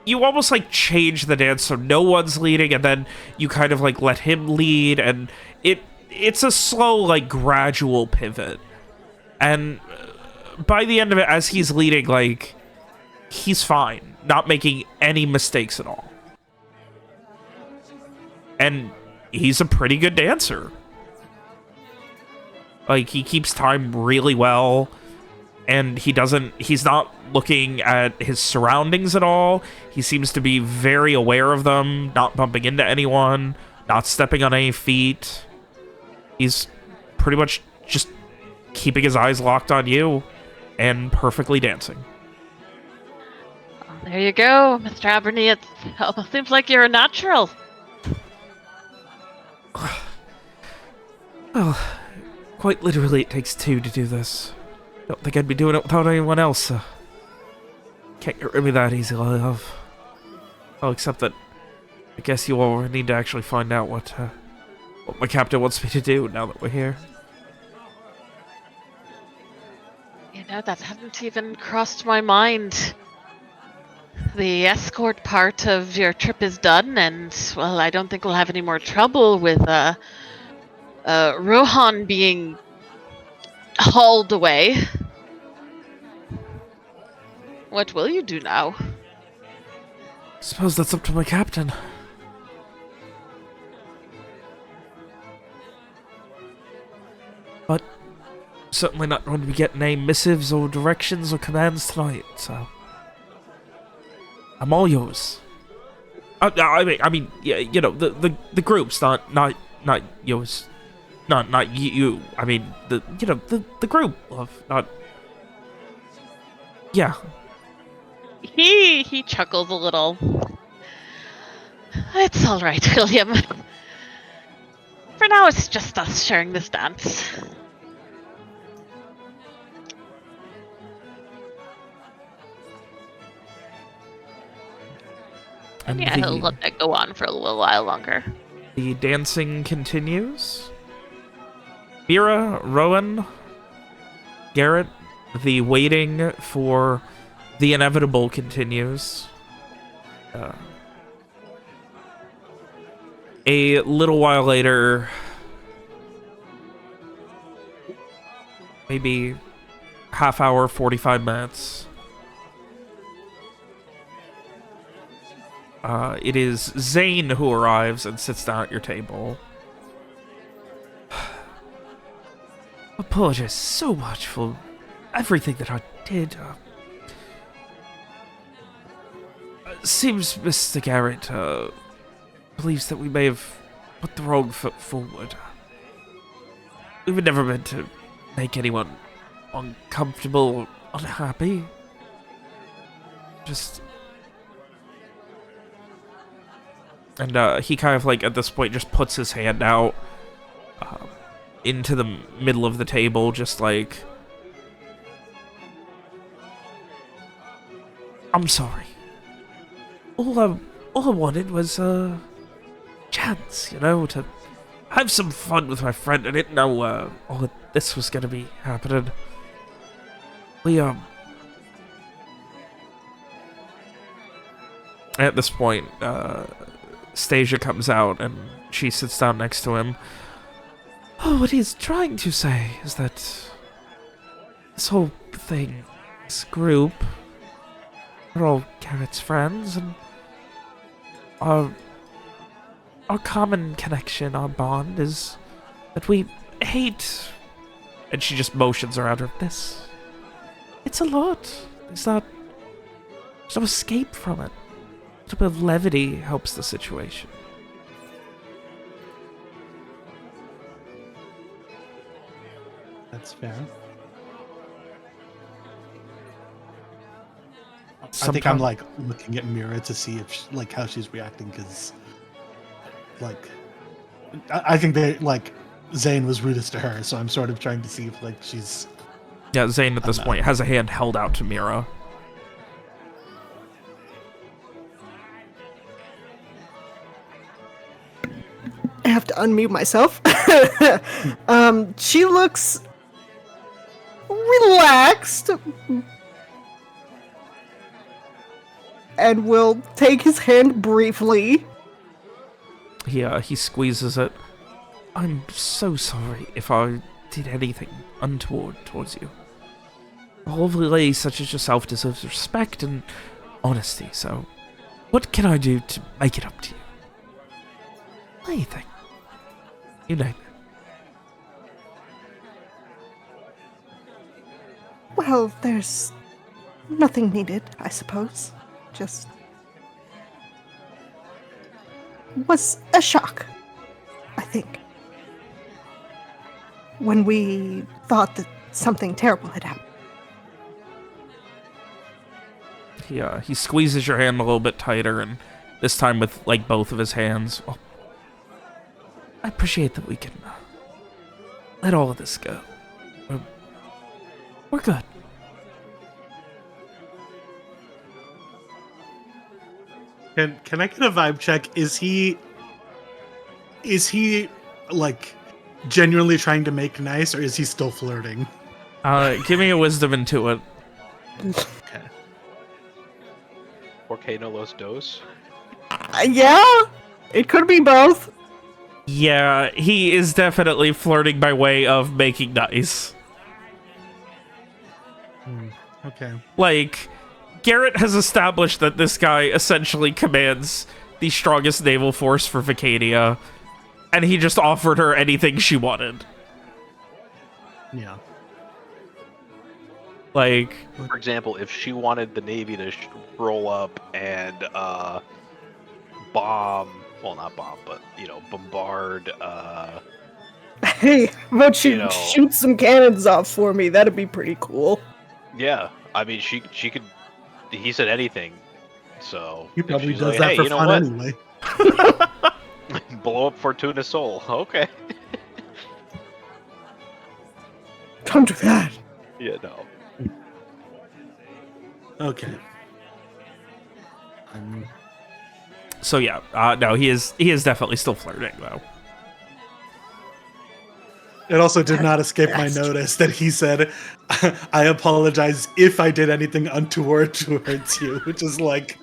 you almost, like, change the dance so no one's leading, and then you kind of, like, let him lead, and it's a slow, like, gradual pivot. And by the end of it, as he's leading, like, he's fine, not making any mistakes at all. And he's a pretty good dancer. Like, he keeps time really well, and he's not looking at his surroundings at all. He seems to be very aware of them, not bumping into anyone, not stepping on any feet. He's pretty much just keeping his eyes locked on you and perfectly dancing. Oh, there you go, Mr. Aberney. It almost seems like you're a natural. Well, quite literally, it takes two to do this. Don't think I'd be doing it without anyone else. Can't get rid of me that easily, love. Oh, except that I guess you all need to actually find out what my captain wants me to do now that we're here. You know, that hadn't even crossed my mind. The escort part of your trip is done, and, well, I don't think we'll have any more trouble with Rohan being hauled away. What will you do now? Suppose that's up to my captain. But certainly not going to be getting any missives or directions or commands tonight, so I'm all yours. I mean, yeah, you know, the group's not yours. Not you. I mean, the group of not. Yeah. He chuckles a little. It's all right, William. For now, it's just us sharing this dance. And yeah, he'll let that go on for a little while longer. The dancing continues. Mira, Rowan, Garett, the waiting for the inevitable continues. A little while later, maybe half hour, 45 minutes. It is Zane who arrives and sits down at your table. Apologize so much for everything that I did. Seems Mr. Garett believes that we may have put the wrong foot forward. We were never meant to make anyone uncomfortable or unhappy. Just... And he kind of, like, at this point just puts his hand out into the middle of the table, just like... I'm sorry. All I wanted was a chance, you know, to have some fun with my friend. I didn't know all of this was gonna be happening. We At this point, Stasia comes out and she sits down next to him. Oh, what he's trying to say is that this whole thing, this group, we're all Garett's friends, and our common connection, our bond, is that we hate... And she just motions around her. It's a lot. There's no escape from it. A little bit of levity helps the situation. That's fair. I think I'm like looking at Mira to see if she, like how she's reacting, because like I think they like Zane was rudest to her, so I'm sort of trying to see if like she's... Yeah, Zane at this point has a hand held out to Mira. I have to unmute myself. She looks relaxed and will take his hand briefly. He squeezes it. I'm so sorry if I did anything untoward towards you. A lovely lady such as yourself deserves respect and honesty, so what can I do to make it up to you? Anything. You name it. Well, there's nothing needed, I suppose. Just was a shock, I think. When we thought that something terrible had happened. He squeezes your hand a little bit tighter, and this time with like both of his hands. Well, I appreciate that we can let all of this go. We're good. Can I get a vibe check? Is he like genuinely trying to make nice, or is he still flirting? Give me a wisdom into it. Okay. Porque no los dos? Yeah, it could be both. Yeah, he is definitely flirting by way of making nice. Okay. Like, Garett has established that this guy essentially commands the strongest naval force for Vitecourt, and he just offered her anything she wanted. Yeah. Like, for example, if she wanted the Navy to roll up and bomb, well, not bomb, but bombard. Hey, how about you shoot some cannons off for me? That'd be pretty cool. Yeah, I mean, she could. He said anything, so he probably does like, that hey, for fun anyway. Blow up Fortuna Sol. Okay. Don't do that. Yeah, no. Okay. so yeah, no, he is definitely still flirting though. It also did not escape my notice that he said, "I apologize if I did anything untoward towards you," which is like,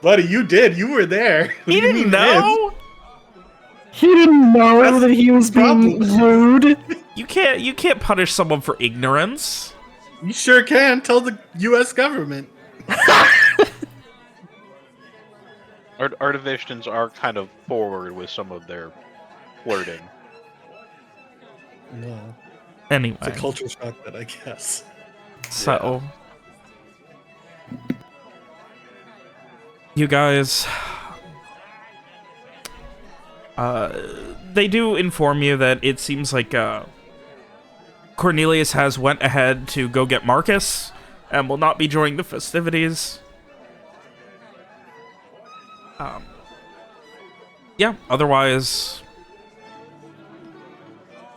buddy, you did. You were there. He didn't know. He didn't know that he was being rude. You can't punish someone for ignorance. You sure can. Tell the U.S. government. Artificians are kind of forward with some of their flirting. No. Anyway. It's a culture shock, that I guess. So, you guys, they do inform you that it seems like Cornelius has went ahead to go get Marcus and will not be joining the festivities. Yeah, otherwise,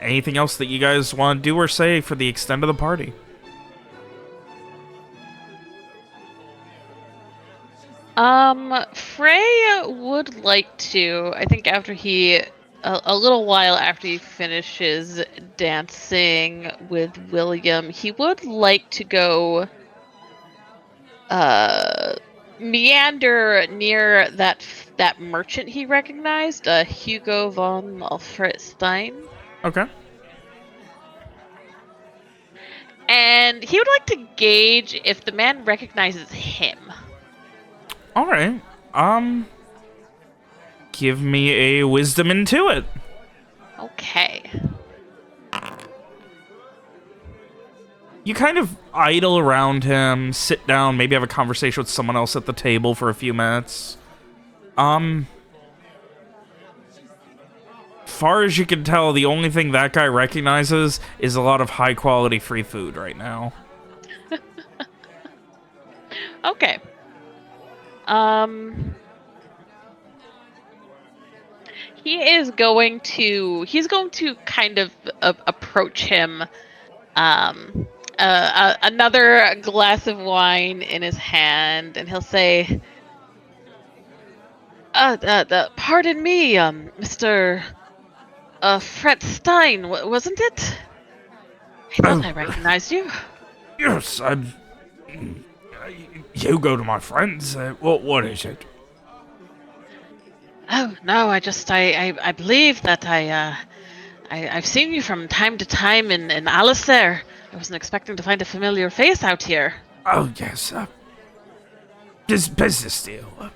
anything else that you guys want to do or say for the extent of the party? Frey would like to, I think after he, a little while after he finishes dancing with William, he would like to go, meander near that merchant he recognized, Hugo von Alfredstein. Okay. And he would like to gauge if the man recognizes him. All right. Give me a wisdom into it. Okay. You kind of idle around him, sit down, maybe have a conversation with someone else at the table for a few minutes. Far as you can tell, the only thing that guy recognizes is a lot of high-quality free food right now. Okay. He's going to kind of approach him. Another glass of wine in his hand, and he'll say, "Pardon me, Mr. Fred Stein, wasn't it? I thought I recognized you." Yes, you go to my friends. What is it? Oh no, I believe that I've seen you from time to time in Alistair. I wasn't expecting to find a familiar face out here. Oh yes, this business deal.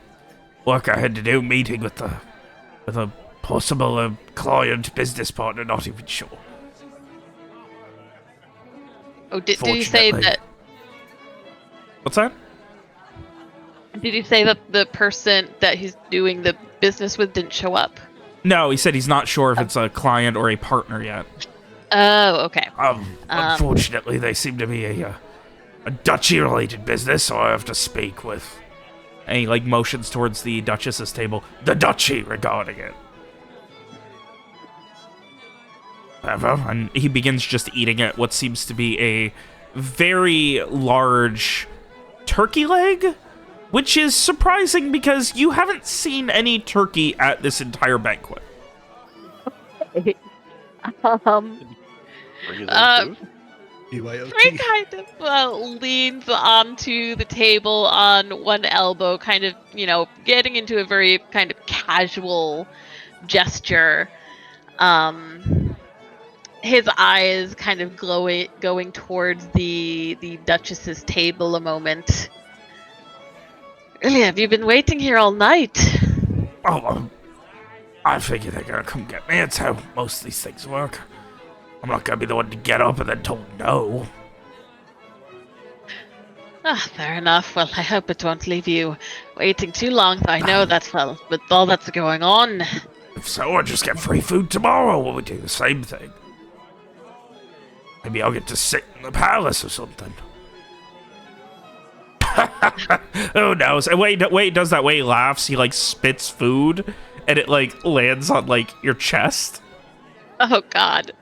Work I had to do, meeting with a possible client, business partner, not even sure. Oh, did you say that? What's that? Did you say that the person that he's doing the business with didn't show up? No, he said he's not sure if it's a client or a partner yet. Oh, okay. Unfortunately, they seem to be a duchy-related business, so I have to speak with. And he motions towards the Duchess's table. The duchy regarding it. And he begins just eating at what seems to be a very large turkey leg, which is surprising because you haven't seen any turkey at this entire banquet. Frey kind of leans onto the table on one elbow, kind of, getting into a very kind of casual gesture. His eyes kind of going towards the Duchess's table a moment. Really, have you been waiting here all night? Oh, I figure they're gonna come get me. It's how most of these things work. I'm not gonna be the one to get up and then told no. Fair enough. Well, I hope it won't leave you waiting too long. I know that, well, with all that's going on. If so, I'll just get free food tomorrow when we do the same thing. Maybe I'll get to sit in the palace or something. Who knows? And wait, he does that way he laughs, he spits food, and it lands on your chest. Oh god.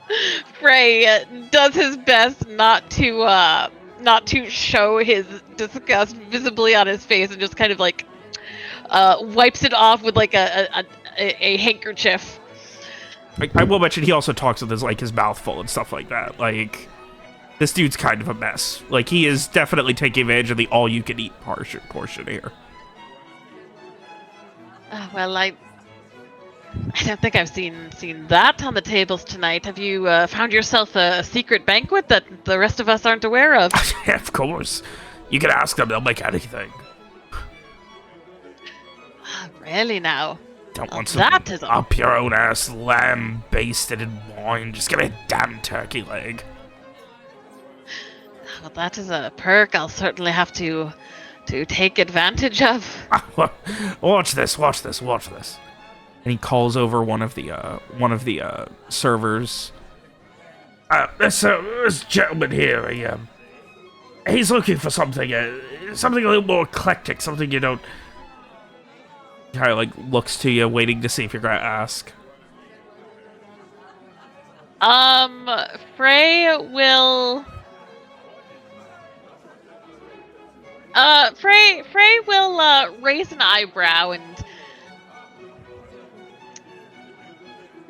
Frey does his best not to show his disgust visibly on his face, and just kind of wipes it off with a handkerchief. I will mention he also talks with his mouth full and stuff like that. This dude's kind of a mess. He is definitely taking advantage of the all-you-can-eat portion here. Well, I don't think I've seen that on the tables tonight. Have you found yourself a secret banquet that the rest of us aren't aware of? Yeah, of course. You can ask them, they'll make anything. Really now? Don't want some up your own ass lamb basted in wine. Just give me a damn turkey leg. Well, that is a perk I'll certainly have to take advantage of. Watch this. And he calls over one of the servers. This gentleman here, he's looking for something a little more eclectic, something you don't. Kind of looks to you, waiting to see if you're gonna ask. Frey will. Frey will raise an eyebrow and.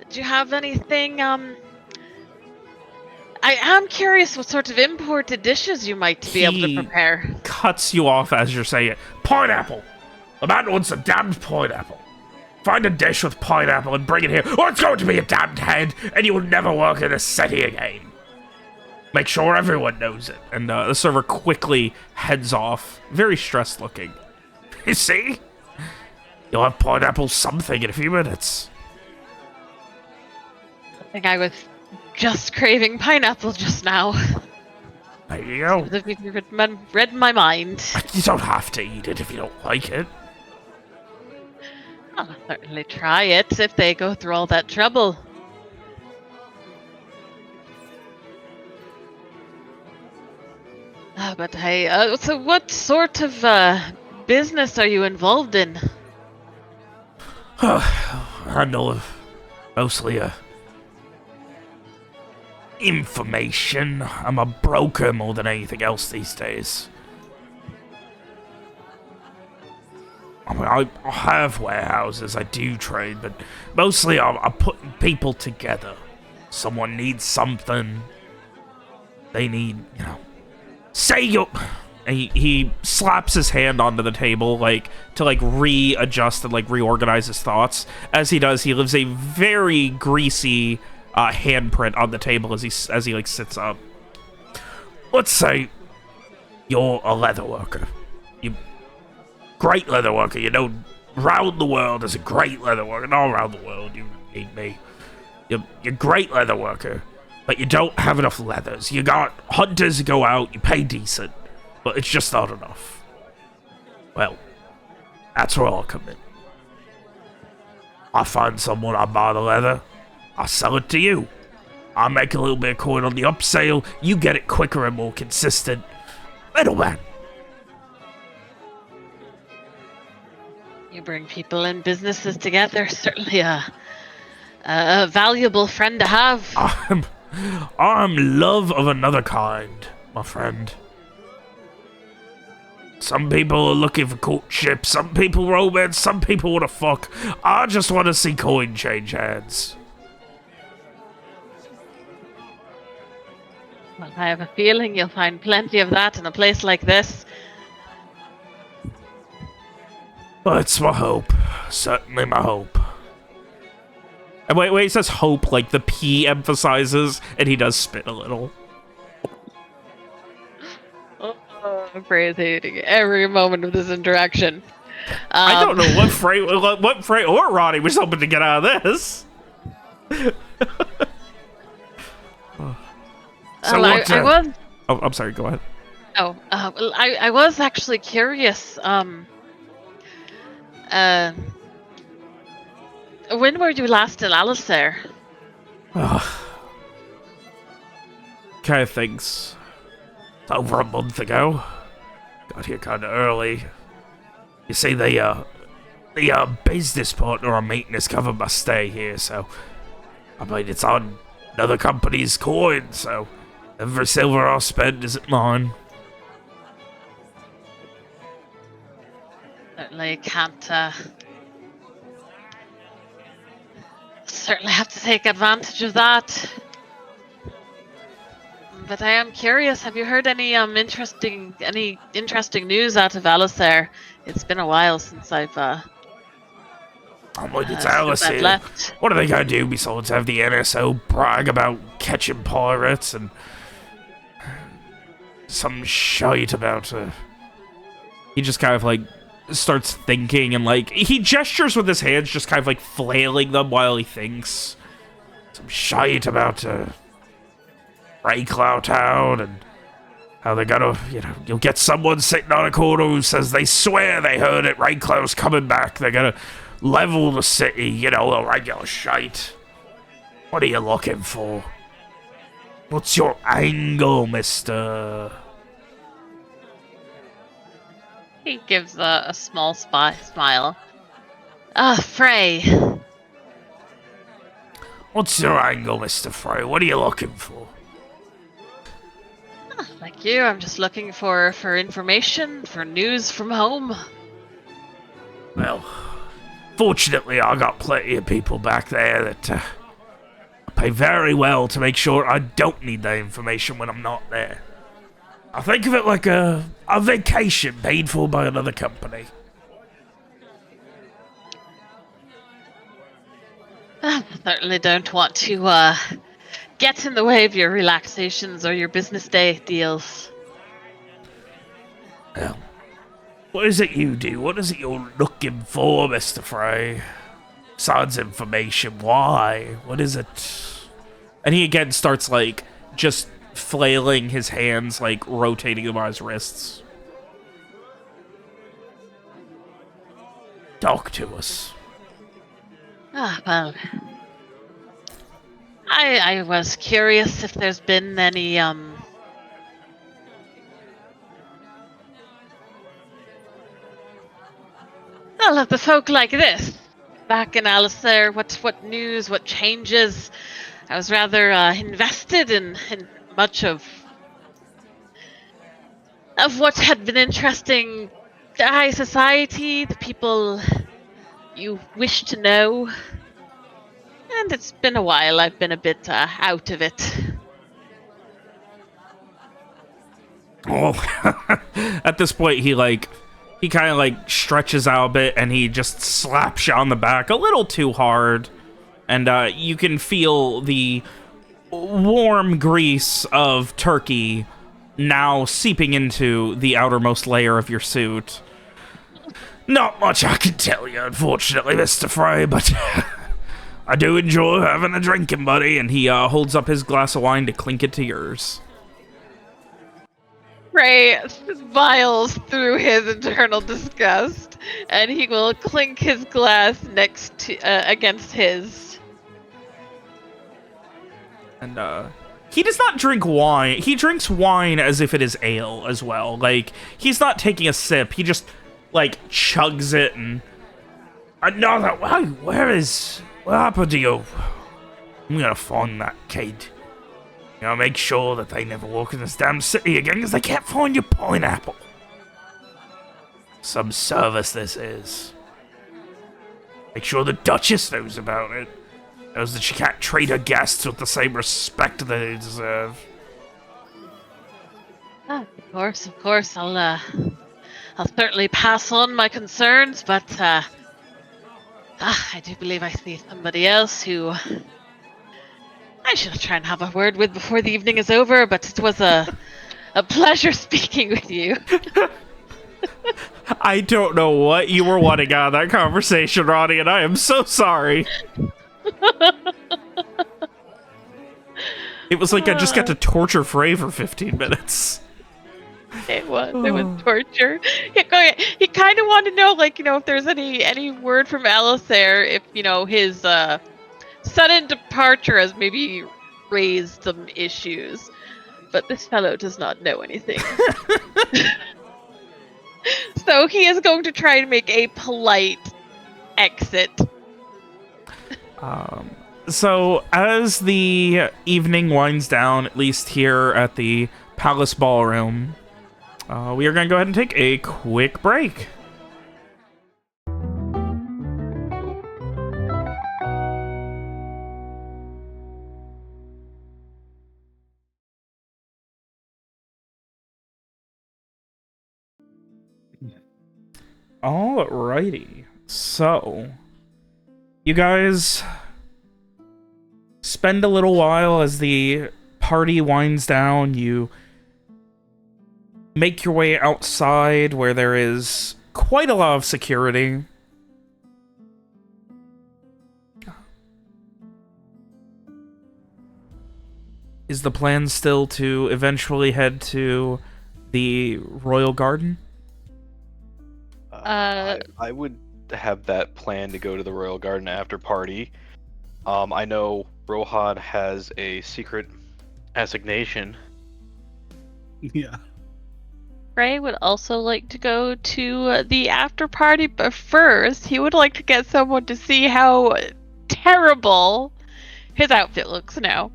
Do you have anything? I am curious what sort of imported dishes you might be able to prepare. Cuts you off as you're saying it. Pineapple. The man wants a damned pineapple. Find a dish with pineapple and bring it here, or it's going to be a damned head, and you will never work in this city again. Make sure everyone knows it. And the server quickly heads off, very stressed looking. You see? You'll have pineapple something in a few minutes. I think I was just craving pineapple just now. There you go. As if you read my mind. You don't have to eat it if you don't like it. I'll certainly try it if they go through all that trouble. But hey, so what sort of business are you involved in? I know mostly information. I'm a broker more than anything else these days. I mean, I have warehouses, I do trade, but mostly I'm putting people together. Someone needs something. They need, you know, say you. He slaps his hand onto the table, to readjust and reorganize his thoughts. As he does, he leaves a very greasy handprint on the table as he sits up. Let's say you're a leather worker. Great leather worker. You know, round the world is a great leather worker. And all around the world, you need me. You're a great leather worker, but you don't have enough leathers. You got hunters who go out, you pay decent, but it's just not enough. Well, that's where I'll come in. I find someone, I buy the leather, I sell it to you. I make a little bit of coin on the upsale, you get it quicker and more consistent. Middleman. You bring people and businesses together. Certainly a valuable friend to have. I'm love of another kind, my friend. Some people are looking for courtship, some people romance, some people want to fuck. I just want to see coin change hands. Well, I have a feeling you'll find plenty of that in a place like this. Well, it's my hope. Certainly my hope. And wait, he says hope, like the P emphasizes, and he does spit a little. I'm hating every moment of this interaction. I don't know what Frey or Ronnie was hoping to get out of this. I was. Oh, I'm sorry. Go ahead. Oh, well, I was actually curious. When were you last in Alistair? Kind of things. It's over a month ago. Got here kind of early. You see, the business partner I'm meeting is covered my stay here, so I mean it's on another company's coin, so every silver I spend isn't mine. Certainly can't. Certainly have to take advantage of that. But I am curious. Have you heard any interesting news out of Alistair? It's been a while since I've. I'm like, it's Alistair. What are they gonna do besides have the NSO brag about catching pirates and some shite about? He just kind of starts thinking and he gestures with his hands, just kind of flailing them while he thinks. Some shite about Rayclow Town and how they gotta, you'll get someone sitting on a corner who says they swear they heard it, Rayclow's coming back, they're gonna level the city, a regular shite. What are you looking for? What's your angle, mister? He gives a small smile. Frey. What's your angle, Mr. Frey? What are you looking for? Like you, I'm just looking for information, for news from home. Well, fortunately, I got plenty of people back there that pay very well to make sure I don't need that information when I'm not there. I think of it like a vacation paid for by another company. I certainly don't want to get in the way of your relaxations or your business day deals. Well, What is it you do? What is it you're looking for, Mr. Frey? Besides information, why? What is it? And he again starts, like, just flailing his hands, like, rotating them on his wrists. Talk to us. Well, I was curious if there's been any, well, the folk like this. Back in Alistair, what news, what changes? I was rather invested in much of what had been interesting to high society, the people you wish to know. And it's been a while. I've been a bit out of it. Oh, at this point, he kind of like stretches out a bit and he just slaps you on the back a little too hard. And you can feel the warm grease of turkey now seeping into the outermost layer of your suit. Not much I can tell you, unfortunately, Mr. Frey, but I do enjoy having a drinking buddy. And he holds up his glass of wine to clink it to yours. Frey smiles through his internal disgust, and he will clink his glass next to against his. And he does not drink wine. He drinks wine as if it is ale as well. Like, he's not taking a sip. He just, like, chugs it and... Another... What happened to you? I'm gonna find that kid. You know, make sure that they never walk in this damn city again because they can't find your pineapple. Some service this is. Make sure the Duchess knows about it. Knows that she can't treat her guests with the same respect that they deserve. Of course. I'll certainly pass on my concerns, but I do believe I see somebody else who I should try and have a word with before the evening is over, but it was a pleasure speaking with you. I don't know what you were wanting out of that conversation, Ronnie, and I am so sorry. It was like I just got to torture Frey for 15 minutes. It was torture. He kind of wanted to know, like, you know, if there's any word from Alistair, if, you know, his sudden departure has maybe raised some issues. But this fellow does not know anything. So he is going to try and make a polite exit. So as the evening winds down, at least here at the Palace Ballroom, we are going to go ahead and take a quick break. Alrighty, so you guys spend a little while as the party winds down. You make your way outside where there is quite a lot of security. Is the plan still to eventually head to the Royal Garden? I would have that plan to go to the Royal Garden after party. I know Rohan has a secret assignation. Yeah. Frey would also like to go to the after party, but first he would like to get someone to see how terrible his outfit looks now.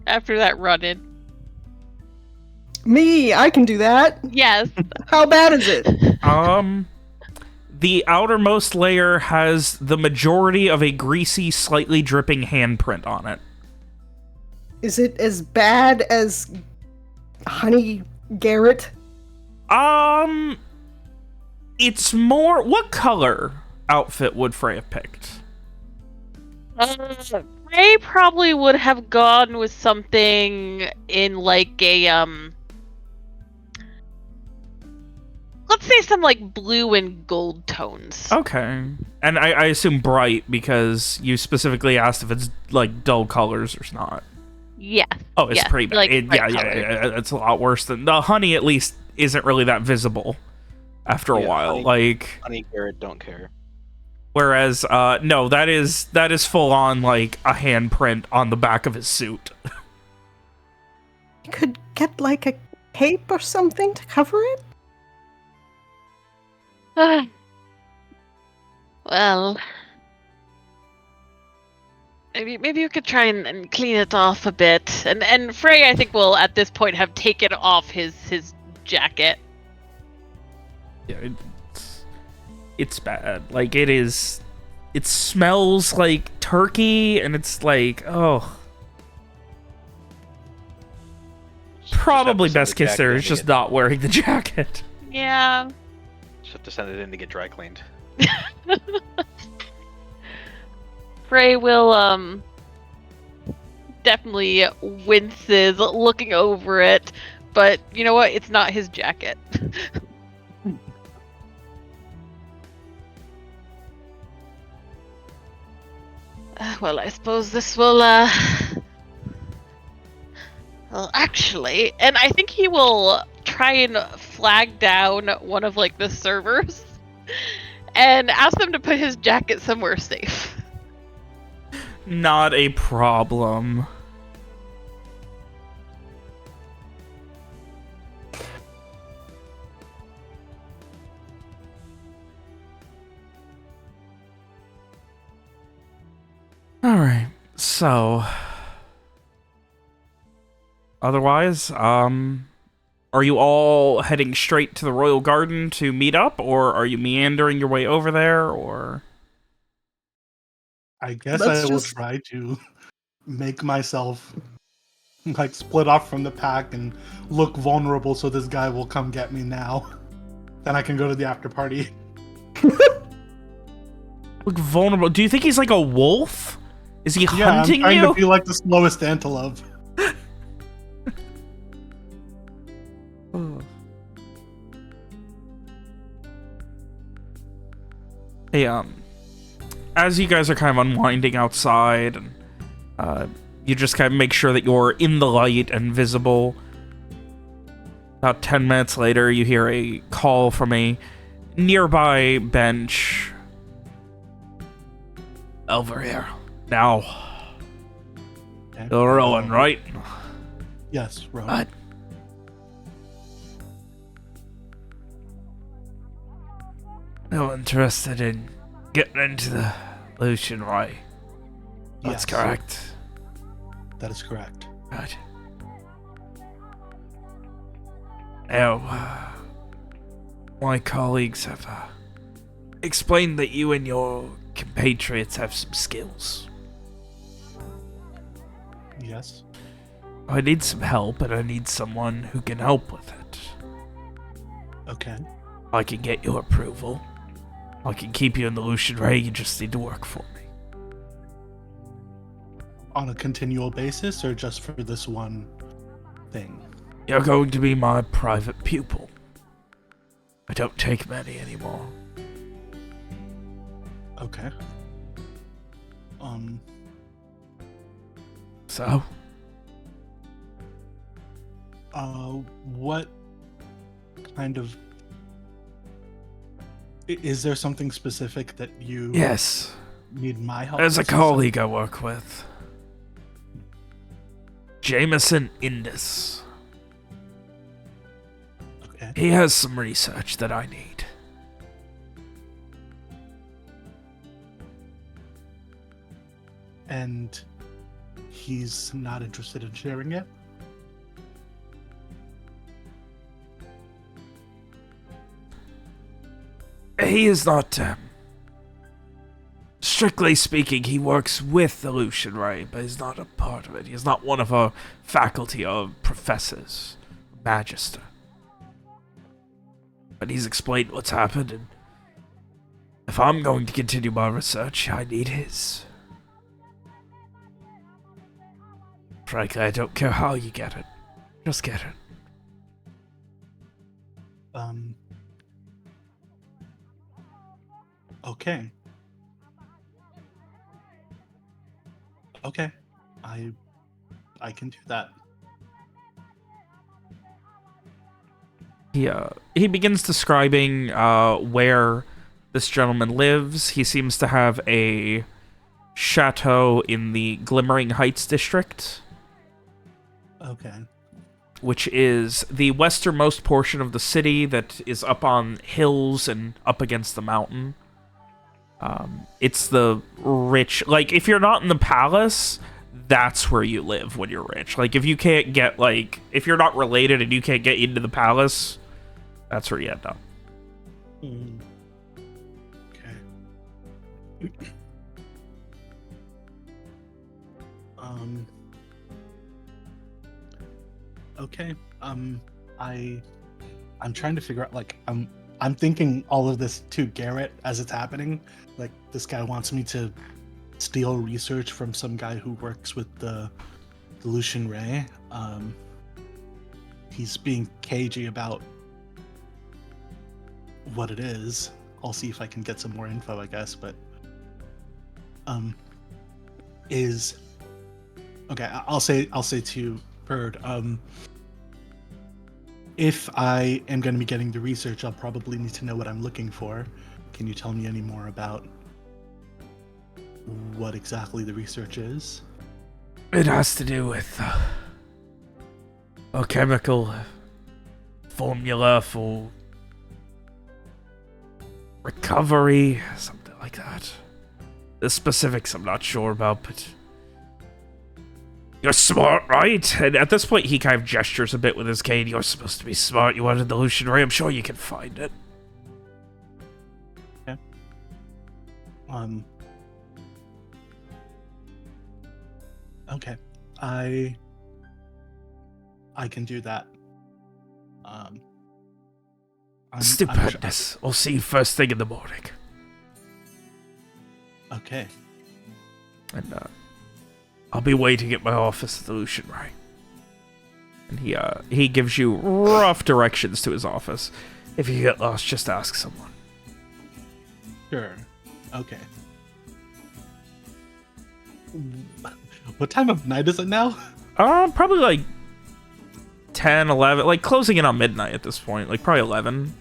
After that run-in. Me, I can do that. Yes. How bad is it? The outermost layer has the majority of a greasy, slightly dripping handprint on it. Is it as bad as Honey Garett? It's more... What color outfit would Frey have picked? Frey probably would have gone with something in like a let's say some like blue and gold tones. Okay. And I assume bright because you specifically asked if it's like dull colors or not. Yeah. Oh, it's pretty bad. Like Yeah. It's a lot worse than the honey. At least isn't really that visible after a while. Honey Garett don't care. Whereas, no, that is full on like a handprint on the back of his suit. You could get like a cape or something to cover it. Well, maybe you could try and clean it off a bit. And Frey, I think, will at this point have taken off his jacket. Yeah, it's bad. Like, it is... It smells like turkey, and it's like, oh... Probably best case there is just not wearing the jacket. Yeah. Just have to send it in to get dry cleaned. Frey will, definitely winces looking over it, but you know what? It's not his jacket. Well, I suppose this will, well, actually, and I think he will try and flag down one of, like, the servers and ask them to put his jacket somewhere safe. Not a problem. Alright, so... Otherwise, are you all heading straight to the Royal Garden to meet up, or are you meandering your way over there, or... I guess I will try to make myself, like, split off from the pack and look vulnerable so this guy will come get me now. Then I can go to the after party. Look vulnerable? Do you think he's like a wolf? Is he hunting you? I'm trying to be like the slowest antelope. Hey, as you guys are kind of unwinding outside, and you just kind of make sure that you're in the light and visible. About 10 minutes later, you hear a call from a nearby bench. Over here. Now. Okay. You're Rowan, right? Yes, Rowan. No interested in getting into the Lucian Ray. That's correct. That is correct. Good. Now, my colleagues have explained that you and your compatriots have some skills. Yes. I need some help, and I need someone who can help with it. Okay. I can get your approval. I can keep you in the Lucian Ray, you just need to work for me. On a continual basis, or just for this one thing? You're going to be my private pupil. I don't take many anymore. Okay. So? What kind of... Is there something specific that you... Yes. Need my help? There's a colleague I work with. Jameson Indus. Okay. He has some research that I need. And he's not interested in sharing it? He is not, strictly speaking, he works with the Lucian Ray, but he's not a part of it. He's not one of our faculty of professors, magister. But he's explained what's happened, and if I'm going to continue my research, I need his. Frankly, I don't care how you get it. Just get it. Okay. Okay. I can do that. He begins describing where this gentleman lives. He seems to have a chateau in the Glimmering Heights district. Okay. Which is the westernmost portion of the city that is up on hills and up against the mountain. It's the rich... Like, if you're not in the palace, that's where you live when you're rich. Like, if you can't get, like... If you're not related and you can't get into the palace, that's where you end up. Okay. Okay. I'm trying to figure out, like, I'm thinking all of this to Garett as it's happening. Like, this guy wants me to steal research from some guy who works with the Lucian Ray. He's being cagey about what it is. I'll see if I can get some more info, I guess, but okay, I'll say to Bird, if I am going to be getting the research, I'll probably need to know what I'm looking for. Can you tell me any more about what exactly the research is? It has to do with a chemical formula for recovery, something like that. The specifics I'm not sure about, but you're smart, right? And at this point, he kind of gestures a bit with his cane. You're supposed to be smart. You wanted the Lucian Ray. I'm sure you can find it. Okay. Okay. I can do that. Stupendous. I'll see you first thing in the morning. Okay. And I'll be waiting at my office at the Lucian Ray. And he gives you rough directions to his office. If you get lost, just ask someone. Sure. Okay. What time of night is it now? Probably like 10, 11, like closing in on midnight at this point, like probably 11.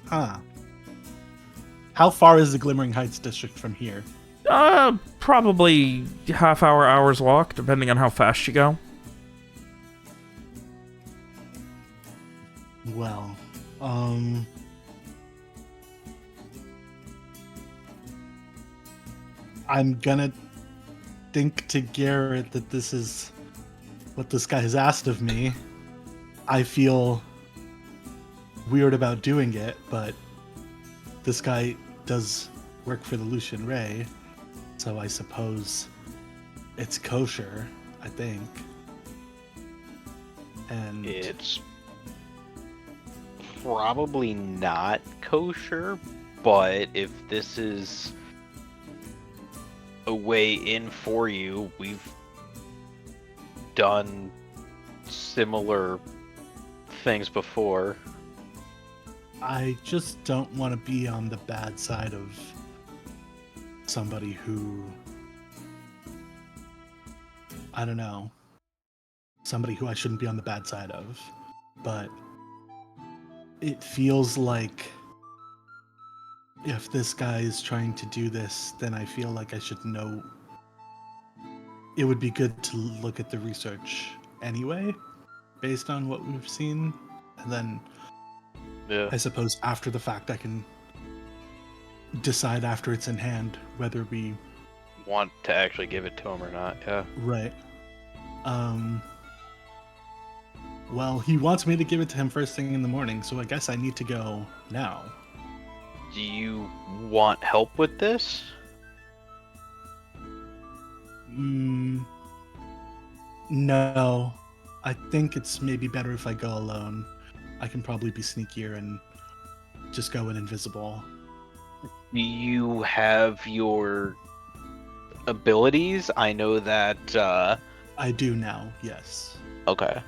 Huh. How far is the Glimmering Heights district from here? Probably hour's walk, depending on how fast you go. Well, I'm gonna think to Garett that this is what this guy has asked of me. I feel weird about doing it, but this guy does work for the Lucian Ray, so I suppose it's kosher, I think. And it's probably not kosher, but if this is a way in for you, we've done similar things before. I just don't want to be on the bad side of somebody who, I don't know, somebody who I shouldn't be on the bad side of. But it feels like if this guy is trying to do this, then I feel like I should know. It would be good to look at the research anyway, based on what we've seen, and then I suppose after the fact I can decide after it's in hand whether we want to actually give it to him or not. Yeah. Right. Well, he wants me to give it to him first thing in the morning, so I guess I need to go now. Do you want help with this? No. I think it's maybe better if I go alone. I can probably be sneakier and just go in invisible. Do you have your abilities? I know that I do now, yes. Okay.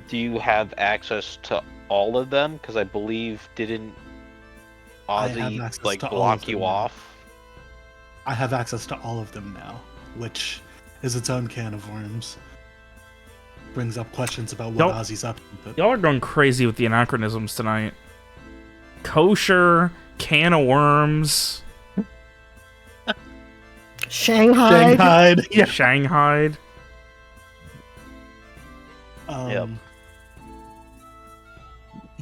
Do you have access to all of them? Because I believe didn't Ozzy like block you off? I have access to all of them now, which is its own can of worms. Brings up questions about what Ozzy's up to. But... Y'all are going crazy with the anachronisms tonight. Kosher, can of worms. Shanghai. Yeah. Shanghai. Yep.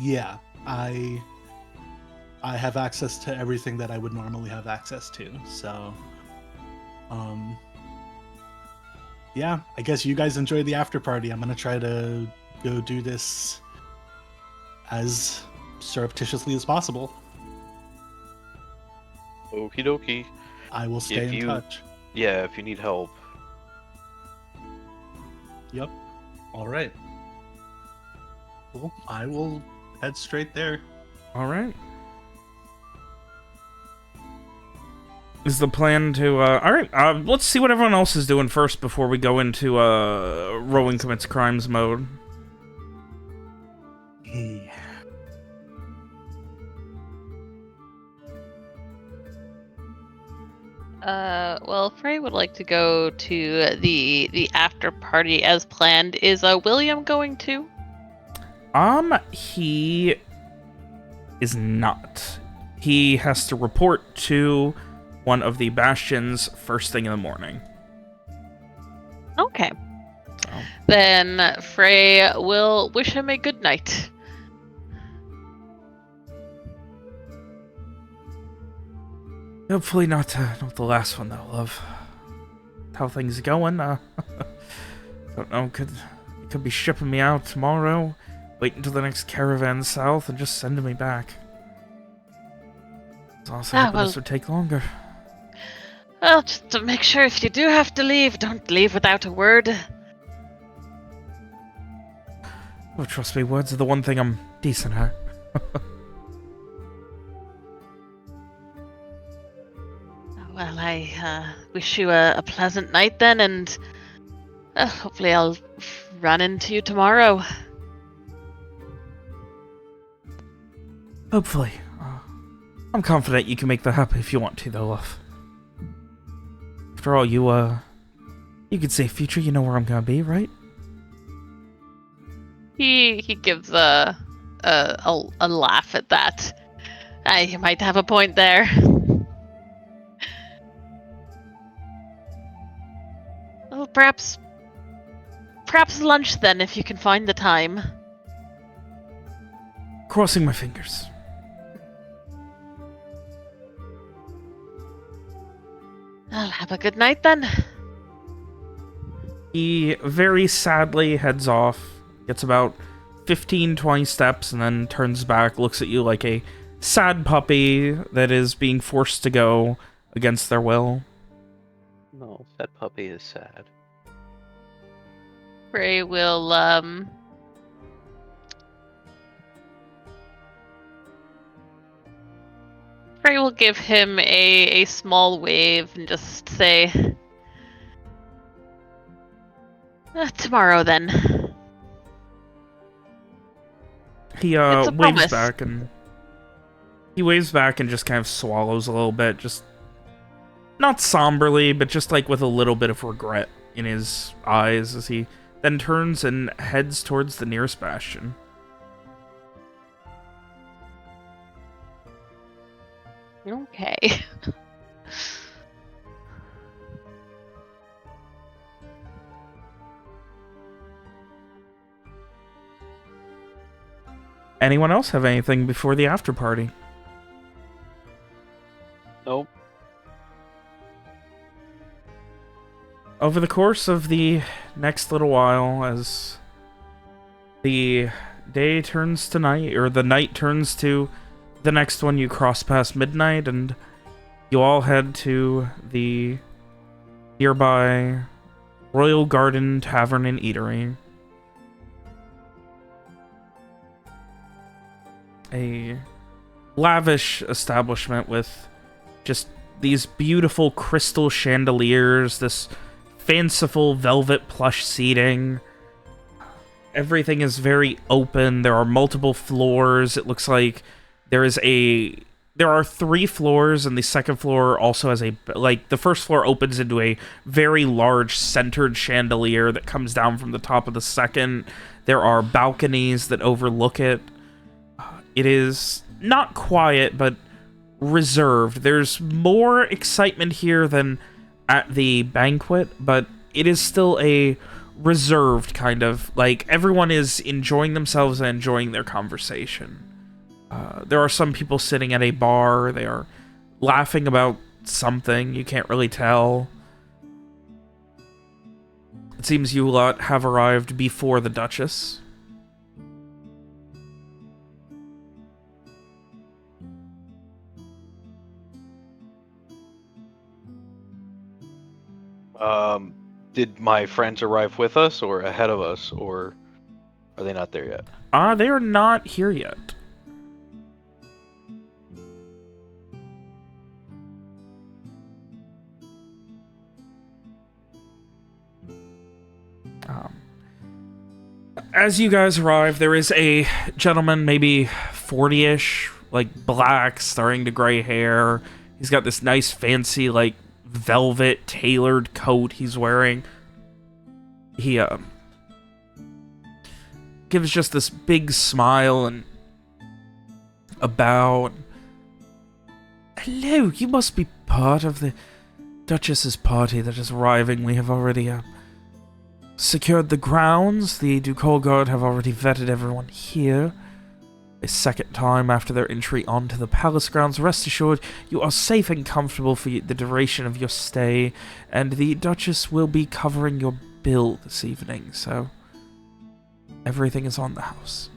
Yeah, I have access to everything that I would normally have access to. So, yeah, I guess you guys enjoy the after party. I'm gonna try to go do this as surreptitiously as possible. Okie dokie. I will stay in touch. Yeah, if you need help. Yep. All right. Well, I will head straight there. All right. Is the plan to, all right, let's see what everyone else is doing first before we go into, Rowan Commits Crimes mode. Yeah. Well, Frey would like to go to the after party as planned. Is William going to? He is not. He has to report to one of the bastions first thing in the morning. Okay. Oh. Then Frey will wish him a good night. Hopefully not the last one, though, love. How things going? Don't know. Could be shipping me out tomorrow. Wait until the next caravan south and just sending me back. It's also hoping this would take longer. Well, just to make sure if you do have to leave, don't leave without a word. Oh, trust me, words are the one thing I'm decent at. Well, I wish you a pleasant night then, and hopefully I'll run into you tomorrow. Hopefully. I'm confident you can make that happen if you want to, though, love. After all, you could say future, you know where I'm gonna be, right? He gives a laugh at that. You might have a point there. Well, perhaps lunch then, if you can find the time. Crossing my fingers. I'll have a good night then. He very sadly heads off, gets about 15-20 steps, and then turns back, looks at you like a sad puppy that is being forced to go against their will. No, that puppy is sad. Frey will, Frey will give him a small wave and just say, tomorrow then. He waves back and just kind of swallows a little bit, just not somberly, but just like with a little bit of regret in his eyes as he then turns and heads towards the nearest bastion. Okay. Anyone else have anything before the after party? Nope. Over the course of the next little while, as the day turns to night, or the night turns to the next one, you cross past midnight, and you all head to the nearby Royal Garden Tavern and Eatery. A lavish establishment with just these beautiful crystal chandeliers, this fanciful velvet plush seating. everything is very open. There are multiple floors. It looks like there are 3 floors, and the second floor also has the first floor opens into a very large centered chandelier that comes down from the top of the second. There are balconies that overlook it. It is not quiet, but reserved. There's more excitement here than at the banquet, but it is still a reserved kind of, like, everyone is enjoying themselves and enjoying their conversation. There are some people sitting at a bar. They are laughing about something. You can't really tell. It seems you lot have arrived before the Duchess. Did my friends arrive with us or ahead of us, or are they not there yet? They are not here yet. As you guys arrive, there is a gentleman, maybe 40-ish, like black, starting to gray hair. He's got this nice fancy, like, velvet tailored coat he's wearing. He gives just this big smile and a bow. Hello, you must be part of the Duchess's party that is arriving. We have already secured the grounds. The Ducal Guard have already vetted everyone here a second time after their entry onto the palace grounds. Rest assured, you are safe and comfortable for the duration of your stay, and the Duchess will be covering your bill this evening, so everything is on the house.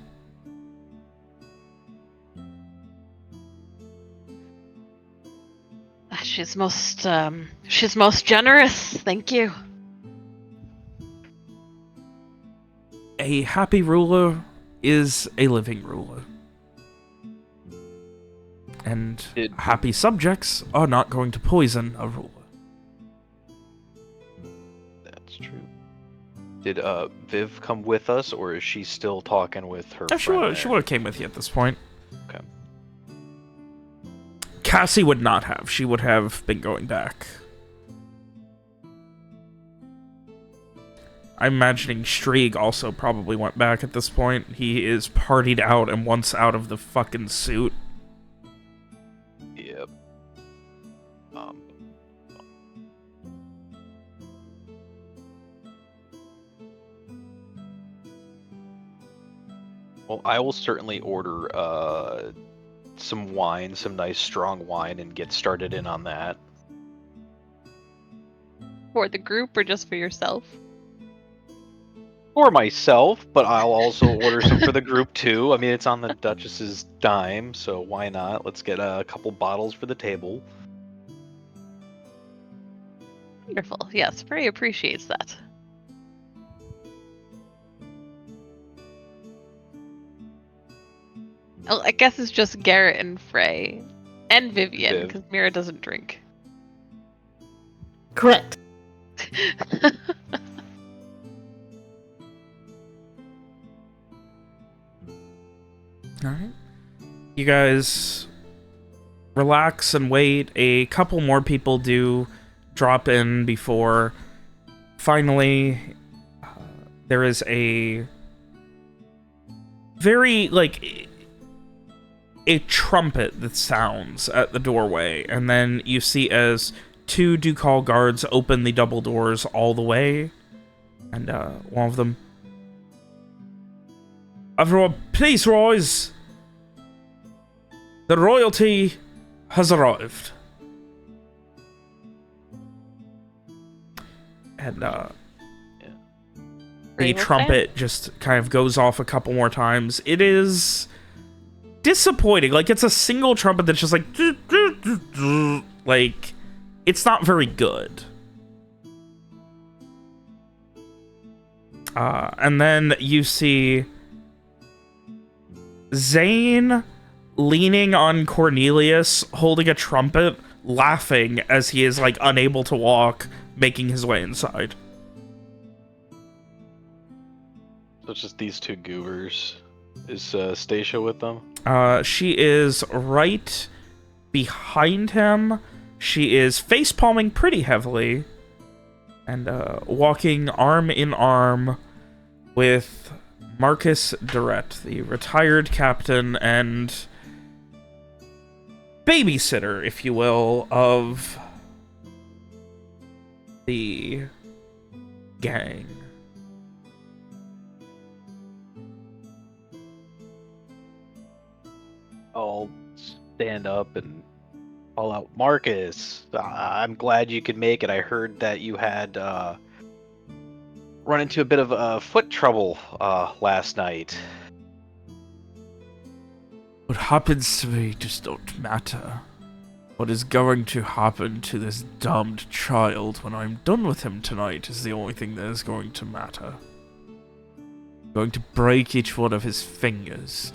She's most generous. Thank you. A happy ruler is a living ruler. And happy subjects are not going to poison a ruler. That's true. Did Viv come with us, or is she still talking with her friend? She would have came with you at this point. Okay. Cassie would not have. She would have been going back. I'm imagining Strieg also probably went back at this point. He is partied out and wants out of the fucking suit. Yep. Well, I will certainly order some wine, some nice strong wine, and get started in on that. For the group or just for yourself? For myself, but I'll also order some for the group too. I mean, it's on the Duchess's dime, so why not? Let's get a couple bottles for the table. Wonderful. Yes, Frey appreciates that. Oh, I guess it's just Garett and Frey. And Vivian, because Mira doesn't drink. Correct. Alright. You guys relax and wait. A couple more people do drop in before finally there is a very, like, a trumpet that sounds at the doorway, and then you see as 2 Ducal guards open the double doors all the way, and one of them, everyone, please rise. The royalty has arrived. And the trumpet just kind of goes off a couple more times. It is disappointing. Like, it's a single trumpet that's just like, like, it's not very good. And then you see Zane leaning on Cornelius, holding a trumpet, laughing as he is, like, unable to walk, making his way inside. So it's just these two goobers. Is Stacia with them? She is right behind him. She is face-palming pretty heavily. And walking arm in arm with Marcus Garett, the retired captain and babysitter, if you will, of the gang. I'll stand up and call out, Marcus, I'm glad you could make it. I heard that you had run into a bit of foot trouble last night. What happens to me just don't matter. What is going to happen to this damned child when I'm done with him tonight is the only thing that is going to matter. I'm going to break each one of his fingers.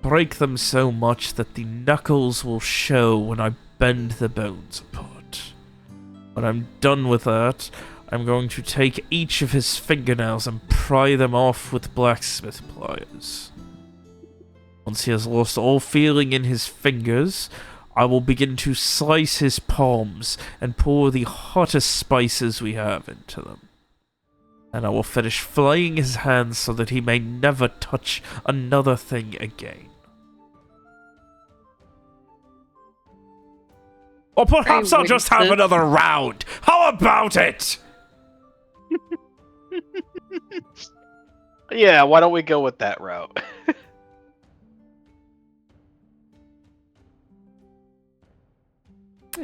Break them so much that the knuckles will show when I bend the bones apart. When I'm done with that, I'm going to take each of his fingernails and pry them off with blacksmith pliers. Once he has lost all feeling in his fingers, I will begin to slice his palms and pour the hottest spices we have into them. And I will finish flaying his hands so that he may never touch another thing again. Or perhaps I'll just have another round. How about it? Yeah, why don't we go with that route?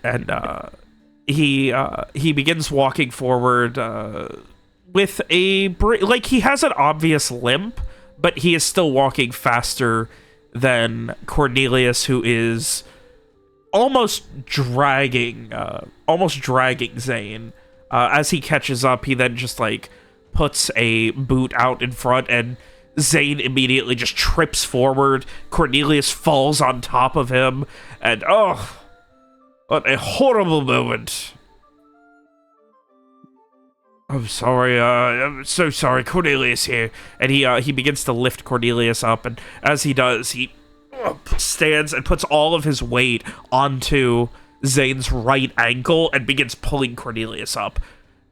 And he begins walking forward with like he has an obvious limp, but he is still walking faster than Cornelius, who is almost dragging Zane. As he catches up, he then just like puts a boot out in front, and Zane immediately just trips forward. Cornelius falls on top of him, and oh, what a horrible moment. I'm sorry, I'm so sorry, Cornelius here. And he begins to lift Cornelius up, and as he does, he stands and puts all of his weight onto Zane's right ankle and begins pulling Cornelius up.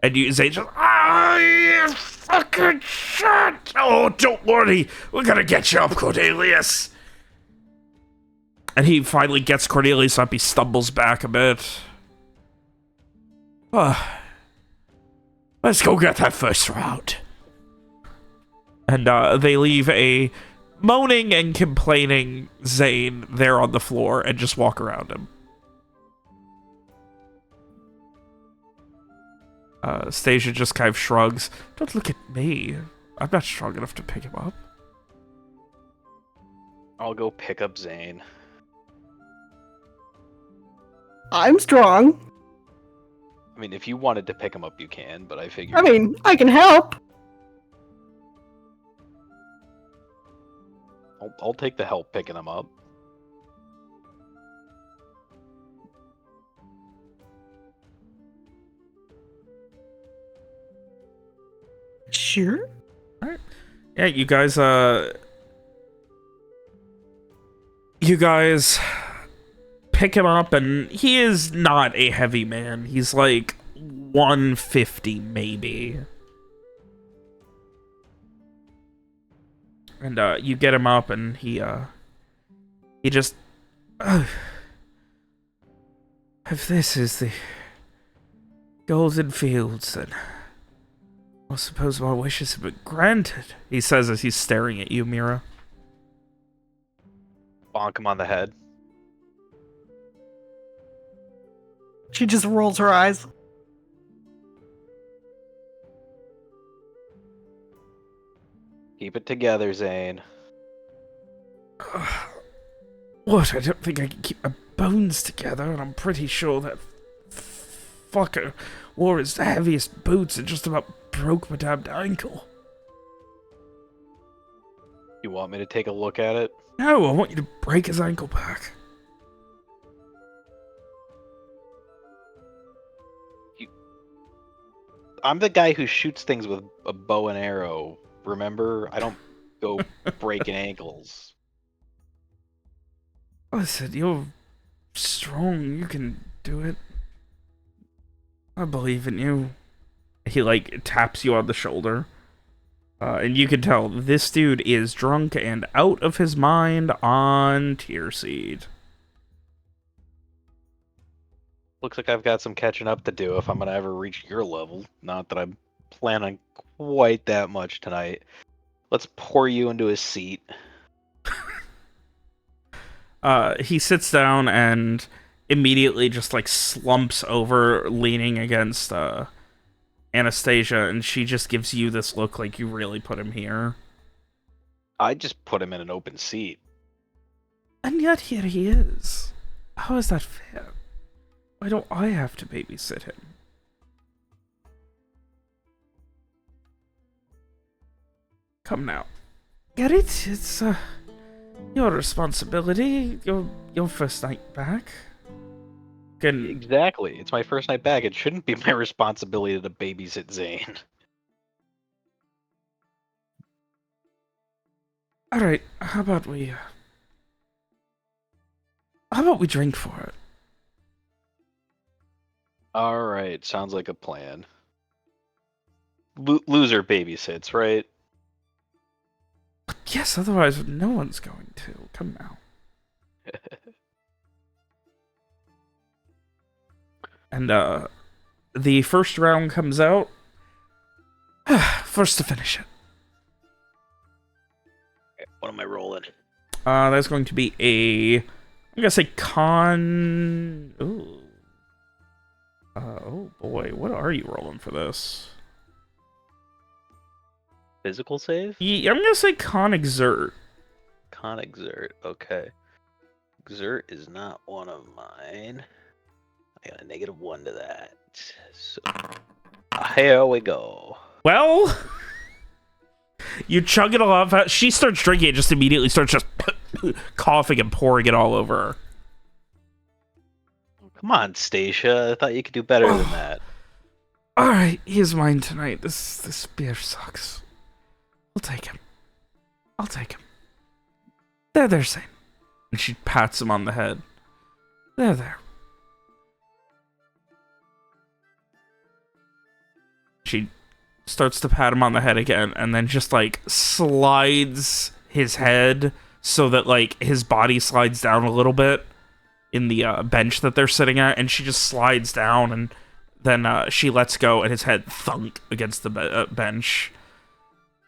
And Zane just, you fucking shit! Oh, don't worry, we're gonna get you up, Cornelius. And he finally gets Cornelius up. He stumbles back a bit. Let's go get that first round. And they leave a moaning and complaining Zane there on the floor and just walk around him. Stacia just kind of shrugs. Don't look at me. I'm not strong enough to pick him up. I'll go pick up Zane. I'm strong. I mean, if you wanted to pick him up, you can, but I figured... I mean, I can help. I'll take the help picking him up. Sure. All right. Yeah, you guys pick him up, and he is not a heavy man. He's like 150 maybe. And you get him up, and he just if this is the golden fields, then I suppose my wishes have been granted, he says as he's staring at you, Mira. Bonk him on the head. She just rolls her eyes. Keep it together, Zane. What? I don't think I can keep my bones together, and I'm pretty sure that fucker wore his heaviest boots and just about broke my damned ankle. You want me to take a look at it? No, I want you to break his ankle back. I'm the guy who shoots things with a bow and arrow. Remember? I don't go breaking ankles. Listen, you're strong. You can do it. I believe in you. He, like, taps you on the shoulder. And you can tell this dude is drunk and out of his mind on tear seed. Looks like I've got some catching up to do if I'm going to ever reach your level. Not that I plan on quite that much tonight. Let's pour you into a seat. He sits down and immediately just, like, slumps over, leaning against, Anastasia, and she just gives you this look like you really put him here. I just put him in an open seat. And yet here he is. How is that fair? Why don't I have to babysit him? Come now. Garett, it's your responsibility. Your first night back. Exactly. It's my first night back. It shouldn't be my responsibility to babysit Zane. Alright, how about we drink for it? Alright, sounds like a plan. Loser babysits, right? Yes, otherwise no one's going to. Come now. And, the first round comes out. First to finish it. Okay, what am I rolling? That's going to be I'm gonna say con... Ooh. Oh boy, what are you rolling for this? Physical save? Yeah, I'm gonna say con exert. Con exert, okay. Exert is not one of mine. I got a -1 to that. So, here we go. Well, you chug it all off. She starts drinking it, just immediately starts just coughing and pouring it all over her. Come on, Stacia. I thought you could do better than that. Alright, he is mine tonight. This beer sucks. I'll take him. I'll take him. There, Zane. And she pats him on the head. There. She starts to pat him on the head again, and then just, like, slides his head so that, like, his body slides down a little bit in the bench that they're sitting at, and she just slides down, and then she lets go, and his head thunk against the bench.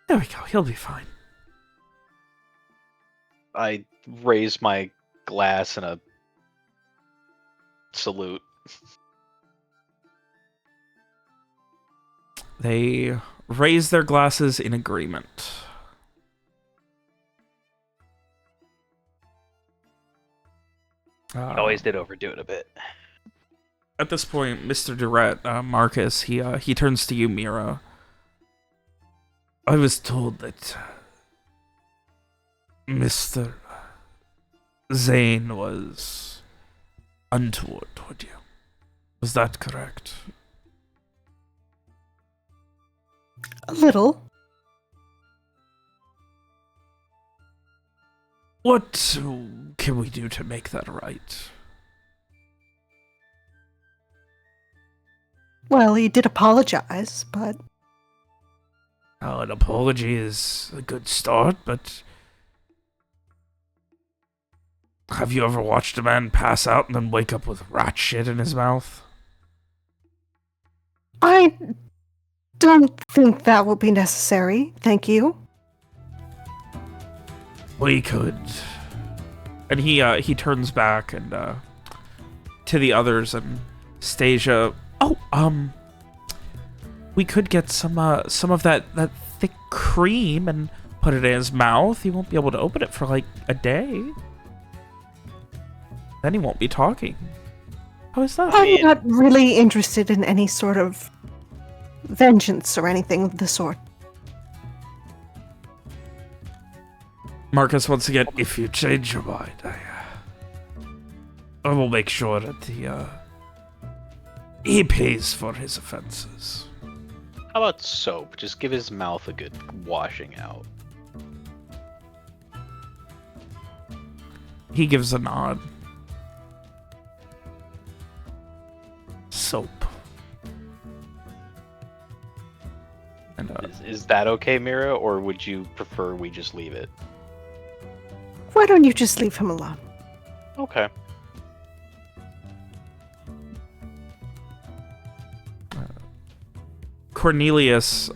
There we go. He'll be fine. I raise my glass in a salute. They raise their glasses in agreement. Always did overdo it a bit. At this point, Mr. Garett, Marcus, he turns to you, Mira. I was told that Mr. Zane was untoward toward you. Was that correct? A little. What can we do to make that right? Well, he did apologize, but... An apology is a good start, but... Have you ever watched a man pass out and then wake up with rat shit in his mouth? I don't think that will be necessary, thank you. We could. And he turns back and to the others, and Stasia. Oh, we could get some of that thick cream and put it in his mouth. He won't be able to open it for like a day. Then he won't be talking. How is that? I'm not really interested in any sort of vengeance or anything of the sort. Marcus, once again, if you change your mind, I will make sure that he pays for his offenses. How about soap? Just give his mouth a good washing out. He gives a nod. Soap. And, is that okay, Mira, or would you prefer we just leave it? Why don't you just leave him alone? Okay. Cornelius,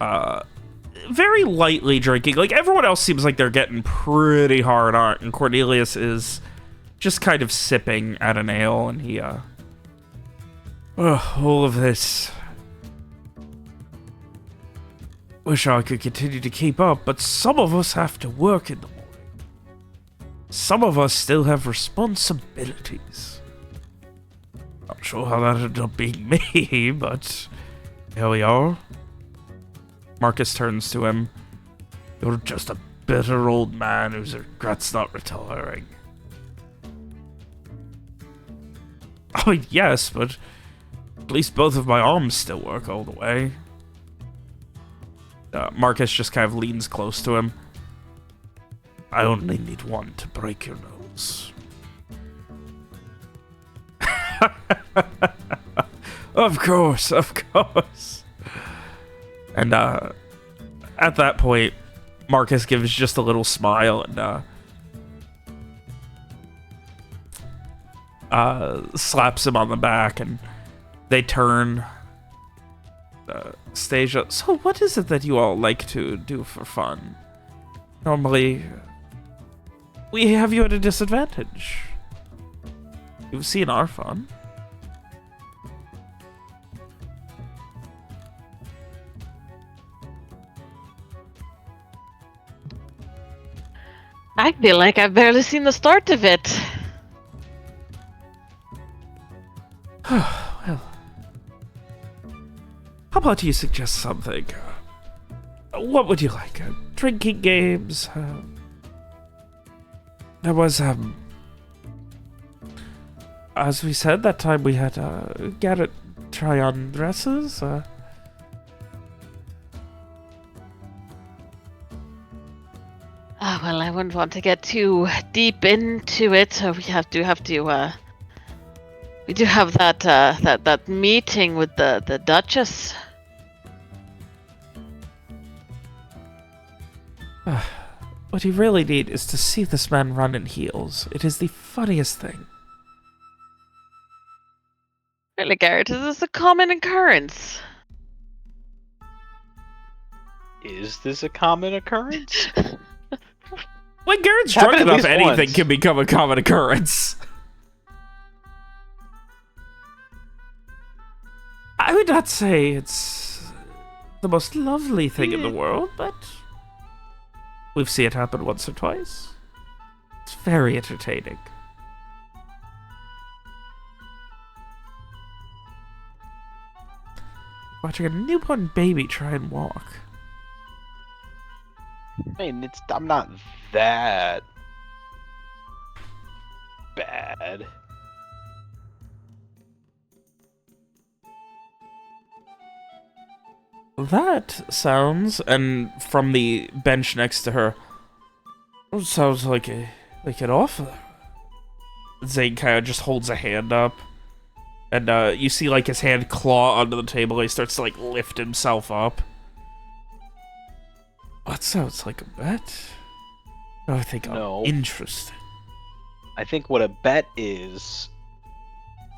very lightly drinking. Like, everyone else seems like they're getting pretty hard on, and Cornelius is just kind of sipping at an ale, and he, all of this. Wish I could continue to keep up, but some of us have to work in the morning. Some of us still have responsibilities. Not sure how that ended up being me, but here we are. Marcus turns to him. You're just a bitter old man who regrets not retiring. I mean, yes, but at least both of my arms still work all the way. Marcus just kind of leans close to him. I only need one to break your nose. Of course, of course. And at that point, Marcus gives just a little smile and slaps him on the back, and they turn. Stasia, so what is it that you all like to do for fun? Normally, we have you at a disadvantage. You've seen our fun. I feel like I've barely seen the start of it. Well, how about you suggest something? What would you like? Drinking games? There was, as we said, that time we had, Garett try on dresses, Well, I wouldn't want to get too deep into it, so we do have that meeting with the Duchess. What you really need is to see this man run in heels. It is the funniest thing. Really, Garett, is this a common occurrence? Is this a common occurrence? When Garett's drunk enough, anything can become a common occurrence. I would not say it's the most lovely thing in the world, but we've seen it happen once or twice. It's very entertaining. Watching a newborn baby try and walk. I mean, I'm not that bad. That sounds, and from the bench next to her, sounds like an offer. Zane kind of just holds a hand up, and you see like his hand claw onto the table. He starts to like lift himself up. That sounds like a bet. I think I'm interested. I think what a bet is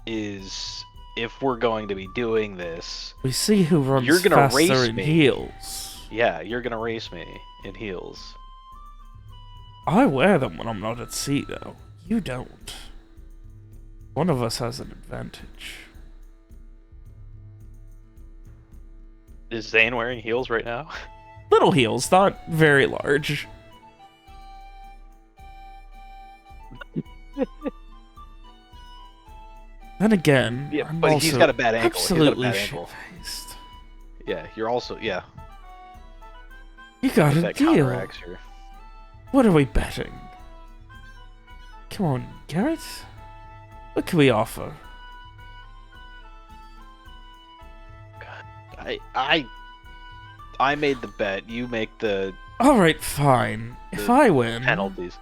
if we're going to be doing this, we see who runs you're gonna faster race in me. heels. Yeah, you're gonna race me in heels. I wear them when I'm not at sea, though. You don't. One of us has an advantage. Is Zane wearing heels right now? Little heels, not very large. Then again, Yeah, I'm but also he's got a bad ankle. absolutely shit-faced. Yeah, you're also You got a that deal. counteracts your... What are we betting? Come on, Garett. What can we offer? I made the bet. You make the... Alright, fine. If I win... penalties.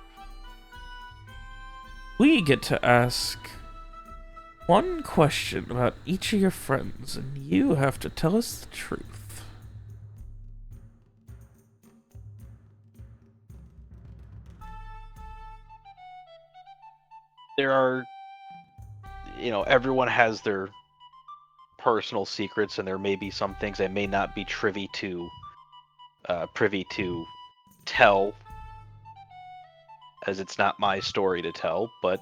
We get to ask one question about each of your friends, and you have to tell us the truth. There are... everyone has their personal secrets, and there may be some things I may not be privy to tell, as it's not my story to tell, but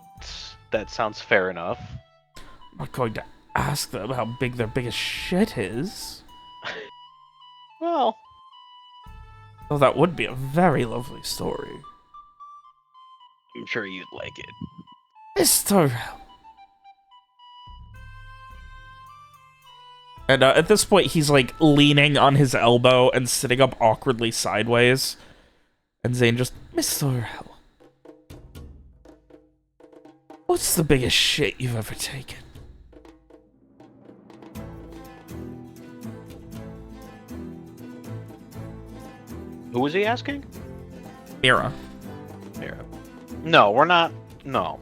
that sounds fair enough. I'm not going to ask them how big their biggest shit is. Well... Oh, that would be a very lovely story. I'm sure you'd like it. Mr. And at this point, he's like leaning on his elbow and sitting up awkwardly sideways. And Zane just, Mr. Hell, what's the biggest shit you've ever taken? Who was he asking? Mira. Mira. No, we're not. No.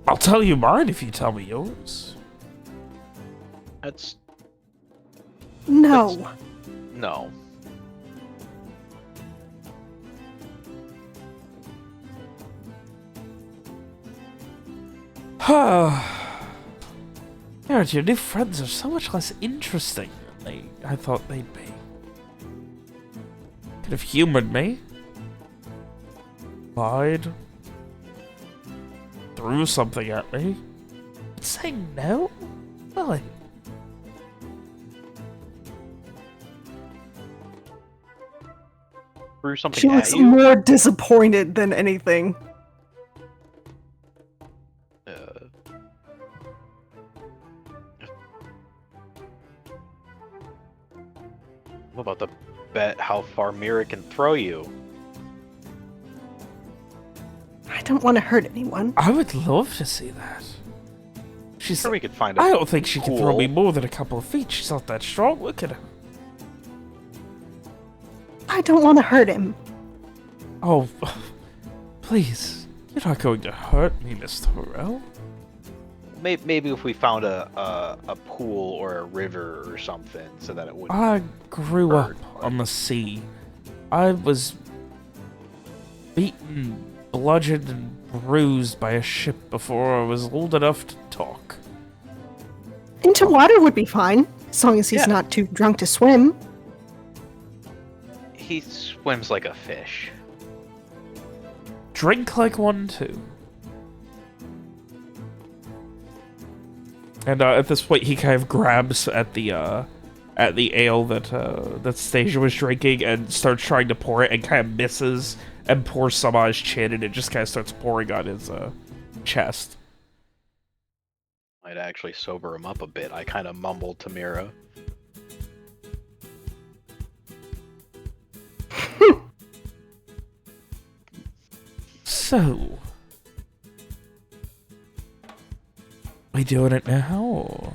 I'll tell you mine if you tell me yours. That's... No. No. Garett, your new friends are so much less interesting than I thought they'd be. Could have humored me. Lied. Threw something at me. But say no? Really? Threw something She at looks you? more disappointed than anything. What about the bet how far Mira can throw you? I don't want to hurt anyone. I would love to see that. She's. Sure, we could find. I don't think she can throw me pool. more than a couple of feet. She's not that strong. Look at her. I don't want to hurt him. Oh, please. You're not going to hurt me, Mr. Horrell. Maybe if we found a pool or a river or something, so that it wouldn't. I grew hurt, up on the sea. I was beaten, bludgeoned, and bruised by a ship before I was old enough to talk. Into water would be fine, as long as he's Yeah. not too drunk to swim. He swims like a fish. Drink like one, too. And at this point, he kind of grabs at the ale that Stasia was drinking and starts trying to pour it, and kind of misses and pours some on his chin, and it just kind of starts pouring on his chest. Might actually sober him up a bit. I kind of mumbled to Mira. So, we doing it now? Or?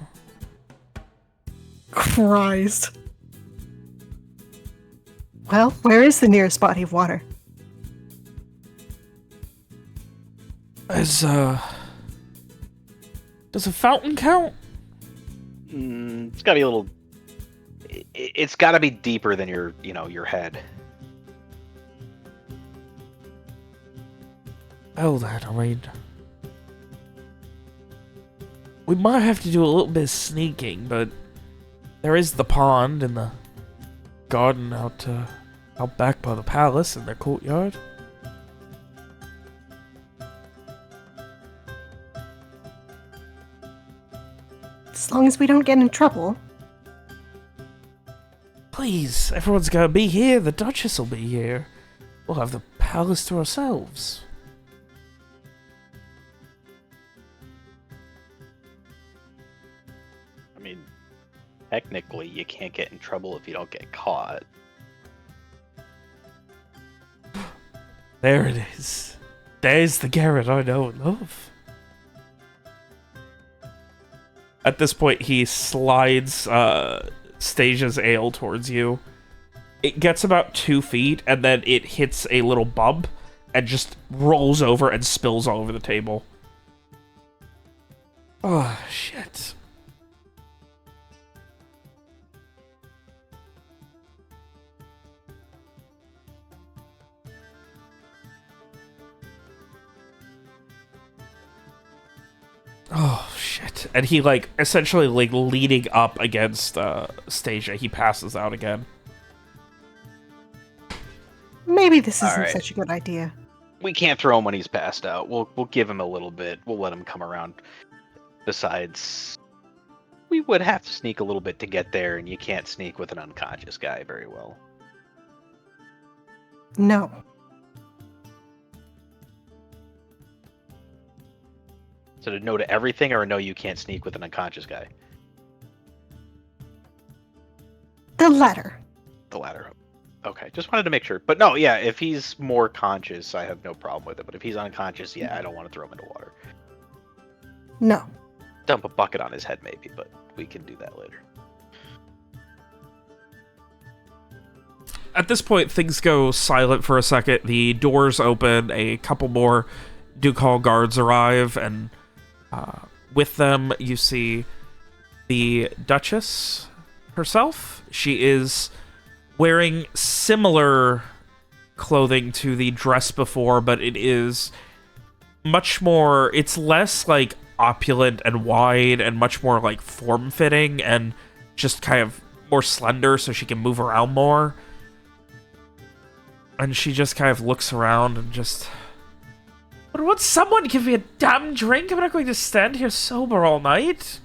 Christ. Well, where is the nearest body of water? Does a fountain count? It's gotta be a little. It's gotta be deeper than your head. Oh, that, I mean... We might have to do a little bit of sneaking, but... There is the pond and the garden out back by the palace in the courtyard. As long as we don't get in trouble. Please, everyone's gonna be here. The Duchess will be here. We'll have the palace to ourselves. I mean, technically, you can't get in trouble if you don't get caught. There it is. There's the Garett I know and love. At this point, he slides Stasia's ale towards you. It gets about 2 feet, and then it hits a little bump and just rolls over and spills all over the table. Oh, shit. Oh, shit. And he, like, essentially, like, leaning up against Stasia, he passes out again. Maybe this isn't such a good idea. We can't throw him when he's passed out. We'll give him a little bit. We'll let him come around. Besides, we would have to sneak a little bit to get there, and you can't sneak with an unconscious guy very well. No. So a no to everything, or a no, you can't sneak with an unconscious guy? The latter. The latter. Okay, just wanted to make sure. But no, yeah, if he's more conscious, I have no problem with it. But if he's unconscious, yeah, I don't want to throw him into water. No. Dump a bucket on his head, maybe, but we can do that later. At this point, things go silent for a second. The doors open. A couple more Ducal guards arrive, and with them, you see the Duchess herself. She is wearing similar clothing to the dress before, but it is much more, it's less like opulent and wide and much more like form-fitting and just kind of more slender so she can move around more. And she just kind of looks around and just... Would someone give me a damn drink? I'm not going to stand here sober all night.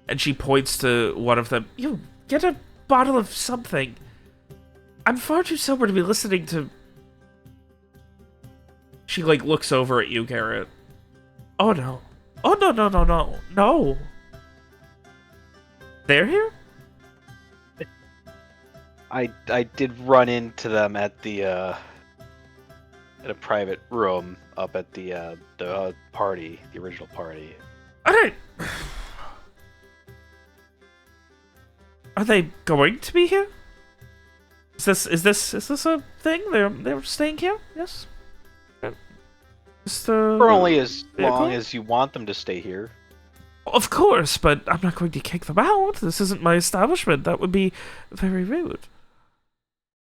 And she points to one of them. You, get a bottle of something. I'm far too sober to be listening to... She, like, looks over at you, Garett. Oh, no. Oh, no, no, no, no. No. They're here? I did run into them at the, at a private room up at the party, the original party. Are they going to be here? Is this a thing? They're staying here? Yes. For only as long as you want them to stay here. Of course, but I'm not going to kick them out. This isn't my establishment. That would be very rude.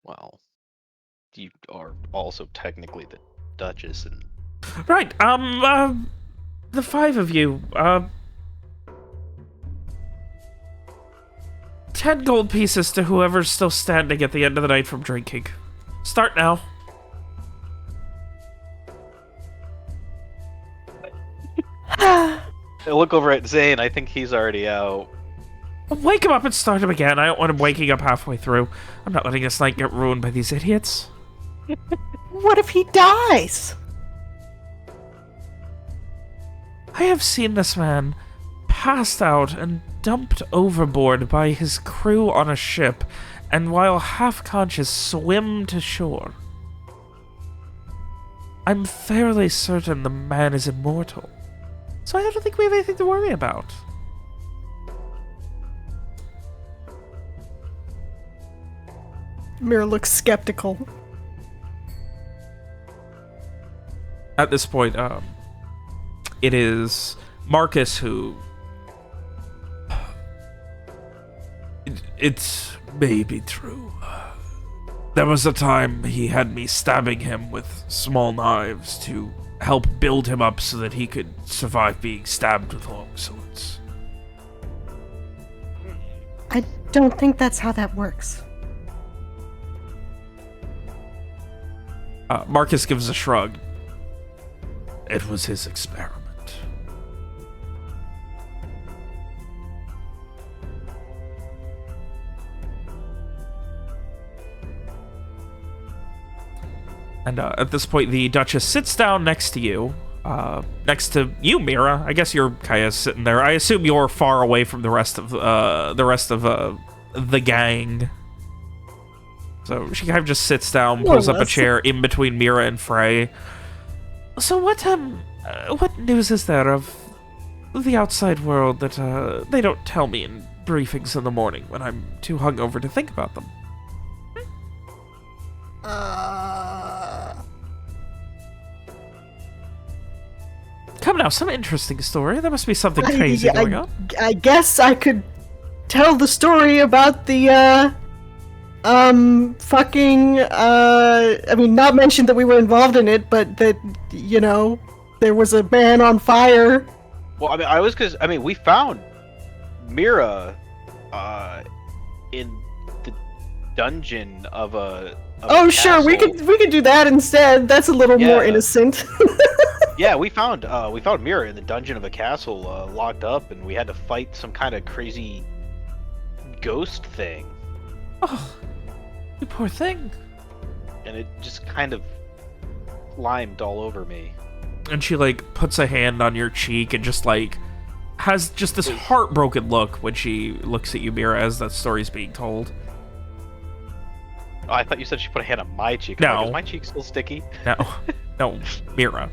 Well, you are also technically the Duchess, and right. The 5 of you. 10 gold pieces to whoever's still standing at the end of the night from drinking. Start now. I look over at Zane. I think he's already out. Wake him up and start him again. I don't want him waking up halfway through. I'm not letting this night get ruined by these idiots. What if he dies? I have seen this man passed out and dumped overboard by his crew on a ship, and while half-conscious swim to shore. I'm fairly certain the man is immortal, so I don't think we have anything to worry about. Mira looks skeptical. At this point, it is Marcus who... It may be true. There was a time he had me stabbing him with small knives to help build him up so that he could survive being stabbed with long swords. I don't think that's how that works. Marcus gives a shrug. It was his experiment. And at this point, the Duchess sits down next to you. Next to you, Mira. I guess you're kind of sitting there. I assume you're far away from the rest of the gang. So she kind of just sits down, pulls up a chair in between Mira and Frey. So what news is there of the outside world that they don't tell me in briefings in the morning when I'm too hungover to think about them. Come now, some interesting story. There must be something crazy going on. I guess I could tell the story about the, I mean, not mention that we were involved in it, but that, there was a man on fire. Well, I mean, we found Mira, in the dungeon of a sure, we could do that instead. That's a little more innocent. Yeah, we found Mira in the dungeon of a castle, locked up, and we had to fight some kind of crazy ghost thing. Oh, you poor thing. And it just kind of limed all over me. And she, puts a hand on your cheek and just, has just this heartbroken look when she looks at you, Mira, as that story's being told. Oh, I thought you said she put a hand on my cheek. No. Is my cheek still sticky? No, Mira.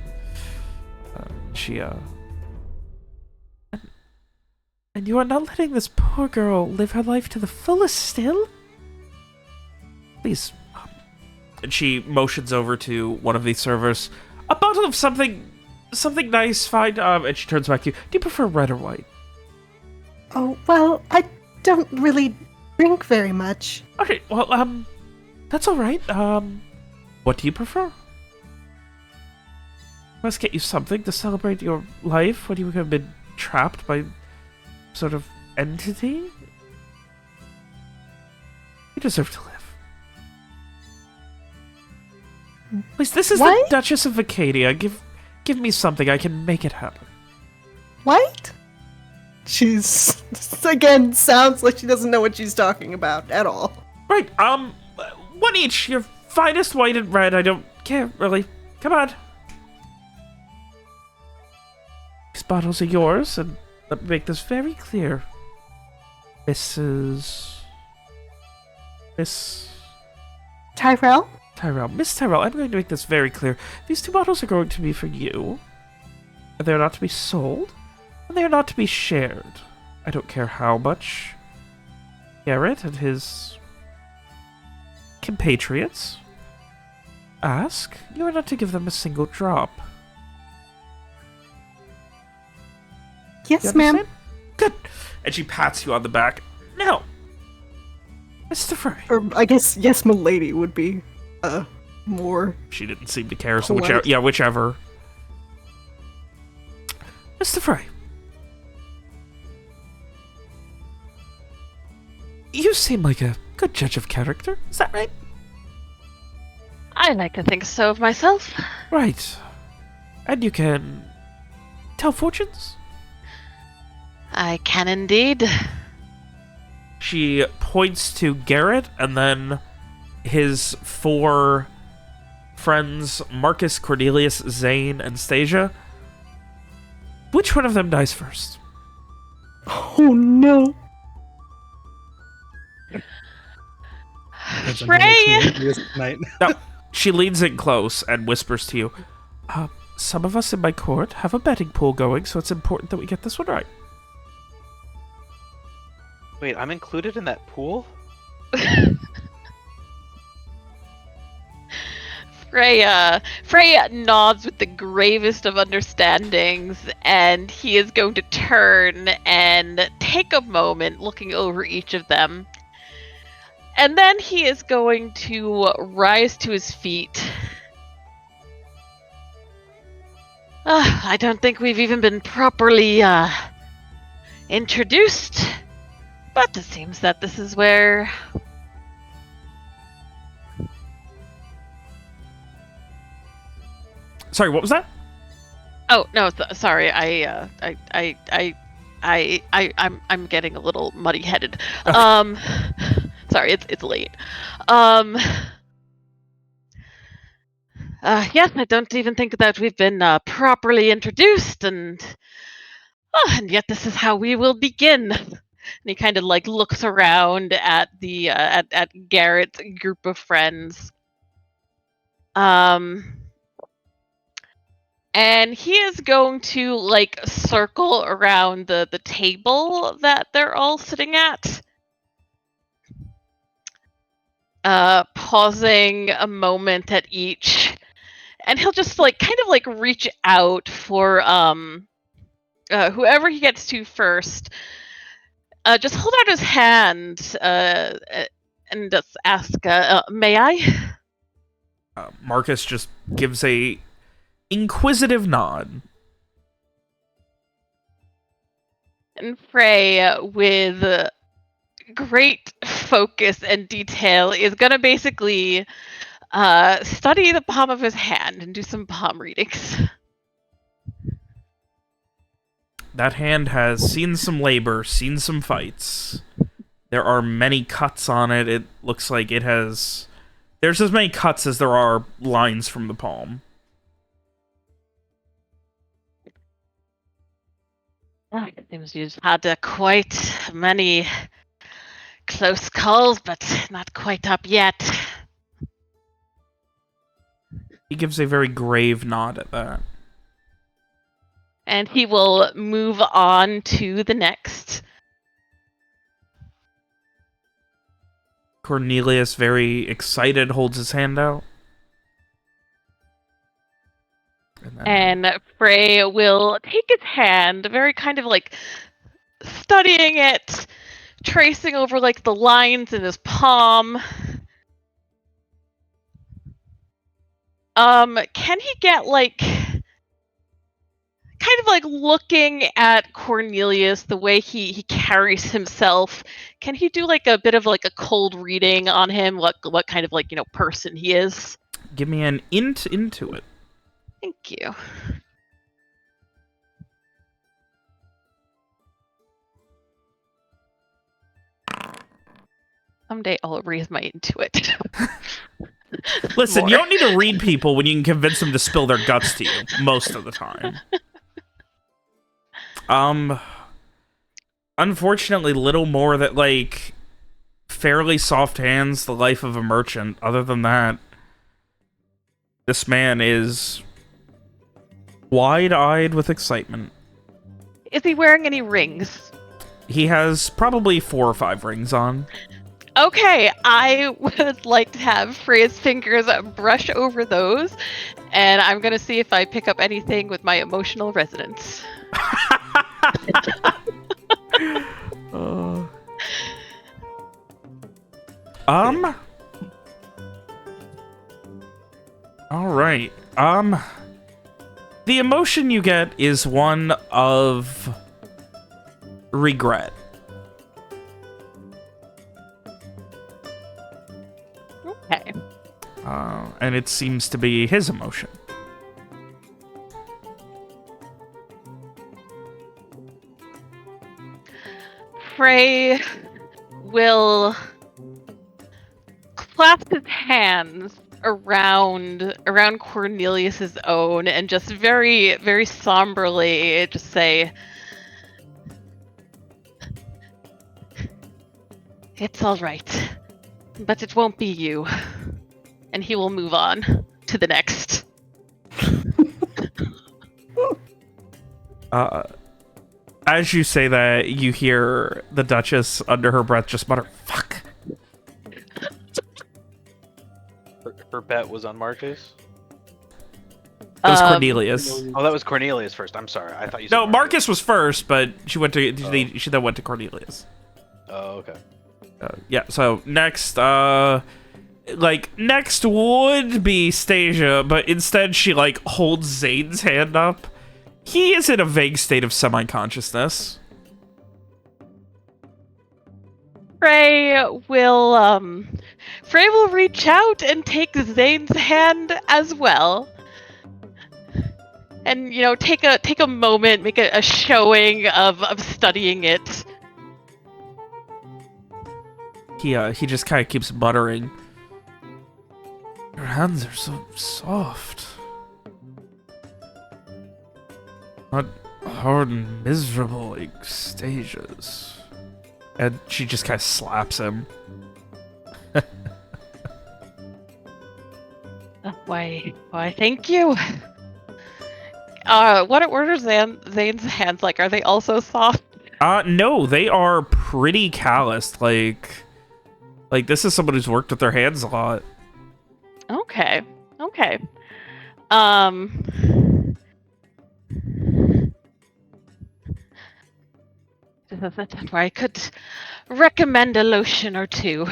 And you are not letting this poor girl live her life to the fullest still? Please. And she motions over to one of the servers. A bottle of something nice, fine. And she turns back to you. Do you prefer red or white? Oh, well, I don't really drink very much. Okay, well, that's all right. What do you prefer? Let's get you something to celebrate your life when you have been trapped by sort of entity. You deserve to live. Please, this is the Duchess of Vitecourt. Give me something. I can make it happen. What? She's again sounds like she doesn't know what she's talking about at all. Right. One each. Your finest white and red. I don't care really. Come on. These bottles are yours, and let me make this very clear. Miss Tyrell? Miss Tyrell, I'm going to make this very clear. These two bottles are going to be for you. And they are not to be sold. And they are not to be shared. I don't care how much Garett and his compatriots ask. You are not to give them a single drop. Yes, ma'am. Good. And she pats you on the back. Now, Mr. Frey. Or I guess yes, milady would be more. She didn't seem to care, so whichever. Mr. Frey. You seem like a good judge of character. Is that right? I like to think so of myself. Right. And you can tell fortunes? I can indeed. She points to Garett and then his 4 friends, Marcus, Cornelius, Zane, and Stasia. Which one of them dies first? Oh no. Frey! No, she leans in close and whispers to you. Some of us in my court have a betting pool going, so it's important that we get this one right. Wait, I'm included in that pool? Freya nods with the gravest of understandings, and he is going to turn and take a moment looking over each of them. And then he is going to rise to his feet. I don't think we've even been properly introduced, but it seems that this is where... Sorry, what was that? Oh no, sorry. I'm getting a little muddy-headed. Sorry, it's late. Yes, I don't even think that we've been properly introduced, and yet this is how we will begin. And he kind of looks around at the at Garett's group of friends. And he is going to, like, circle around the table that they're all sitting at. Pausing a moment at each. And he'll just, like, kind of, like, reach out for, whoever he gets to first. Just hold out his hand, and just ask, may I? Marcus just gives a inquisitive nod. And Frey, with great focus and detail, is gonna basically study the palm of his hand and do some palm readings. That hand has seen some labor, seen some fights. There are many cuts on it. It looks like it has... There's as many cuts as there are lines from the palm. It seems you've had quite many close calls, but not quite up yet. He gives a very grave nod at that. And he will move on to the next. Cornelius, very excited, holds his hand out. And Frey will take his hand, very kind of like studying it, tracing over like the lines in his palm. Can he get like... kind of like looking at Cornelius, the way he carries himself, can he do like a bit of like a cold reading on him, what kind of like, you know, person he is? Give me an into it. Thank you. Someday I'll raise my intuit. Listen, More. you don't need to read people when you can convince them to spill their guts to you, most of the time. Unfortunately, little more that, like, fairly soft hands, the life of a merchant. Other than that, this man is wide-eyed with excitement. Is he wearing any rings? He has probably 4 or 5 rings on. Okay, I would like to have Freya's fingers brush over those, and I'm gonna see if I pick up anything with my emotional resonance. All right. The emotion you get is one of regret. Okay. And it seems to be his emotion. Frey will clasp his hands around Cornelius's own and just very, very somberly just say, "It's all right, but it won't be you." And he will move on to the next. As you say that, you hear the Duchess under her breath just mutter, "Fuck." Her bet was on Marcus? It was Cornelius. Oh, that was Cornelius first. I'm sorry. I thought you said No, Marcus was first, but she went to she then went to Cornelius. Oh, okay. Yeah, so next, next would be Stasia, but instead she, like, holds Zane's hand up. He is in a vague state of semi-consciousness. Frey will reach out and take Zane's hand as well. And, you know, take a moment, make a showing of studying it. He just kind of keeps muttering, "Your hands are so soft. Not hard and miserable like Stasia's." And she just kind of slaps him. Why, thank you. What are Zane's hands like? Are they also soft? No, they are pretty calloused. Like this is someone who's worked with their hands a lot. Okay. Where I could recommend a lotion or two.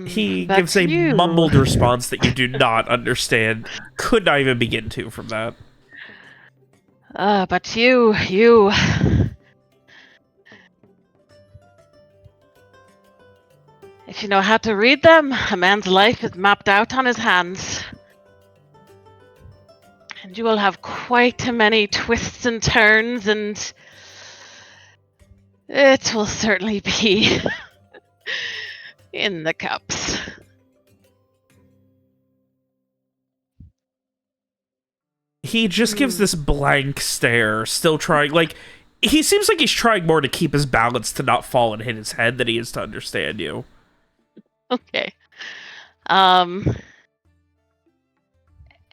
He gives a mumbled response that you do not understand. Could not even begin to from that. But you... If you know how to read them, a man's life is mapped out on his hands. And you will have quite many twists and turns, and it will certainly be in the cups. He just gives this blank stare, still trying, like, he seems like he's trying more to keep his balance to not fall and hit his head than he is to understand you. Okay.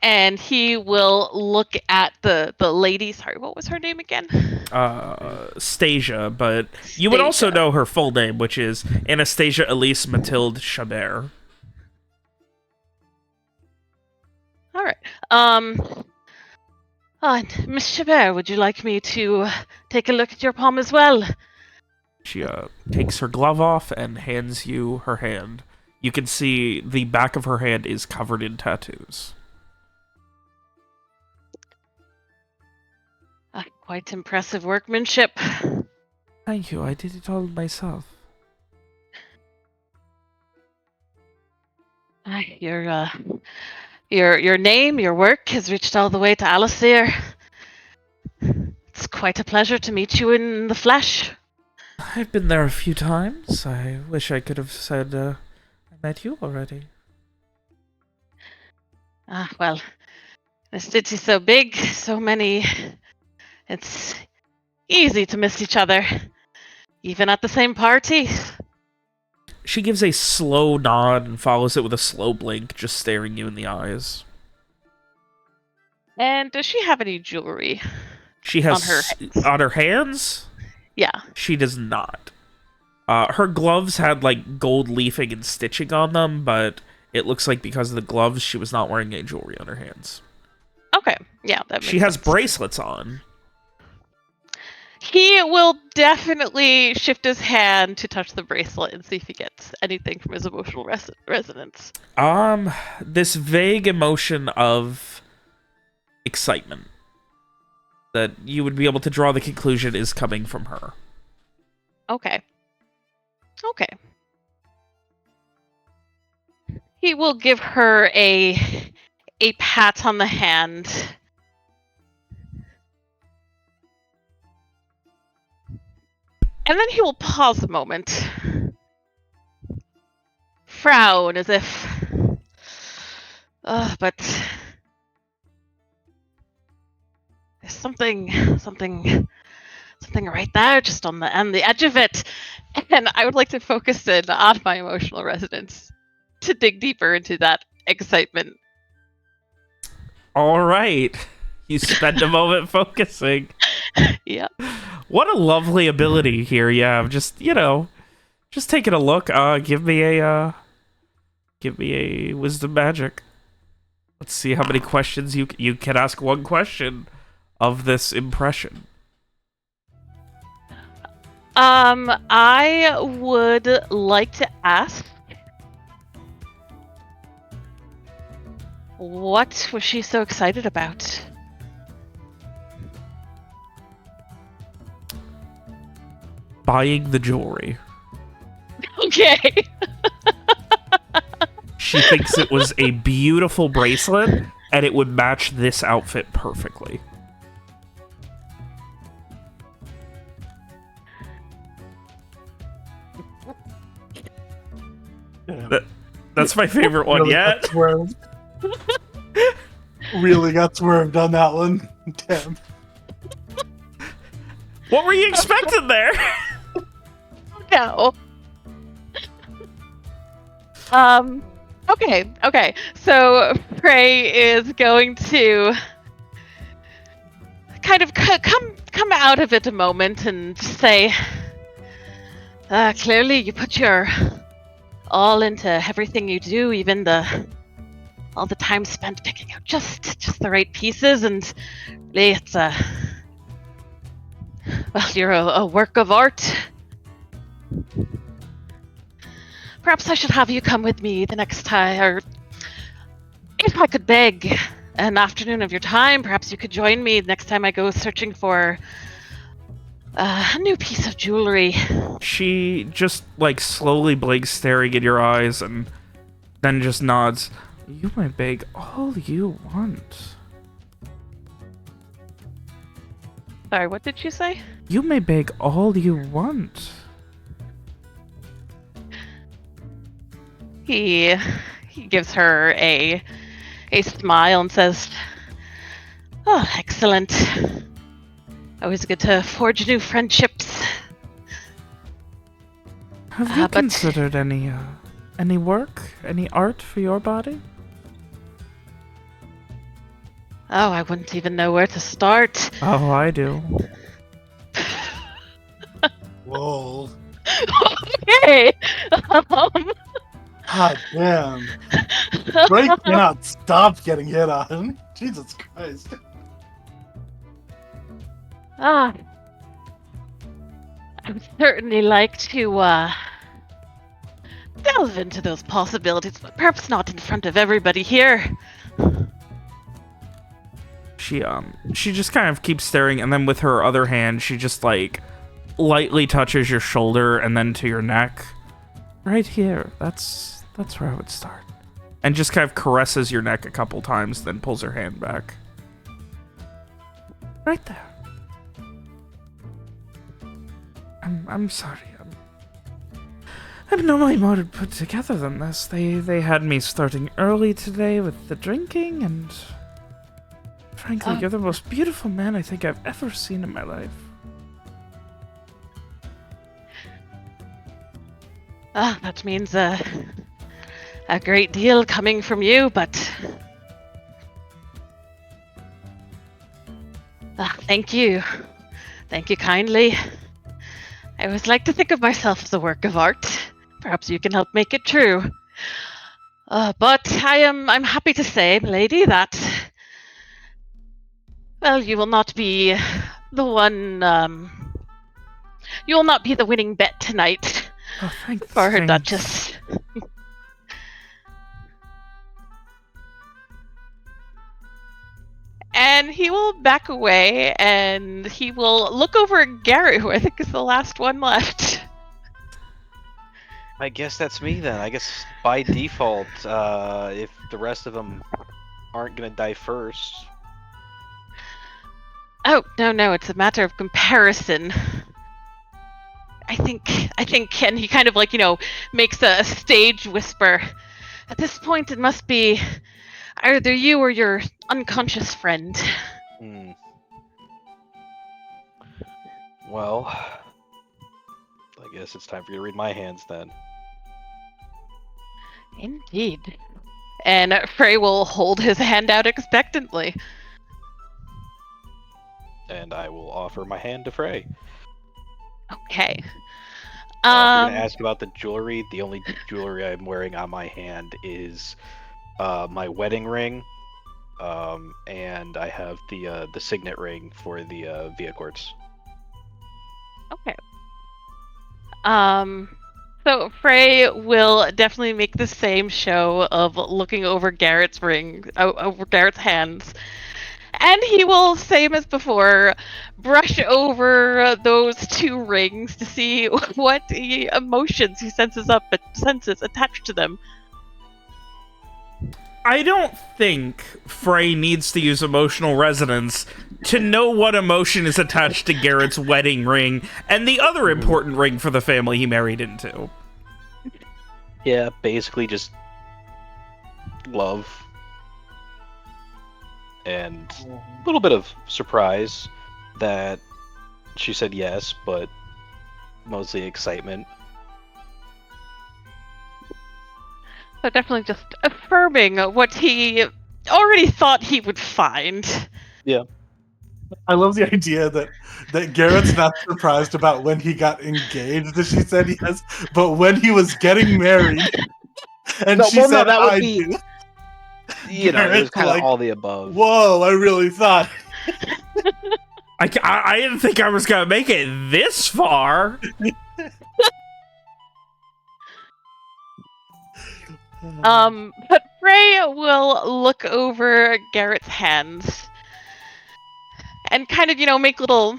And he will look at the lady. Sorry, what was her name again? Stasia, but you would also know her full name, which is Anastasia Elise Mathilde Chabert. All right. Miss Chabert, would you like me to take a look at your palm as well? She takes her glove off and hands you her hand. You can see the back of her hand is covered in tattoos. Quite impressive workmanship. Thank you, I did it all myself. Your name, your work has reached all the way to Alasir. It's quite a pleasure to meet you in the flesh. I've been there a few times. I wish I could have said I met you already. Well, the city's so big, so many... It's easy to miss each other, even at the same party. She gives a slow nod and follows it with a slow blink, just staring you in the eyes. And does she have any jewelry? She has on her hands? Yeah. She does not. Her gloves had like gold leafing and stitching on them, but it looks like because of the gloves, she was not wearing any jewelry on her hands. Okay, yeah, that makes She has sense. bracelets on. He will definitely shift his hand to touch the bracelet and see if he gets anything from his emotional resonance. This vague emotion of excitement that you would be able to draw the conclusion is coming from her. Okay. He will give her a pat on the hand. And then he will pause a moment. Frown as if... but... There's something right there, just on the edge of it. And I would like to focus in on my emotional resonance to dig deeper into that excitement. All right. You spend a moment focusing. Yeah. What a lovely ability here you have. Just, just taking a look. Give me a wisdom magic. Let's see how many questions you can ask one question of this impression. I would like to ask, what was she so excited about? Buying the jewelry. Okay. She thinks it was a beautiful bracelet, and it would match this outfit perfectly. That's my favorite one yet. Really got swerved on that one. Damn. What were you expecting there? No. Okay. So Frey is going to kind of come out of it a moment and say, clearly you put your all into everything you do, even all the time spent picking out just the right pieces, and really it's you're a work of art. Perhaps I should have you come with me the next time, or if I could beg an afternoon of your time, perhaps you could join me next time I go searching for a new piece of jewelry. She just, like, slowly blinks, staring in your eyes, and then just nods. You may beg all you want. Sorry, what did you say? You may beg all you want. He gives her a smile and says, "Oh, excellent. Always good to forge new friendships." Have you considered any work, any art for your body? Oh, I wouldn't even know where to start. Oh, I do. Whoa. Okay. God damn. Drake cannot stop getting hit on. Jesus Christ. I would certainly like to delve into those possibilities, but perhaps not in front of everybody here. She just kind of keeps staring, and then with her other hand, she just, like, lightly touches your shoulder and then to your neck. Right here. That's where I would start. And just kind of caresses your neck a couple times, then pulls her hand back. Right there. I'm sorry. I'm normally more put together than this. They had me starting early today with the drinking, and frankly, you're the most beautiful man I think I've ever seen in my life. That means a great deal coming from you, but thank you. Thank you kindly. I always like to think of myself as a work of art. Perhaps you can help make it true. But I'm happy to say, milady, that you will not be the one. You will not be the winning bet tonight. Oh, thanks. For her Duchess. And he will back away, and he will look over at Garett, who I think is the last one left. I guess that's me then. I guess by default, if the rest of them aren't gonna die first. Oh, no, it's a matter of comparison. I think, and he kind of like, makes a stage whisper. At this point, it must be either you or your unconscious friend. Well, I guess it's time for you to read my hands then. Indeed. And Frey will hold his hand out expectantly. And I will offer my hand to Frey. Okay. If you're gonna ask about the jewelry, the only jewelry I'm wearing on my hand is my wedding ring, and I have the signet ring for the Vitecourts. Okay. So Frey will definitely make the same show of looking over Garett's ring, over Garett's hands. And he will, same as before, brush over those two rings to see what emotions he senses attached to them. I don't think Frey needs to use emotional resonance to know what emotion is attached to Garett's wedding ring and the other important ring for the family he married into. Yeah, basically just love. And a little bit of surprise that she said yes, but mostly excitement. So definitely just affirming what he already thought he would find. Yeah. I love the idea that Garett's not surprised about when he got engaged, as she said yes, but when he was getting married, and No, she well, no, said, that would "I be, do." you know, it was Garrett's kind of like, all the above. Whoa, I really thought. I didn't think I was gonna make it this far. But Frey will look over Garett's hands and kind of, make little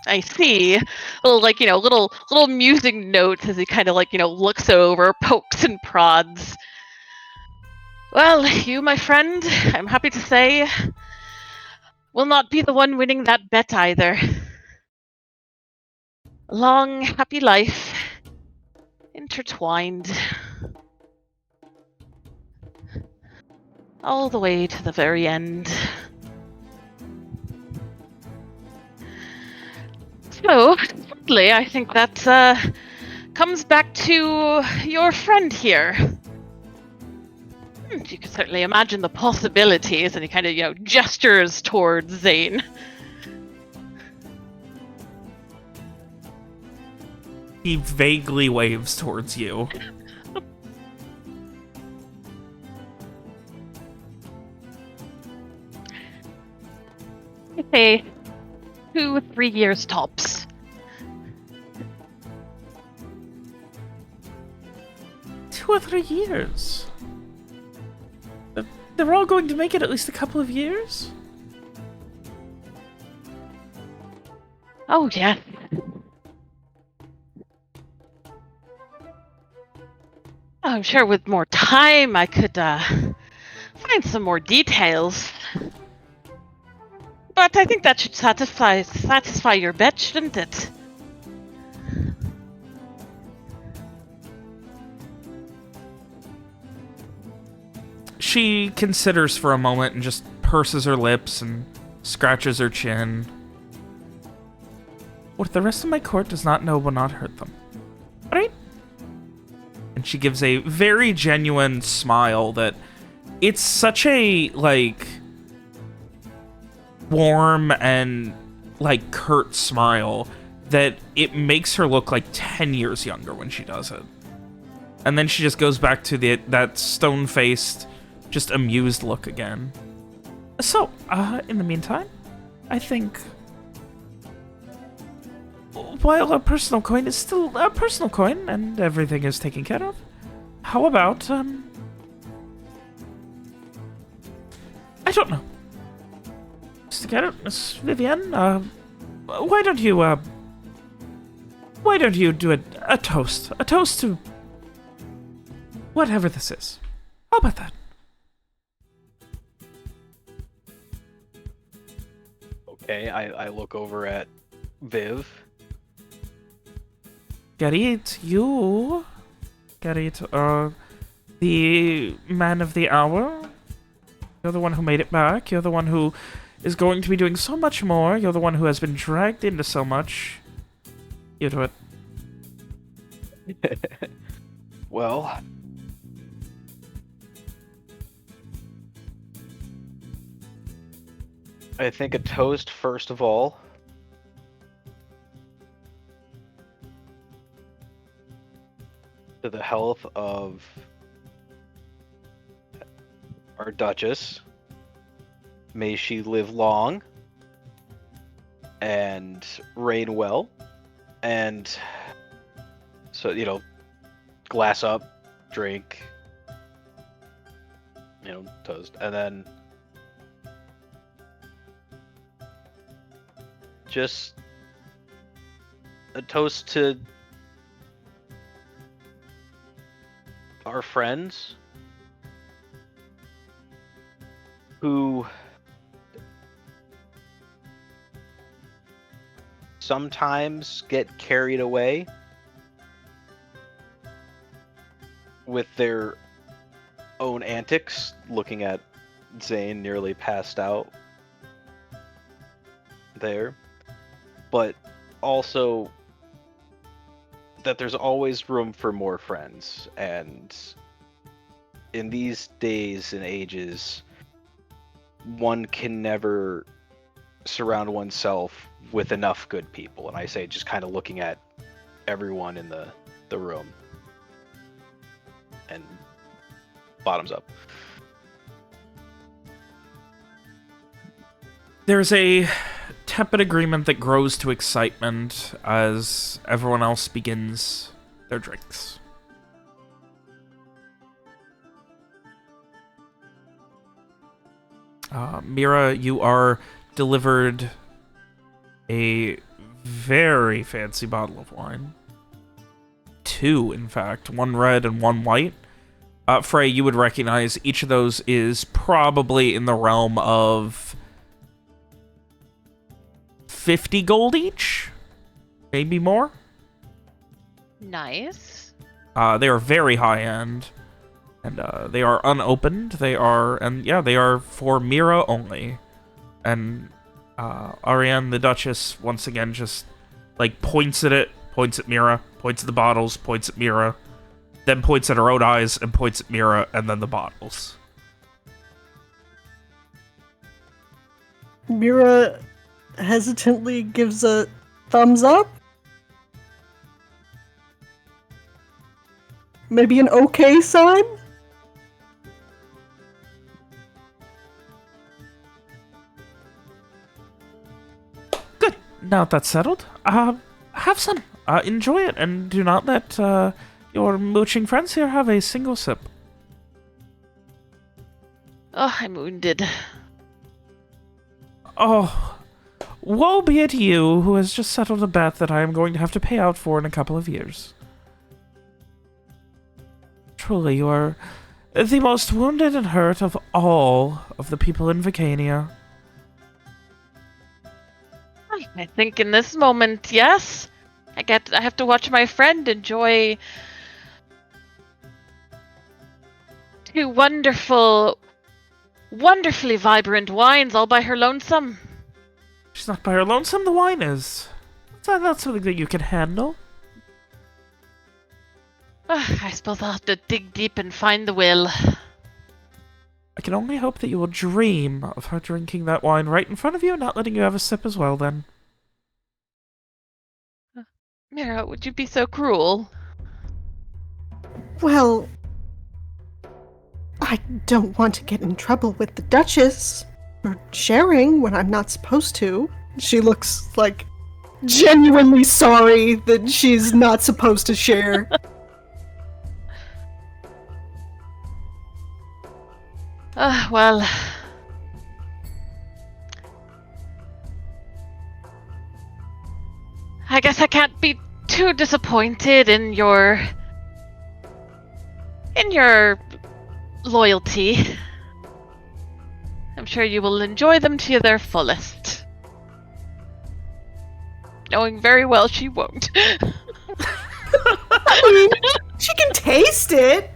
I see, little little music notes as he kind of looks over, pokes and prods. Well, you, my friend, I'm happy to say, will not be the one winning that bet either. Long, happy life, intertwined, all the way to the very end. So, certainly, I think that comes back to your friend here. You can certainly imagine the possibilities, and he kind of, gestures towards Zane. He vaguely waves towards you. I say 2-3 years tops. Two or 3 years? They're all going to make it at least a couple of years? Oh, yeah. I'm sure with more time I could find some more details. But I think that should satisfy your bet, shouldn't it? She considers for a moment and just purses her lips and scratches her chin. What the rest of my court does not know will not hurt them. Right? And she gives a very genuine smile that it's such a, like, warm and, like, curt smile that it makes her look like 10 years younger when she does it. And then she just goes back to that stone-faced, just amused look again. So, in the meantime, I think, while a personal coin is still a personal coin and everything is taken care of, how about, I don't know. Mr. Garett, Miss Vivienne, why don't you do a toast? A toast to whatever this is. How about that? Okay, I look over at Viv. Garett, the man of the hour. You're the one who made it back. You're the one who is going to be doing so much more. You're the one who has been dragged into so much. You do it. Well, I think a toast, first of all, to the health of our Duchess. May she live long and reign well. And so, glass up, drink, toast. And then just a toast to our friends who sometimes get carried away with their own antics, looking at Zane nearly passed out there, but also that there's always room for more friends, and in these days and ages, one can never surround oneself with enough good people. And I say, just kind of looking at everyone in the room, and bottoms up. There's a tepid agreement that grows to excitement as everyone else begins their drinks. Mira, you are delivered a very fancy bottle of wine. 2, in fact. 1 red and 1 white. Frey, you would recognize each of those is probably in the realm of 50 gold each? Maybe more? Nice. They are very high-end. And they are unopened. They are for Mira only. And Ariane, the Duchess, once again just like points at it, points at Mira, points at the bottles, points at Mira, then points at her own eyes and points at Mira, and then the bottles. Mira hesitantly gives a thumbs up. Maybe an okay sign? Good. Now that's settled, have some. Enjoy it, and do not let your mooching friends here have a single sip. Oh, I'm wounded. Oh, woe be it you who has just settled a bet that I am going to have to pay out for in a couple of years. Truly, you are the most wounded and hurt of all of the people in Vitecourt. I think in this moment, yes. I have to watch my friend enjoy 2 wonderful, wonderfully vibrant wines all by her lonesome. She's not by her lonesome, the wine is. That's something that you can handle. I suppose I'll have to dig deep and find the will. I can only hope that you will dream of her drinking that wine right in front of you and not letting you have a sip as well, then. Mira, would you be so cruel? Well, I don't want to get in trouble with the Duchess for sharing when I'm not supposed to. She looks like genuinely sorry that she's not supposed to share. Well... I guess I can't be too disappointed in your loyalty. I'm sure you will enjoy them to their fullest. Knowing very well she won't. I mean, she can taste it.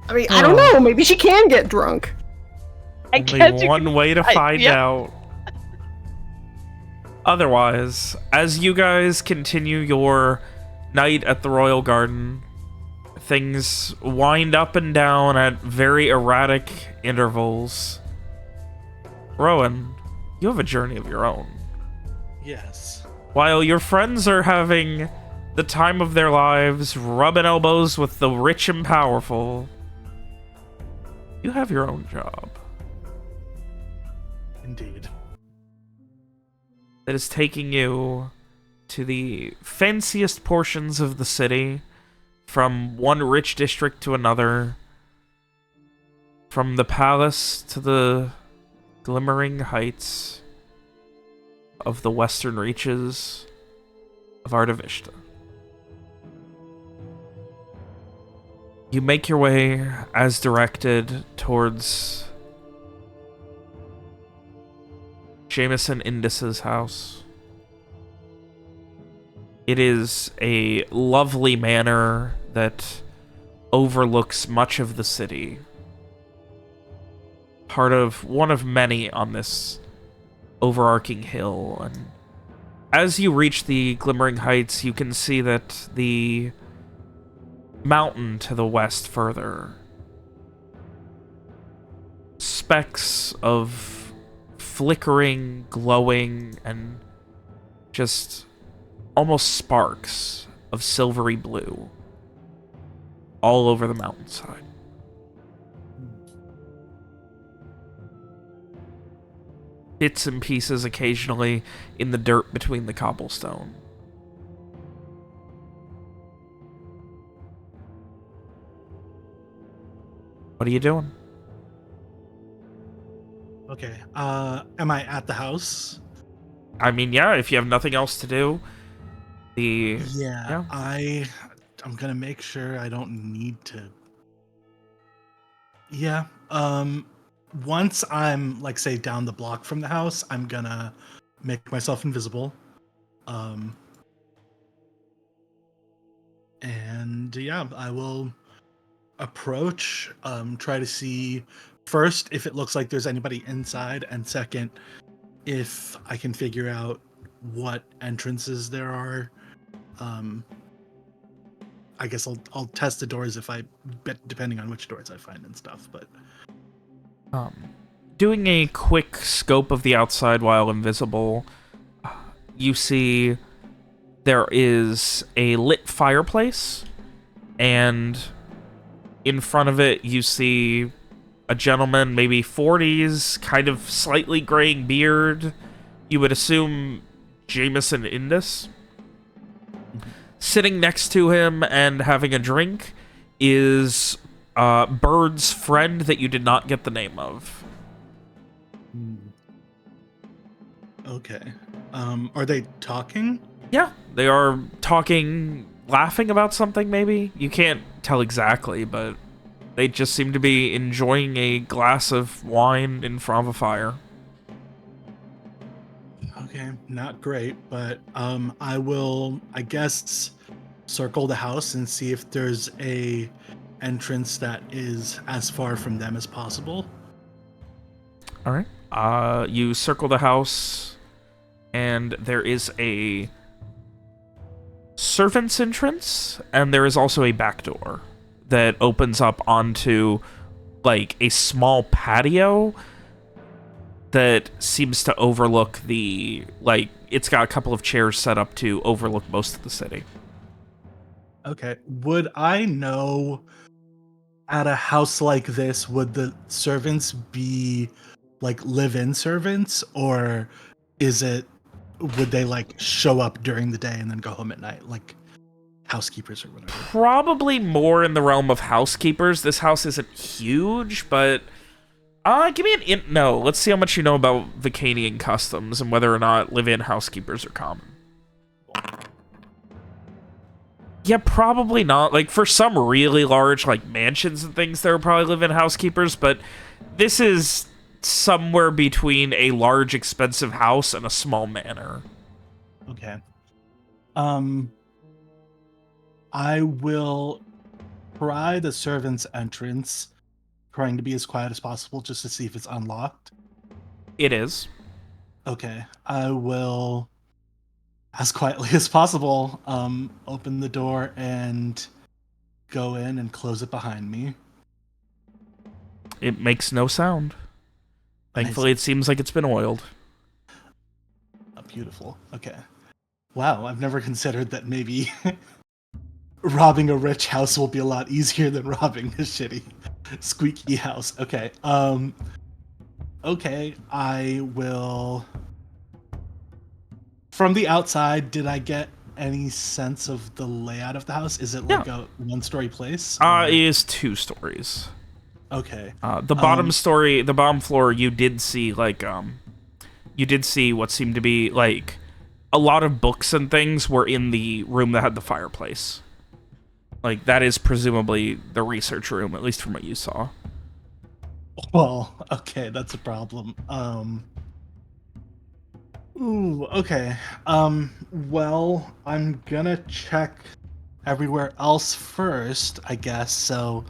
I mean, I don't know. Maybe she can get drunk. Only one way to find out. Otherwise, as you guys continue your night at the Royal Garden, things wind up and down at very erratic intervals. Rowan, you have a journey of your own. Yes. While your friends are having the time of their lives, rubbing elbows with the rich and powerful, you have your own job. Indeed. That is taking you to the fanciest portions of the city, from one rich district to another, from the palace to the glimmering heights of the western reaches of Artavishta. You make your way, as directed, towards Jameson Indus's house. It is a lovely manor that overlooks much of the city. Part of one of many on this overarching hill, and as you reach the Glimmering Heights, you can see that the mountain to the west further, specks of flickering, glowing, and just almost sparks of silvery blue all over the mountainside. Bits and pieces occasionally in the dirt between the cobblestone. What are you doing? Okay. Am I at the house? I mean, yeah, if you have nothing else to do. Yeah. I'm gonna make sure I don't need to. Yeah. Once I'm, like, say, down the block from the house, I'm gonna make myself invisible. And yeah, I will approach, try to see first if it looks like there's anybody inside, and second, if I can figure out what entrances there are. I guess I'll test the doors depending on which doors I find and stuff, but doing a quick scope of the outside while invisible, you see there is a lit fireplace, and in front of it you see a gentleman, maybe 40s, kind of slightly graying beard. You would assume Jameson Indus. Sitting next to him and having a drink is Bird's friend that you did not get the name of. Okay. Are they talking? Yeah, they are talking, laughing about something, maybe? You can't tell exactly, but they just seem to be enjoying a glass of wine in front of a fire. Okay, not great, but I will, I guess, circle the house and see if there's a entrance that is as far from them as possible. All right. You circle the house, and there is a servant's entrance, and there is also a back door that opens up onto, like, a small patio that seems to overlook the, like, it's got a couple of chairs set up to overlook most of the city. Okay. Would I know, at a house like this, would the servants be, like, live-in servants, or would they, like, show up during the day and then go home at night, like housekeepers or whatever? Probably more in the realm of housekeepers. This house isn't huge, but give me an no. Let's see how much you know about Vicanian customs and whether or not live-in housekeepers are common. Yeah, probably not. Like, for some really large, like, mansions and things, there are probably live-in housekeepers, but this is somewhere between a large, expensive house and a small manor. Okay. I will try the servant's entrance, trying to be as quiet as possible just to see if it's unlocked. It is. Okay. I will, as quietly as possible, open the door and go in and close it behind me. It makes no sound. Thankfully, it seems like it's been oiled. Oh, beautiful. Okay. Wow, I've never considered that maybe robbing a rich house will be a lot easier than robbing a shitty, squeaky house. Okay. Okay, I will. From the outside, did I get any sense of the layout of the house? Is it like a one-story place? It is 2 stories. Okay. The bottom story, the bottom floor, you did see, like, you did see what seemed to be, like, a lot of books and things were in the room that had the fireplace. Like, that is presumably the research room, at least from what you saw. Well, okay, that's a problem. Ooh, okay. Well, I'm gonna check everywhere else first, I guess. So,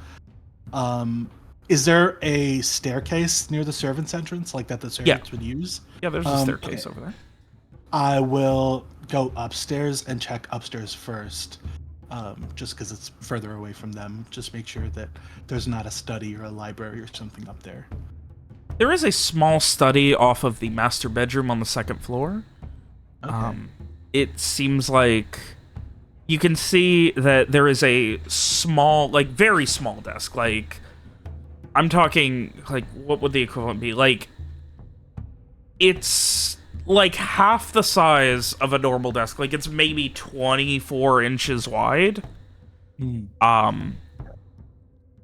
is there a staircase near the servants' entrance, like that the servants would use? Yeah, there's a staircase over there. I will go upstairs and check upstairs first, just because it's further away from them. Just make sure that there's not a study or a library or something up there. There is a small study off of the master bedroom on the second floor. Okay. It seems like you can see that there is a small, like, very small desk. Like, I'm talking, like, what would the equivalent be? Like, it's like half the size of a normal desk. Like, it's maybe 24 inches wide.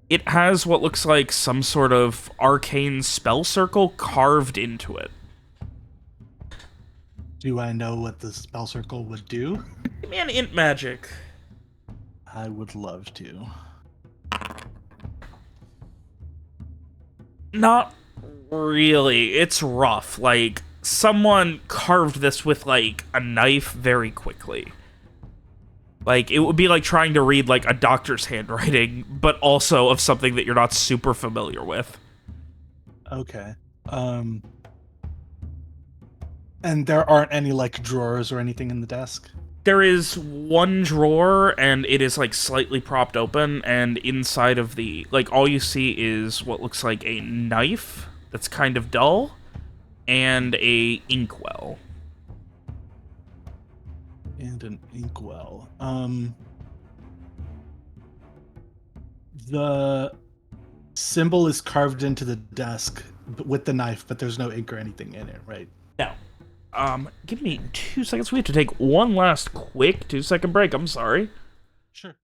It has what looks like some sort of arcane spell circle carved into it. Do I know what the spell circle would do? Give me an int magic. I would love to. Not really. It's rough. Like, someone carved this with, like, a knife very quickly. Like, it would be like trying to read, like, a doctor's handwriting, but also of something that you're not super familiar with. Okay. And there aren't any, like, drawers or anything in the desk? There is one drawer, and it is, like, slightly propped open, and inside of the... Like, all you see is what looks like a knife that's kind of dull, and a inkwell. And an inkwell. The symbol is carved into the desk with the knife, but there's no ink or anything in it, right? No. Give me 2 seconds. We have to take one last quick 2-second break. I'm sorry. Sure.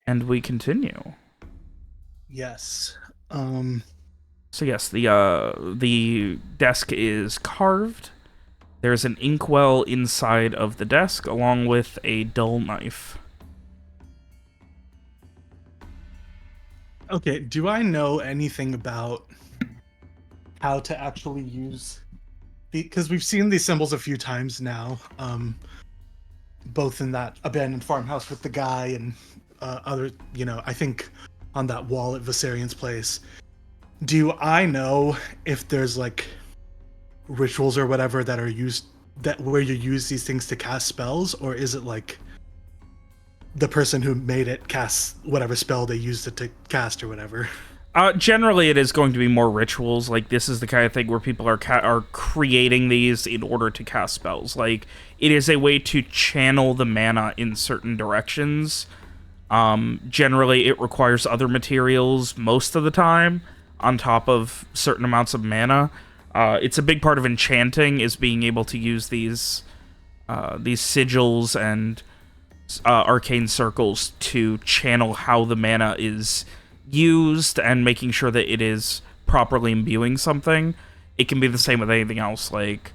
And we continue. Yes. So yes, the desk is carved. There's an inkwell inside of the desk, along with a dull knife. Okay, do I know anything about how to actually use... Because we've seen these symbols a few times now, both in that abandoned farmhouse with the guy and other, you know, I think on that wall at Viserian's place. Do I know if there's, like, rituals or whatever that are used, that where you use these things to cast spells, or is it like the person who made it casts whatever spell they used it to cast or whatever? Generally, it is going to be more rituals. Like, this is the kind of thing where people are creating these in order to cast spells. Like, it is a way to channel the mana in certain directions. Generally, it requires other materials most of the time, on top of certain amounts of mana. It's a big part of enchanting, is being able to use these sigils and arcane circles to channel how the mana is used and making sure that it is properly imbuing something. It can be the same with anything else. Like,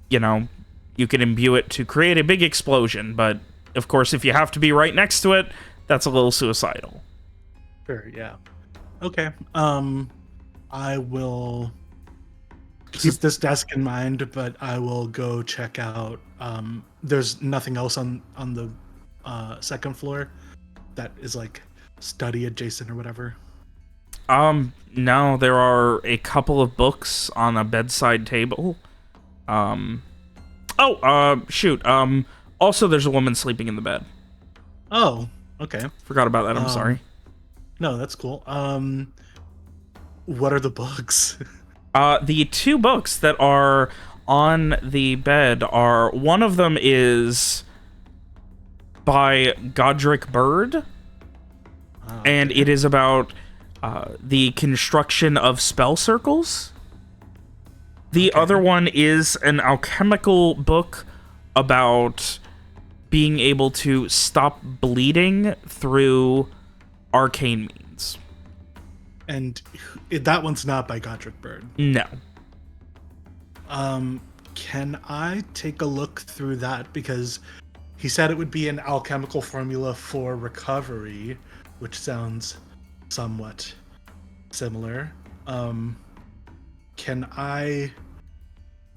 you know, you can imbue it to create a big explosion, but of course, if you have to be right next to it, that's a little suicidal. Sure, yeah. Okay. I will keep this desk in mind, but I will go check out. There's nothing else on the second floor that is like study adjacent or whatever. No, there are a couple of books on a bedside table. Shoot. Also, there's a woman sleeping in the bed. Oh, okay. Forgot about that. I'm sorry. No, that's cool. What are the books? The 2 books that are on the bed are, one of them is by Godric Bird, and it is about the construction of spell circles. The other one is an alchemical book about being able to stop bleeding through arcane means. And that one's not by Godric Bird. No. Can I take a look through that? Because he said it would be an alchemical formula for recovery, which sounds somewhat similar. Can I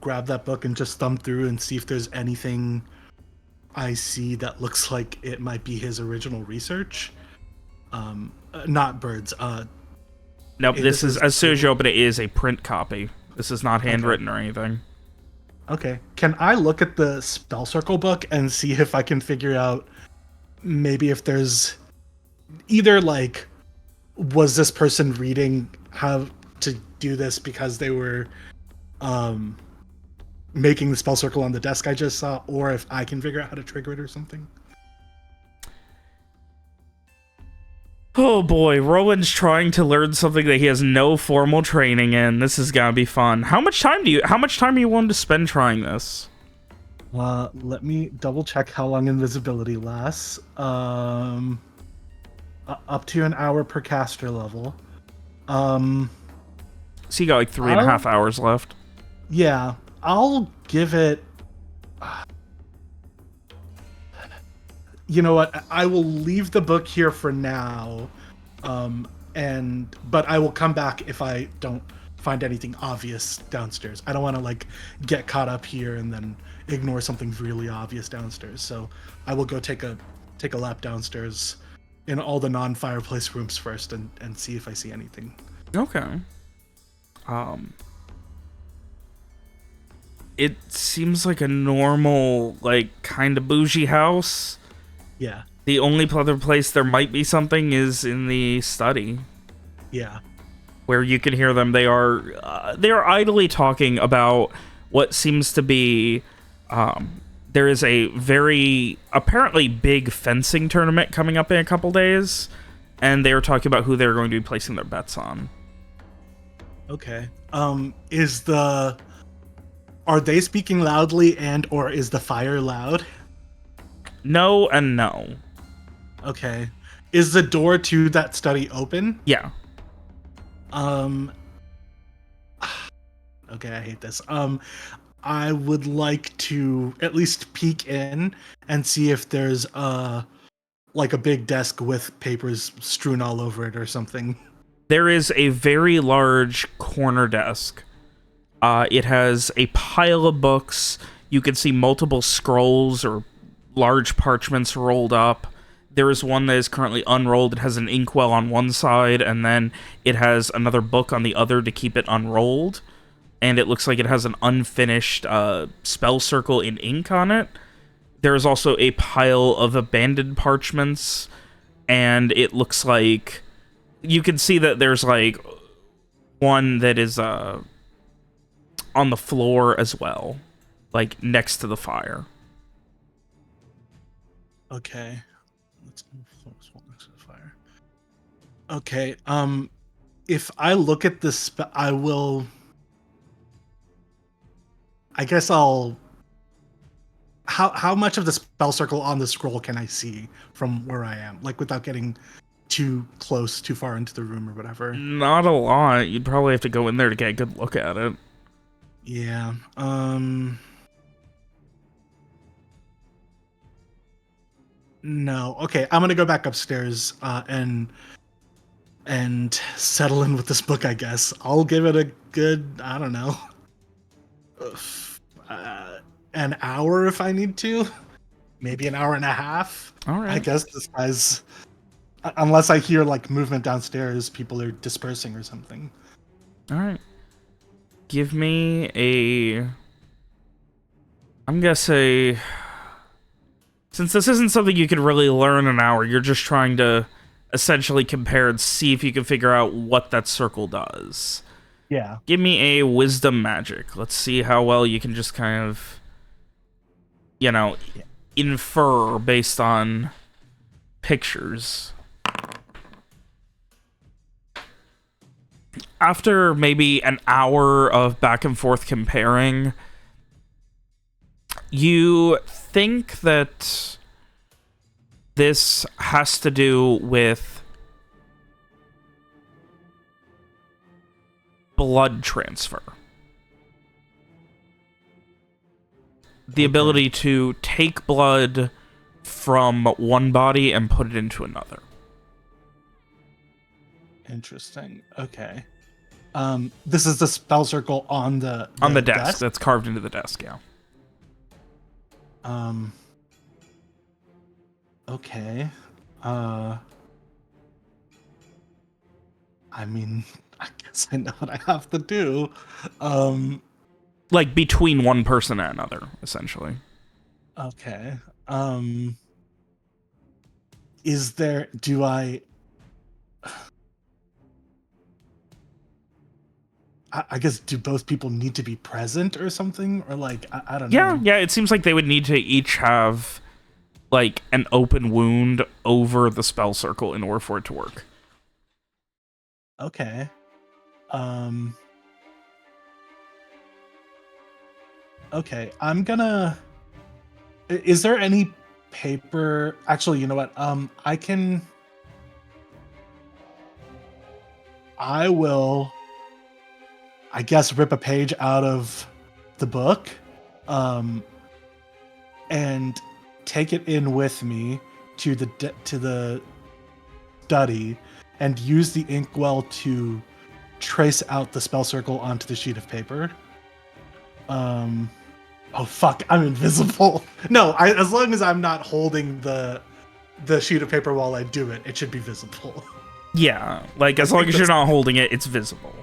grab that book and just thumb through and see if there's anything I see that looks like it might be his original research? not birds. Nope, this is, as soon as you open it, is a print copy. This is not handwritten or anything. Okay. Can I look at the spell circle book and see if I can figure out maybe if there's either like, was this person reading how to do this because they were making the spell circle on the desk I just saw, or if I can figure out how to trigger it or something? Oh boy, Roland's trying to learn something that he has no formal training in. This is gonna be fun. How much time are you willing to spend trying this? Let me double check how long invisibility lasts. Up to an hour per caster level. So you got like 3.5 hours left. Yeah, I'll give it. You know what? I will leave the book here for now, but I will come back if I don't find anything obvious downstairs. I don't want to like get caught up here and then ignore something really obvious downstairs. So I will go take a lap downstairs in all the non-fireplace rooms first and see if I see anything. Okay. It seems like a normal, like, kind of bougie house. Yeah. The only other place there might be something is in the study. Yeah. Where you can hear them. They are idly talking about what seems to be... there is a very, apparently big fencing tournament coming up in a couple days. And they are talking about who they're going to be placing their bets on. Okay. Are they speaking loudly or is the fire loud? No and no. Okay. Is the door to that study open? Yeah. Okay, I hate this. I would like to at least peek in and see if there's like a big desk with papers strewn all over it or something. There is a very large corner desk. It has a pile of books. You can see multiple scrolls or large parchments rolled up. There is one that is currently unrolled. It has an inkwell on one side, and then it has another book on the other to keep it unrolled. And it looks like it has an unfinished spell circle in ink on it. There is also a pile of abandoned parchments, and it looks like... You can see that there's, like, one that is on the floor as well, like, next to the fire. Okay. Let's move next to the fire. Okay, if I look at this, I guess I'll... How much of the spell circle on the scroll can I see from where I am? Like, without getting too close, too far into the room or whatever? Not a lot. You'd probably have to go in there to get a good look at it. Yeah. No. Okay, I'm gonna go back upstairs and settle in with this book, I guess. I'll give it a good, I don't know, an hour if I need to. Maybe an hour and a half. All right. I guess this guy's... Unless I hear, like, movement downstairs, people are dispersing or something. All right. Give me a... I'm gonna say... Since this isn't something you could really learn in an hour, you're just trying to essentially compare and see if you can figure out what that circle does. Yeah. Give me a wisdom magic. Let's see how well you can just kind of, you know, infer based on pictures. After maybe an hour of back and forth comparing, you think that this has to do with blood transfer. The ability to take blood from one body and put it into another. Interesting. Okay. This is the spell circle on the desk. That's carved into the desk, yeah. Okay. I mean, I guess I know what I have to do. Like between one person and another, essentially. Okay. Is there, I guess, do both people need to be present or something? Or like, I don't know. Yeah, it seems like they would need to each have like an open wound over the spell circle in order for it to work. Okay. Okay, I'm gonna... Is there any paper? Actually, you know what? I will, I guess, rip a page out of the book, and take it in with me to the study, and use the inkwell to trace out the spell circle onto the sheet of paper. Oh fuck! I'm invisible. No, as long as I'm not holding the sheet of paper while I do it, it should be visible. Yeah, like as long as you're not holding it, it's visible.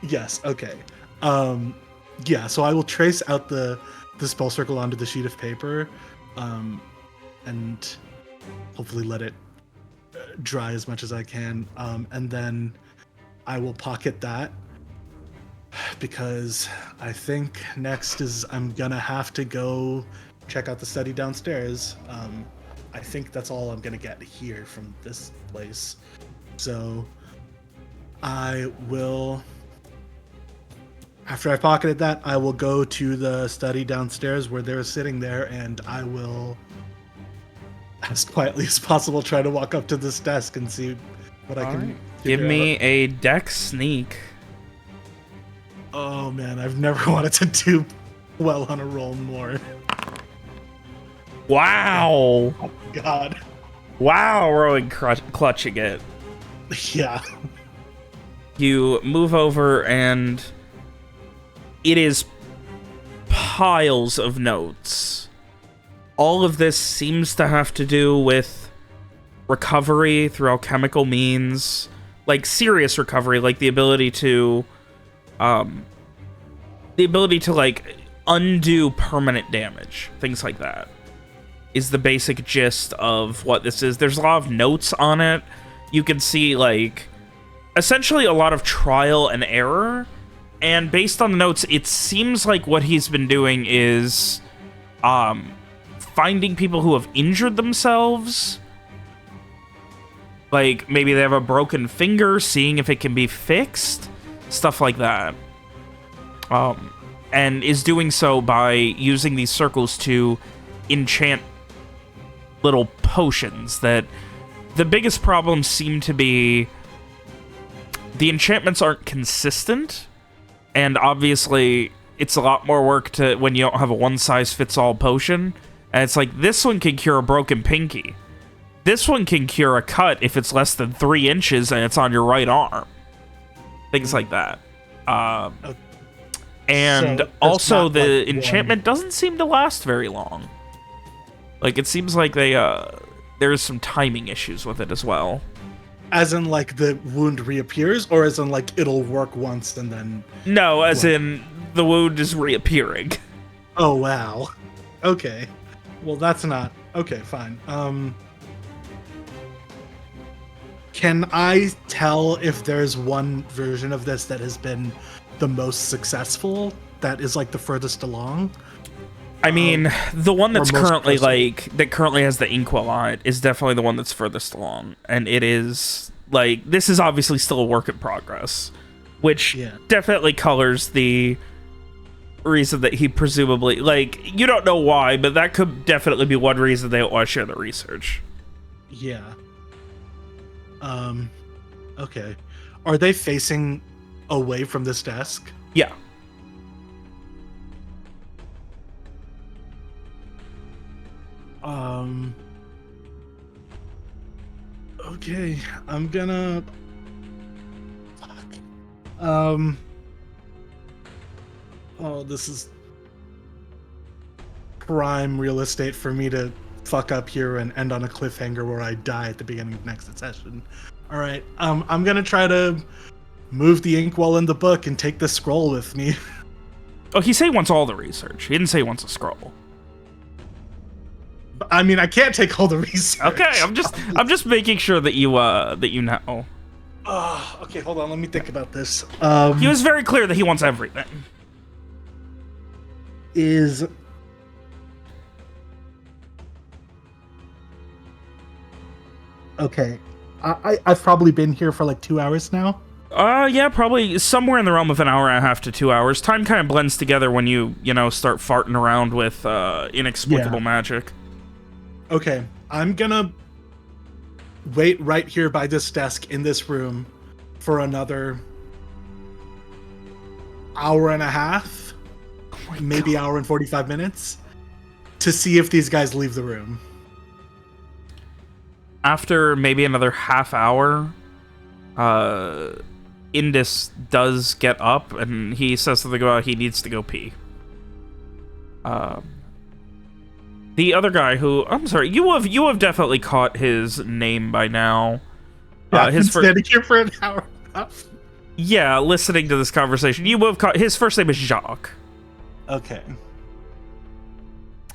Yes. Okay. Yeah. So I will trace out the spell circle onto the sheet of paper, and hopefully let it dry as much as I can, and then I will pocket that, because I think next is I'm gonna have to go check out the study downstairs. I think that's all I'm gonna get here from this place. So I will, after I pocketed that, I will go to the study downstairs where they're sitting there, and I will, as quietly as possible, try to walk up to this desk and see what I can give me a dex sneak. Oh man, I've never wanted to do well on a roll more. Wow. Oh God. Wow, Rowan clutching it. Yeah. You move over and it is piles of notes. All of this seems to have to do with recovery through alchemical means, like serious recovery, like the ability to like undo permanent damage, things like that is the basic gist of what this is. There's a lot of notes on it. You can see like essentially a lot of trial and error, and based on the notes, it seems like what he's been doing is finding people who have injured themselves, like maybe they have a broken finger, seeing if it can be fixed, stuff like that, and is doing so by using these circles to enchant little potions. That the biggest problem seem to be the enchantments aren't consistent, and obviously it's a lot more work to when you don't have a one-size-fits-all potion. And it's like, this one can cure a broken pinky. This one can cure a cut if it's less than 3 inches and it's on your right arm. Things like that. And so also the enchantment doesn't seem to last very long. Like, it seems like there's some timing issues with it as well. As in, like, the wound reappears, or as in, like, it'll work once and then... No, as in, the wound is reappearing. Oh, wow. Okay. Well, that's not... Okay, fine. Can I tell if there's one version of this that has been the most successful, that is, like, the furthest along? I mean, the one that's currently, like, that currently has the inkwell on it is definitely the one that's furthest along. And it is, like, this is obviously still a work in progress, which definitely colors the reason that he presumably, like, you don't know why, but that could definitely be one reason they don't want to share the research. Yeah. Okay. Are they facing away from this desk? Yeah. Okay, I'm gonna... Fuck. Oh, this is prime real estate for me to fuck up here and end on a cliffhanger where I die at the beginning of next session. All right, I'm gonna try to move the inkwell in the book and take the scroll with me. Oh, he said he wants all the research. He didn't say he wants a scroll. I mean, I can't take all the research. Okay, I'm just making sure that you know. Okay, hold on. Let me think about this. He was very clear that he wants everything. Okay. I've probably been here for like 2 hours now. Yeah, probably somewhere in the realm of an hour and a half to 2 hours. Time kind of blends together when you start farting around with inexplicable magic. Okay, I'm gonna wait right here by this desk in this room for another hour and a half, maybe hour and 45 minutes, to see if these guys leave the room. After maybe another half hour, Indus does get up, and he says something about he needs to go pee. The other guy who... I'm sorry, you have definitely caught his name by now. Yeah, he's standing here for an hour and a half. Yeah, listening to this conversation. You have caught... His first name is Jacques. Okay.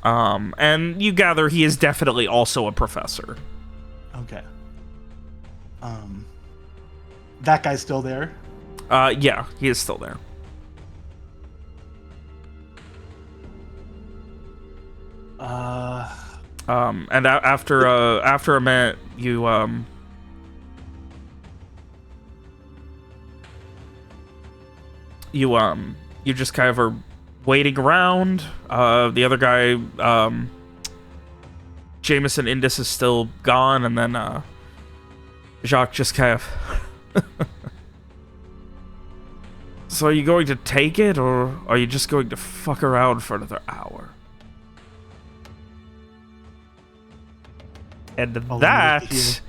And you gather he is definitely also a professor. Okay. That guy's still there? Yeah, he is still there. And after a minute, you just kind of are waiting around. The other guy, Jameson Indus, is still gone, and then Jacques just kind of... So are you going to take it, or are you just going to fuck around for another hour? And that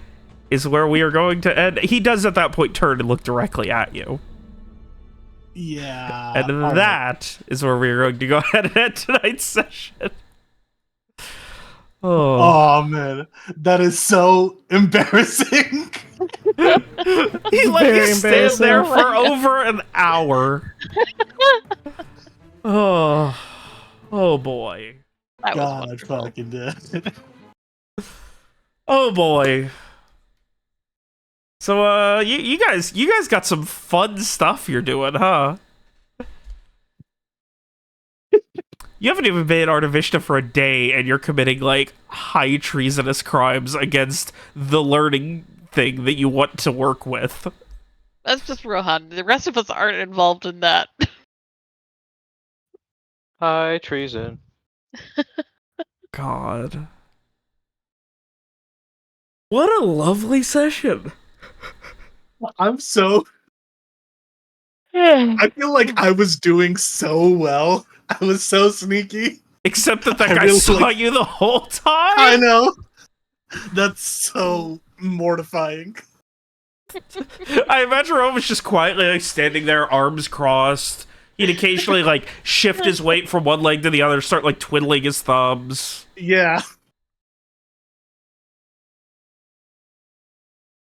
is where we are going to end. He does at that point turn and look directly at you. Yeah. And that is where we are going to go ahead and end tonight's session. Oh man, that is so embarrassing. He let you stand there for over an hour. Oh boy. God fucking did. Oh boy. So you guys got some fun stuff you're doing, huh? You haven't even been in Artivishta for a day, and you're committing, like, high treasonous crimes against the learning thing that you want to work with. That's just Rohan. The rest of us aren't involved in that. High treason. God. What a lovely session. I'm so... I feel like I was doing so well. I was so sneaky. Except that guy really saw you the whole time? I know. That's so mortifying. I imagine Rome was just quietly like standing there, arms crossed. He'd occasionally like shift his weight from one leg to the other, start like twiddling his thumbs. Yeah.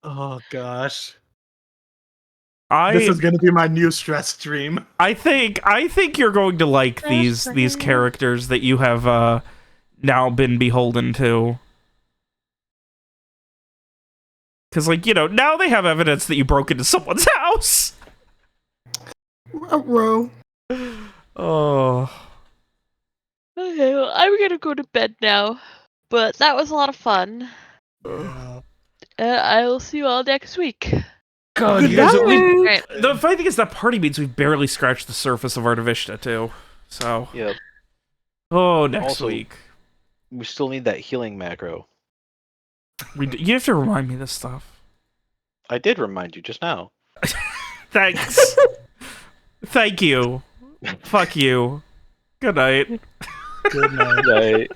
Oh gosh. This is going to be my new stress stream. I think you're going to like these characters that you have now been beholden to. Because, like, you know, now they have evidence that you broke into someone's house. Row. Oh. Okay, well, I'm gonna go to bed now. But that was a lot of fun. I will see you all next week. God, you guys, the funny thing is that party means we've barely scratched the surface of Artivishta, too. So. Yep. Oh, next week. We still need that healing macro. You have to remind me this stuff. I did remind you just now. Thanks. Thank you. Fuck you. Good night. Good night.